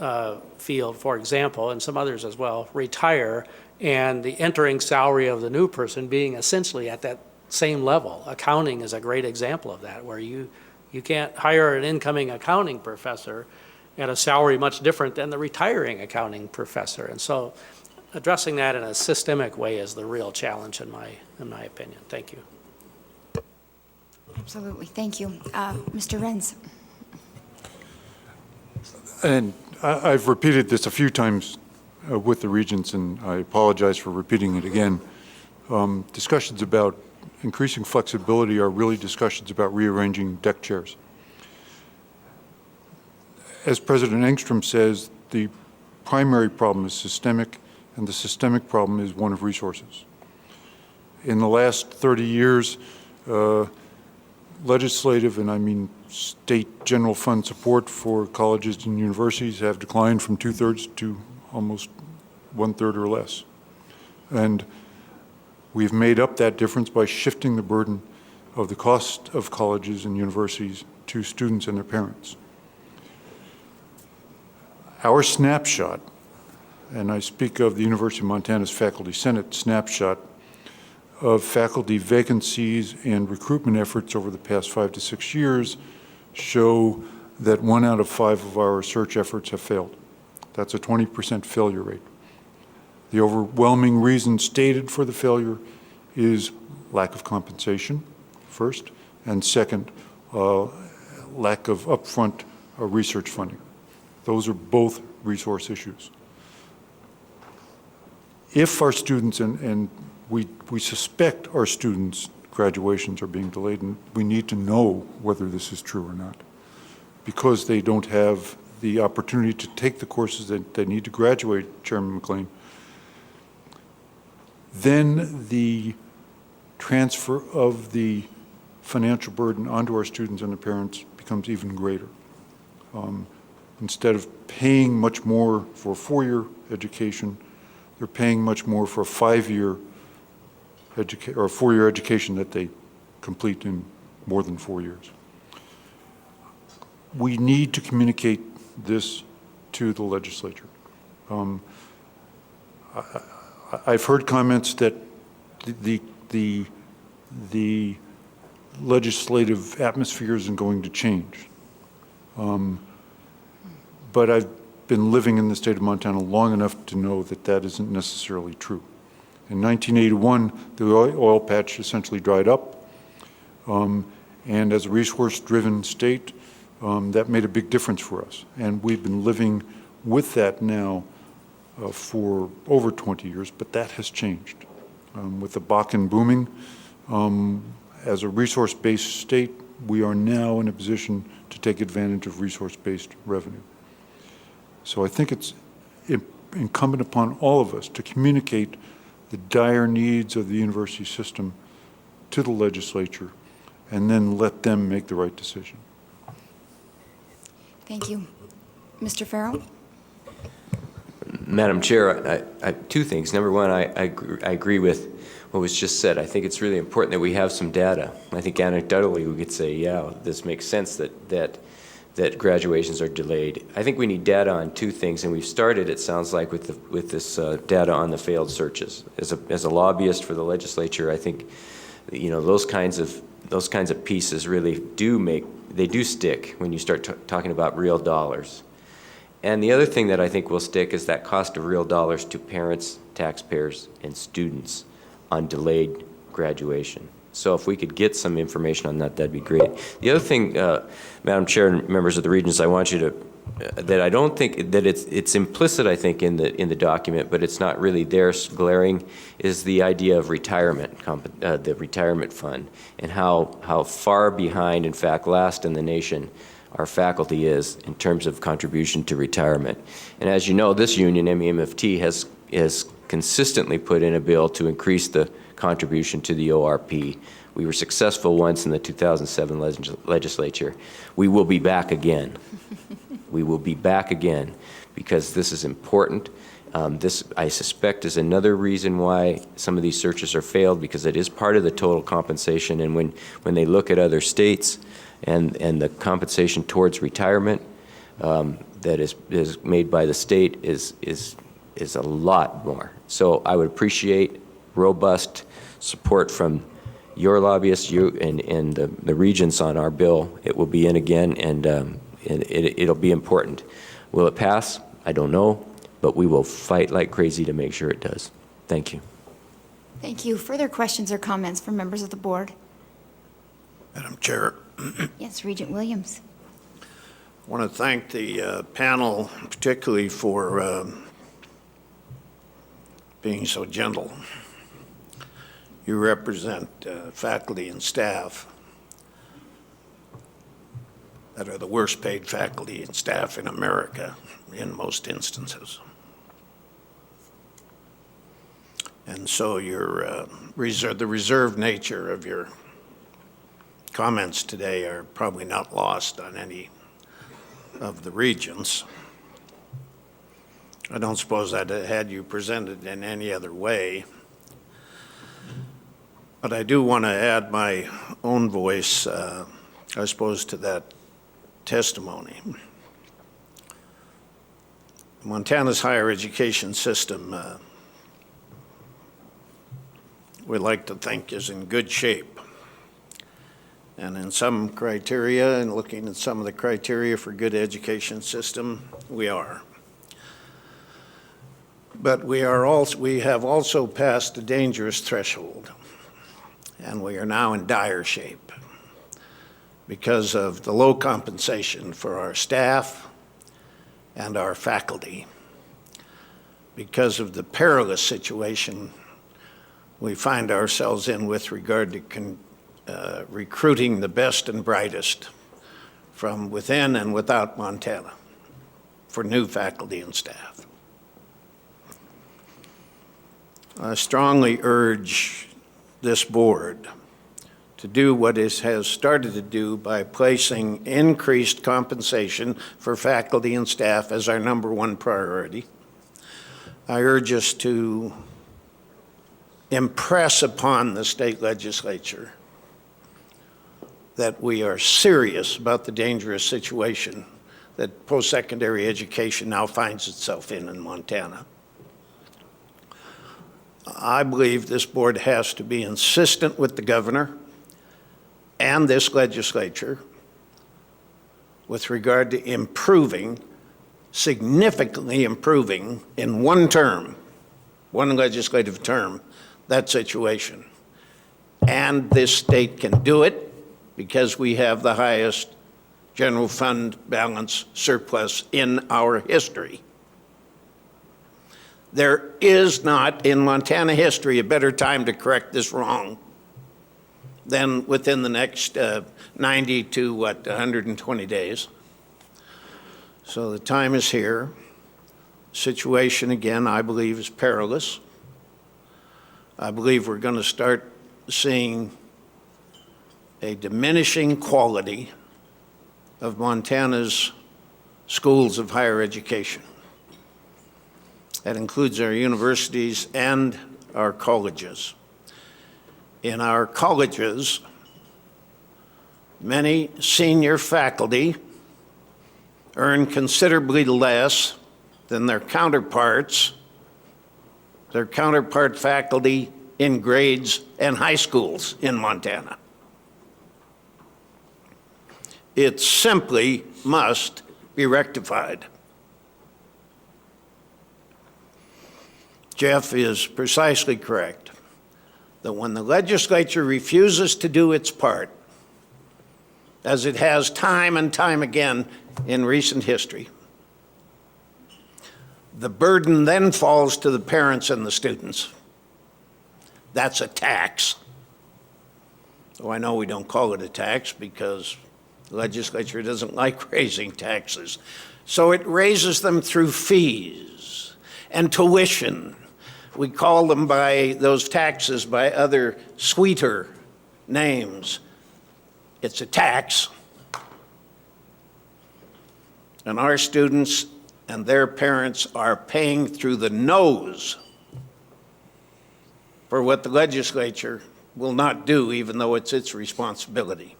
field, for example, and some others as well, retire, and the entering salary of the new person being essentially at that same level. Accounting is a great example of that, where you can't hire an incoming accounting professor at a salary much different than the retiring accounting professor. And so addressing that in a systemic way is the real challenge in my opinion. Thank you. Absolutely, thank you. Mr. Renz. And I've repeated this a few times with the Regents, and I apologize for repeating it again. Discussions about increasing flexibility are really discussions about rearranging deck chairs. As President Engstrom says, the primary problem is systemic, and the systemic problem is one of resources. In the last 30 years, legislative, and I mean state general fund support for colleges and universities have declined from 2/3 to almost 1/3 or less. And we've made up that difference by shifting the burden of the cost of colleges and universities to students and their parents. Our snapshot, and I speak of the University of Montana's Faculty Senate snapshot of faculty vacancies and recruitment efforts over the past 5 to 6 years, show that 1 out of 5 of our search efforts have failed. That's a 20% failure rate. The overwhelming reason stated for the failure is lack of compensation, first, and second, lack of upfront research funding. Those are both resource issues. If our students, and we suspect our students' graduations are being delayed, and we need to know whether this is true or not, because they don't have the opportunity to take the courses that they need to graduate, Chairman McLean, then the transfer of the financial burden onto our students and their parents becomes even greater. Instead of paying much more for a 4-year education, they're paying much more for a 5-year or a 4-year education that they complete in more than 4 years. We need to communicate this to the legislature. I've heard comments that the legislative atmosphere isn't going to change. But I've been living in the state of Montana long enough to know that that isn't necessarily true. In 1981, the oil patch essentially dried up, and as a resource-driven state, that made a big difference for us. And we've been living with that now for over 20 years, but that has changed. With the Bakken booming, as a resource-based state, we are now in a position to take advantage of resource-based revenue. So I think it's incumbent upon all of us to communicate the dire needs of the university system to the legislature and then let them make the right decision. Thank you. Mr. Farrell? Madam Chair, I two things. Number one, I agree with what was just said. I think it's really important that we have some data. I think anecdotally we could say, yeah, this makes sense that graduations are delayed. I think we need data on two things, and we've started, it sounds like, with this data on the failed searches. As a lobbyist for the legislature, I think, you know, those kinds of pieces really do stick when you start talking about real dollars. And the other thing that I think will stick is that cost of real dollars to parents, taxpayers, and students on delayed graduation. So if we could get some information on that, that'd be great. The other thing, Madam Chair and members of the Regents, I want you to, that I don't think, that it's implicit, I think, in the document, but it's not really there glaring, is the idea of retirement, the retirement fund, and how far behind, in fact, last in the nation our faculty is in terms of contribution to retirement. And as you know, this union, MEMFT, has consistently put in a bill to increase the contribution to the ORP. We were successful once in the 2007 legislature. We will be back again. We will be back again because this is important. This, I suspect, is another reason why some of these searches are failed, because it is part of the total compensation. And when they look at other states and the compensation towards retirement that is made by the state is a lot more. So I would appreciate robust support from your lobbyists, you and the regents on our bill. It will be in again, and it'll be important. Will it pass? I don't know, but we will fight like crazy to make sure it does. Thank you. Thank you. Further questions or comments from members of the board? Madam Chair. Yes, Regent Williams. I want to thank the panel, particularly for being so gentle. You represent faculty and staff that are the worst paid faculty and staff in America in most instances. And so the reserved nature of your comments today are probably not lost on any of the regents. I don't suppose I'd have had you presented in any other way, but I do want to add my own voice, I suppose, to that testimony. Montana's higher education system, we like to think, is in good shape. And in some criteria, and looking at some of the criteria for good education system, we are. But we have also passed a dangerous threshold, and we are now in dire shape because of the low compensation for our staff and our faculty, because of the perilous situation we find ourselves in with regard to recruiting the best and brightest from within and without Montana for new faculty and staff. I strongly urge this board to do what it has started to do by placing increased compensation for faculty and staff as our #1 priority. I urge us to impress upon the state legislature that we are serious about the dangerous situation that post-secondary education now finds itself in Montana. I believe this board has to be insistent with the governor and this legislature with regard to improving, significantly improving in one term, one legislative term, that situation. And this state can do it because we have the highest general fund balance surplus in our history. There is not in Montana history a better time to correct this wrong then within the next 90 to 120 days. So the time is here. Situation, again, I believe is perilous. I believe we're going to start seeing a diminishing quality of Montana's schools of higher education. That includes our universities and our colleges. In our colleges, many senior faculty earn considerably less than their counterpart faculty in grades and high schools in Montana. It simply must be rectified. Jeff is precisely correct that when the legislature refuses to do its part, as it has time and time again in recent history, the burden then falls to the parents and the students. That's a tax. So I know we don't call it a tax because the legislature doesn't like raising taxes. So it raises them through fees and tuition. We call them by those taxes by other sweeter names. It's a tax. And our students and their parents are paying through the nose for what the legislature will not do, even though it's its responsibility.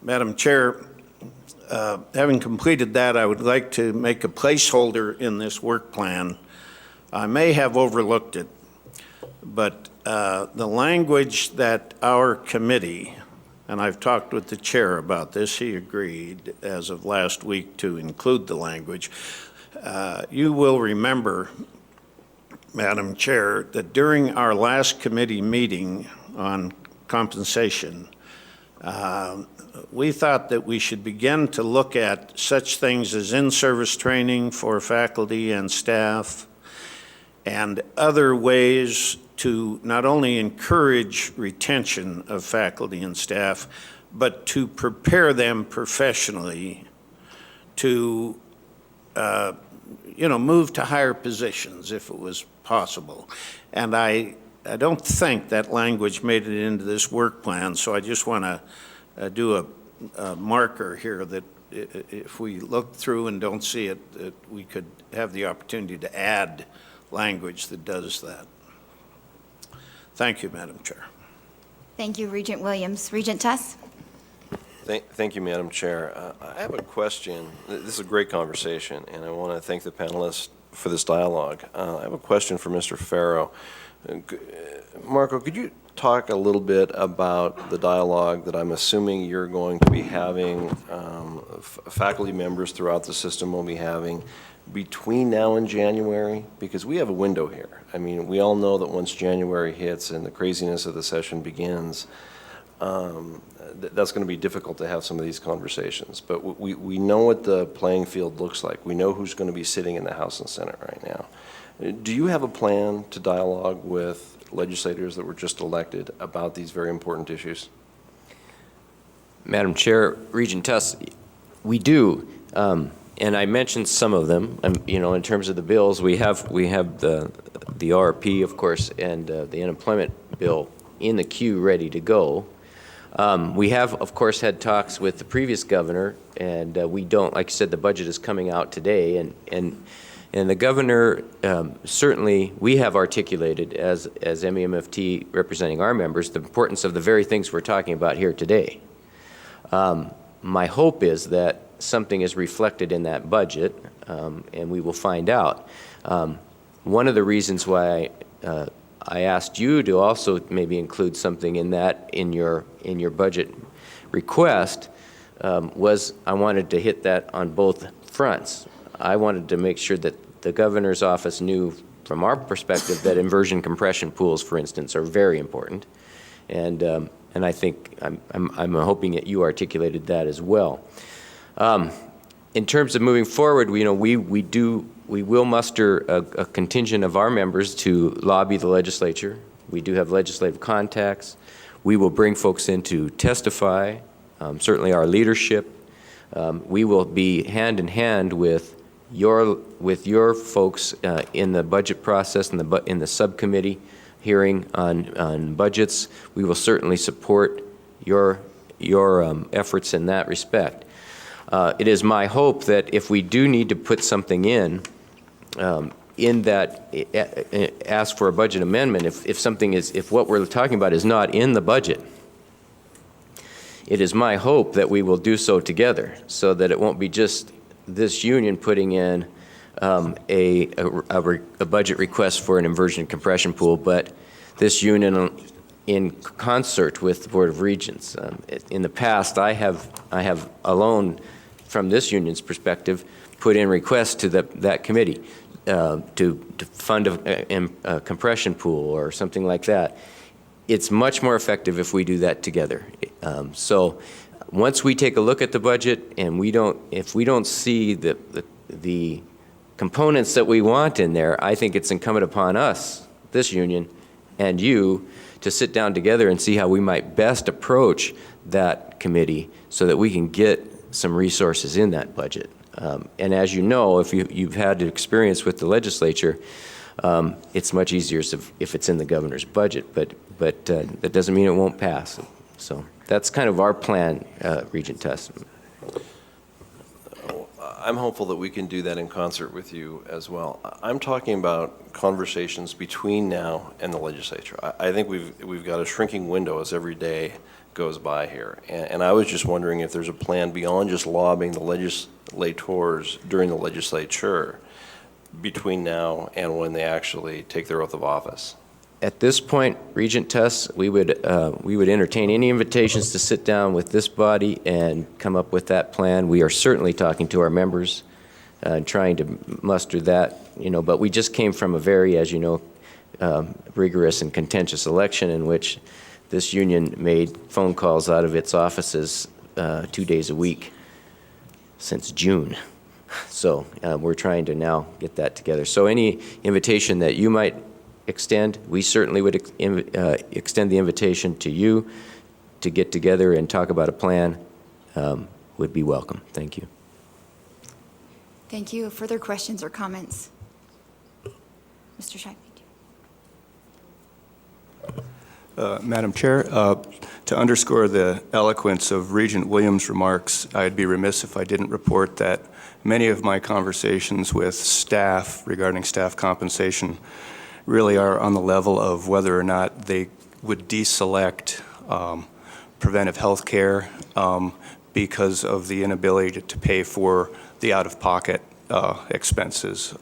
Madam Chair, having completed that, I would like to make a placeholder in this work plan. I may have overlooked it, but the language that our committee, and I've talked with the chair about this, he agreed as of last week to include the language. You will remember, Madam Chair, that during our last committee meeting on compensation, we thought that we should begin to look at such things as in-service training for faculty and staff and other ways to not only encourage retention of faculty and staff, but to prepare them professionally to move to higher positions if it was possible. And I don't think that language made it into this work plan, so I just want to do a marker here that if we look through and don't see it, that we could have the opportunity to add language that does that. Thank you, Madam Chair. Thank you, Regent Williams. Regent Tuss? Thank you, Madam Chair. I have a question. This is a great conversation, and I want to thank the panelists for this dialogue. I have a question for Mr. Farrow. Marco, could you talk a little bit about the dialogue that I'm assuming you're going to be having, faculty members throughout the system will be having between now and January? Because we have a window here. I mean, we all know that once January hits and the craziness of the session begins, that's going to be difficult to have some of these conversations. But we know what the playing field looks like. We know who's going to be sitting in the House and Senate right now. Do you have a plan to dialogue with legislators that were just elected about these very important issues? Madam Chair, Regent Tuss, we do. And I mentioned some of them. In terms of the bills, we have the RRP, of course, and the unemployment bill in the queue ready to go. We have, of course, had talks with the previous governor, and we don't, like I said, the budget is coming out today, and the governor, certainly, we have articulated as MEMFT representing our members the importance of the very things we're talking about here today. My hope is that something is reflected in that budget, and we will find out. One of the reasons why I asked you to also maybe include something in that in your budget request was I wanted to hit that on both fronts. I wanted to make sure that the governor's office knew from our perspective that inversion compression pools, for instance, are very important. And I think I'm hoping that you articulated that as well. In terms of moving forward, we will muster a contingent of our members to lobby the legislature We do have legislative contacts. We will bring folks in to testify, certainly our leadership. We will be hand in hand with your folks in the budget process, in the subcommittee hearing on budgets. We will certainly support your efforts in that respect. It is my hope that if we do need to put something in that, ask for a budget amendment, if what we're talking about is not in the budget, it is my hope that we will do so together, so that it won't be just this union putting in a budget request for an inversion compression pool, but this union in concert with the Board of Regents. In the past, I have alone, from this union's perspective, put in requests to that committee to fund a compression pool or something like that. It's much more effective if we do that together. So once we take a look at the budget and if we don't see the components that we want in there, I think it's incumbent upon us, this union, and you, to sit down together and see how we might best approach that committee so that we can get some resources in that budget. And as you know, if you've had experience with the legislature, it's much easier if it's in the governor's budget, but that doesn't mean it won't pass. So that's kind of our plan, Regent Tuss. I'm hopeful that we can do that in concert with you as well. I'm talking about conversations between now and the legislature. I think we've got a shrinking window as every day goes by here. And I was just wondering if there's a plan beyond just lobbying the legislators during the legislature between now and when they actually take their oath of office. At this point, Regent Tuss, we would entertain any invitations to sit down with this body and come up with that plan. We are certainly talking to our members and trying to muster that, but we just came from a very, as you know, rigorous and contentious election in which this union made phone calls out of its offices 2 days a week since June. So we're trying to now get that together. So any invitation that you might extend, we certainly would extend the invitation to you to get together and talk about a plan, would be welcome. Thank you. Thank you. Further questions or comments? Mr. Shively. Madam Chair, to underscore the eloquence of Regent Williams' remarks, I'd be remiss if I didn't report that many of my conversations with staff regarding staff compensation really are on the level of whether or not they would deselect preventive health care because of the inability to pay for the out-of-pocket expenses.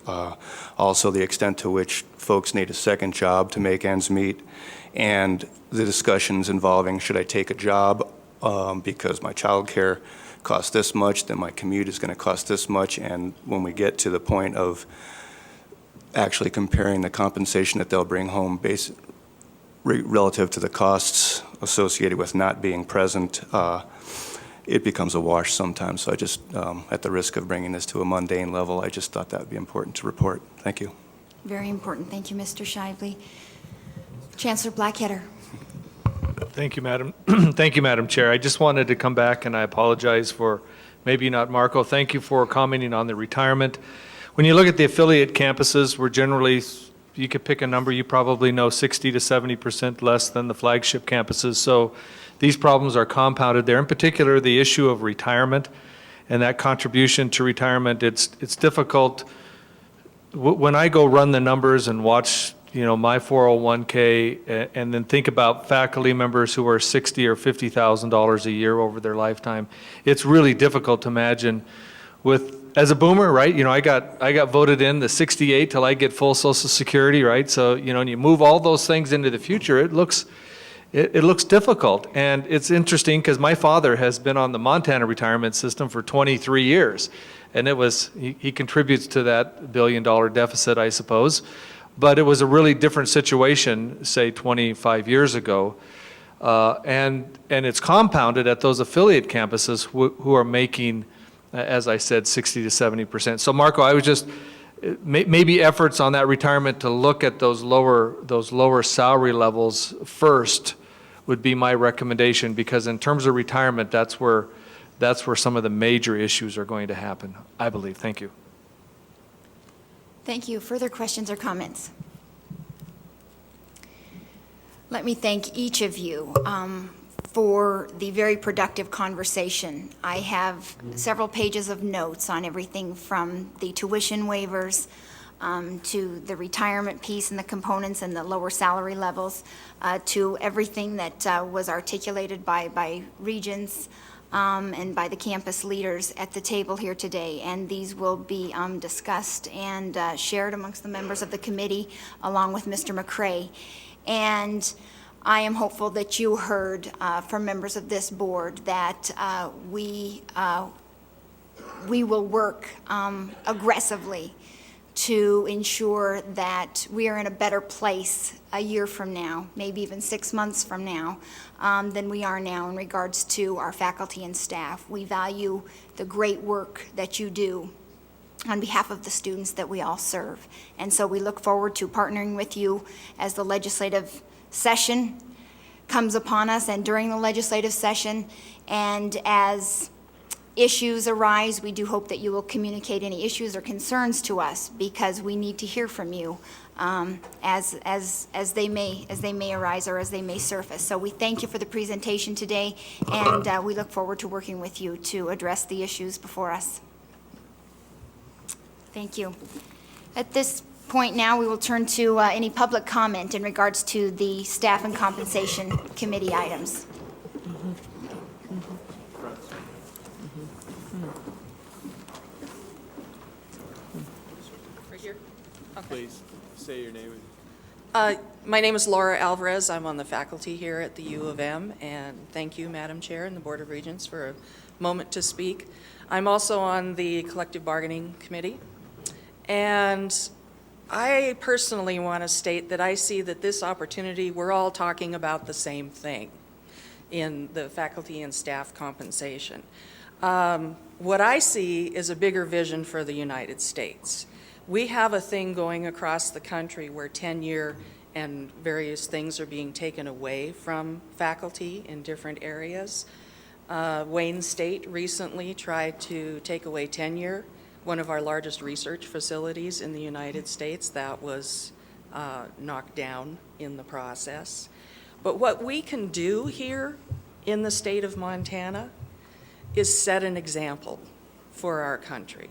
Also, the extent to which folks need a second job to make ends meet, and the discussions involving should I take a job because my child care costs this much, then my commute is going to cost this much, and when we get to the point of actually comparing the compensation that they'll bring home relative to the costs associated with not being present, it becomes a wash sometimes. So I just, at the risk of bringing this to a mundane level, I just thought that would be important to report. Thank you. Very important. Thank you, Mr. Shively. Chancellor Blackketter. Thank you, Madam. Thank you, Madam Chair. I just wanted to come back, and I apologize for maybe not Marco. Thank you for commenting on the retirement. When you look at the affiliate campuses, we're generally, you could pick a number, you probably know 60 to 70% less than the flagship campuses. So these problems are compounded there. In particular, the issue of retirement and that contribution to retirement, it's difficult. When I go run the numbers and watch my 401k and then think about faculty members who are $60,000 or $50,000 a year over their lifetime, it's really difficult to imagine as a boomer, right? I got voted in the 68 till I get full Social Security, right? So, and you move all those things into the future, it looks difficult. And it's interesting because my father has been on the Montana retirement system for 23 years. And he contributes to that $1 billion deficit, I suppose. But it was a really different situation, say 25 years ago. And it's compounded at those affiliate campuses who are making, as I said, 60 to 70%. So Marco, I was just maybe efforts on that retirement to look at those lower salary levels first would be my recommendation, because in terms of retirement, that's where some of the major issues are going to happen, I believe. Thank you. Thank you. Further questions or comments? Let me thank each of you for the very productive conversation. I have several pages of notes on everything from the tuition waivers to the retirement piece and the components and the lower salary levels, to everything that was articulated by regents and by the campus leaders at the table here today. And these will be discussed and shared amongst the members of the committee along with Mr. McCray. And I am hopeful that you heard from members of this board that we will work aggressively to ensure that we are in a better place a year from now, maybe even 6 months from now, than we are now in regards to our faculty and staff. We value the great work that you do on behalf of the students that we all serve. And so we look forward to partnering with you as the legislative session comes upon us and during the legislative session. And as issues arise, we do hope that you will communicate any issues or concerns to us, because we need to hear from you as they may arise or as they may surface. So we thank you for the presentation today, and we look forward to working with you to address the issues before us. Thank you. At this point now, we will turn to any public comment in regards to the Staff and Compensation Committee items. Right here? Okay. Please say your name. My name is Laura Alvarez. I'm on the faculty here at the U of M, and thank you, Madam Chair and the Board of Regents, for a moment to speak. I'm also on the Collective Bargaining Committee, and I personally want to state that I see that this opportunity, we're all talking about the same thing in the faculty and staff compensation. What I see is a bigger vision for the United States. We have a thing going across the country where tenure and various things are being taken away from faculty in different areas. Wayne State recently tried to take away tenure, one of our largest research facilities in the United States. That was knocked down in the process. But what we can do here in the state of Montana is set an example for our country,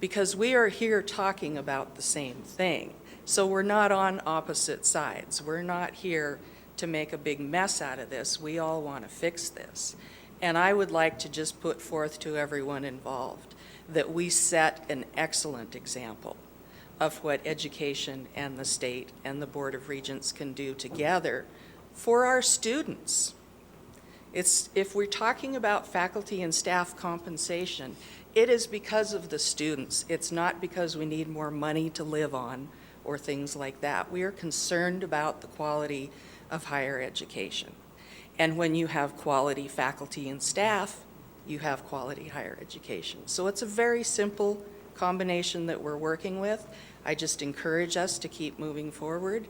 because we are here talking about the same thing. So we're not on opposite sides. We're not here to make a big mess out of this. We all want to fix this. And I would like to just put forth to everyone involved that we set an excellent example of what education and the state and the Board of Regents can do together for our students. If we're talking about faculty and staff compensation, it is because of the students. It's not because we need more money to live on or things like that. We are concerned about the quality of higher education. And when you have quality faculty and staff, you have quality higher education. So it's a very simple combination that we're working with. I just encourage us to keep moving forward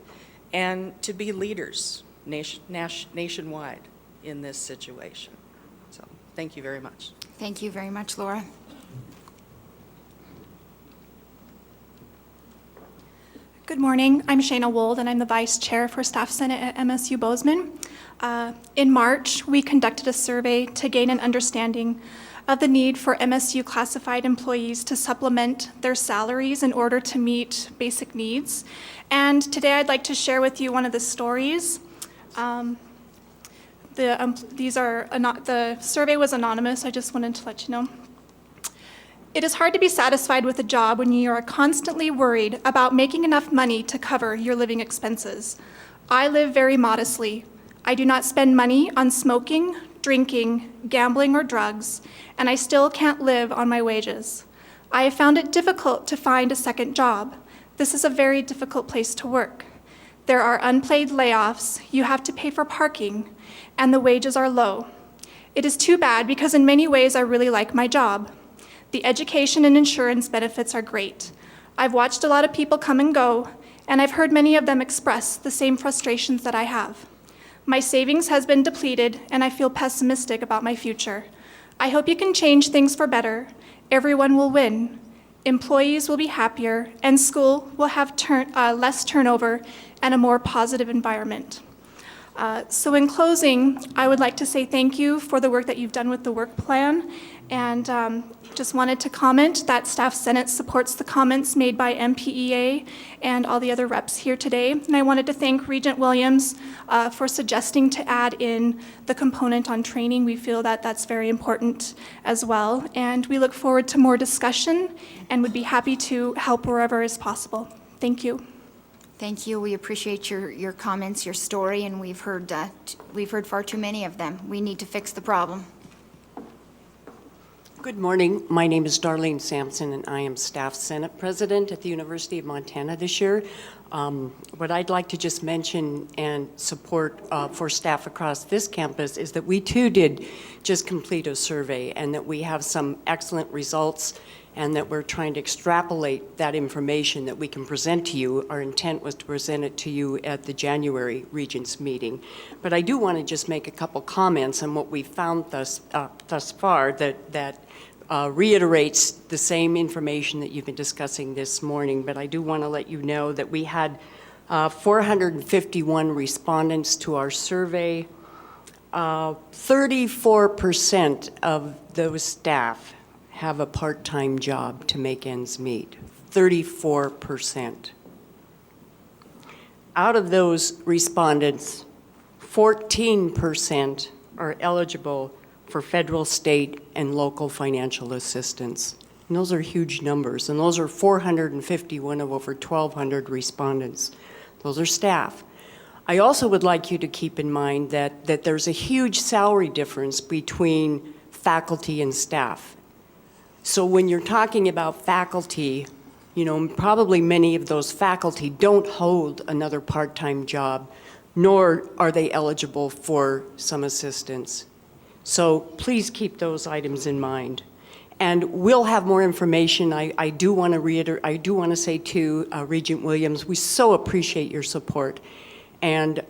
and to be leaders nationwide in this situation. So thank you very much. Thank you very much, Laura. Good morning. I'm Shayna Wold, and I'm the Vice Chair for Staff Senate at MSU Bozeman. In March, we conducted a survey to gain an understanding of the need for MSU classified employees to supplement their salaries in order to meet basic needs. And today I'd like to share with you one of the stories. The survey was anonymous. I just wanted to let you know. It is hard to be satisfied with a job when you are constantly worried about making enough money to cover your living expenses. I live very modestly. I do not spend money on smoking, drinking, gambling, or drugs, and I still can't live on my wages. I have found it difficult to find a second job. This is a very difficult place to work. There are unpaid layoffs, you have to pay for parking, and the wages are low. It is too bad because in many ways I really like my job. The education and insurance benefits are great. I've watched a lot of people come and go, and I've heard many of them express the same frustrations that I have. My savings has been depleted, and I feel pessimistic about my future. I hope you can change things for better. Everyone will win. Employees will be happier, and school will have less turnover and a more positive environment. So in closing, I would like to say thank you for the work that you've done with the work plan, and just wanted to comment that Staff Senate supports the comments made by MPEA and all the other reps here today. And I wanted to thank Regent Williams for suggesting to add in the component on training. We feel that that's very important as well. And we look forward to more discussion and would be happy to help wherever is possible. Thank you. Thank you. We appreciate your comments, your story, and we've heard far too many of them. We need to fix the problem. Good morning. My name is Darlene Sampson, and I am Staff Senate President at the University of Montana this year. What I'd like to just mention and support for staff across this campus is that we too did just complete a survey, and that we have some excellent results, and that we're trying to extrapolate that information that we can present to you. Our intent was to present it to you at the January Regents meeting. But I do want to just make a couple comments on what we found thus far that reiterates the same information that you've been discussing this morning. But I do want to let you know that we had 451 respondents to our survey. 34% of those staff have a part-time job to make ends meet. 34%. Out of those respondents, 14% are eligible for federal, state, and local financial assistance. And those are huge numbers, and those are 451 of over 1,200 respondents. Those are staff. I also would like you to keep in mind that there's a huge salary difference between faculty and staff. So when you're talking about faculty, you know, probably many of those faculty don't hold another part-time job, nor are they eligible for some assistance. So please keep those items in mind. And we'll have more information. I do want to reiterate, I do want to say to Regent Williams, we so appreciate your support. And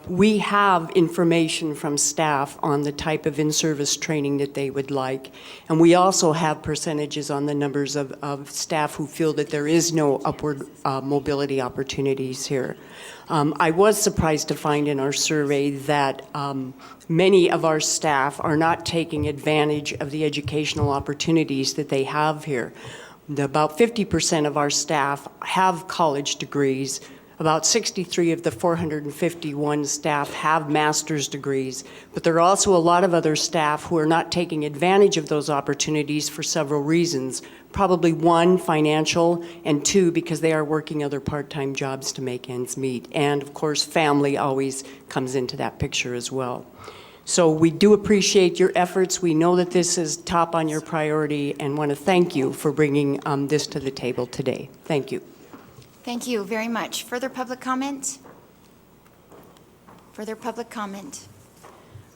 we have information from staff on the type of in-service training that they would like. And we also have percentages on the numbers of staff who feel that there is no upward mobility opportunities here. I was surprised to find in our survey that many of our staff are not taking advantage of the educational opportunities that they have here. About 50% of our staff have college degrees. About 63 of the 451 staff have master's degrees, but there are also a lot of other staff who are not taking advantage of those opportunities for several reasons. Probably one, financial, and two, because they are working other part-time jobs to make ends meet. And of course, family always comes into that picture as well. So we do appreciate your efforts. We know that this is top on your priority, and want to thank you for bringing this to the table today. Thank you. Thank you very much. Further public comment? Further public comment?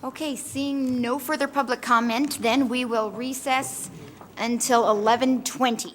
Okay, seeing no further public comment, then we will recess until 11:20.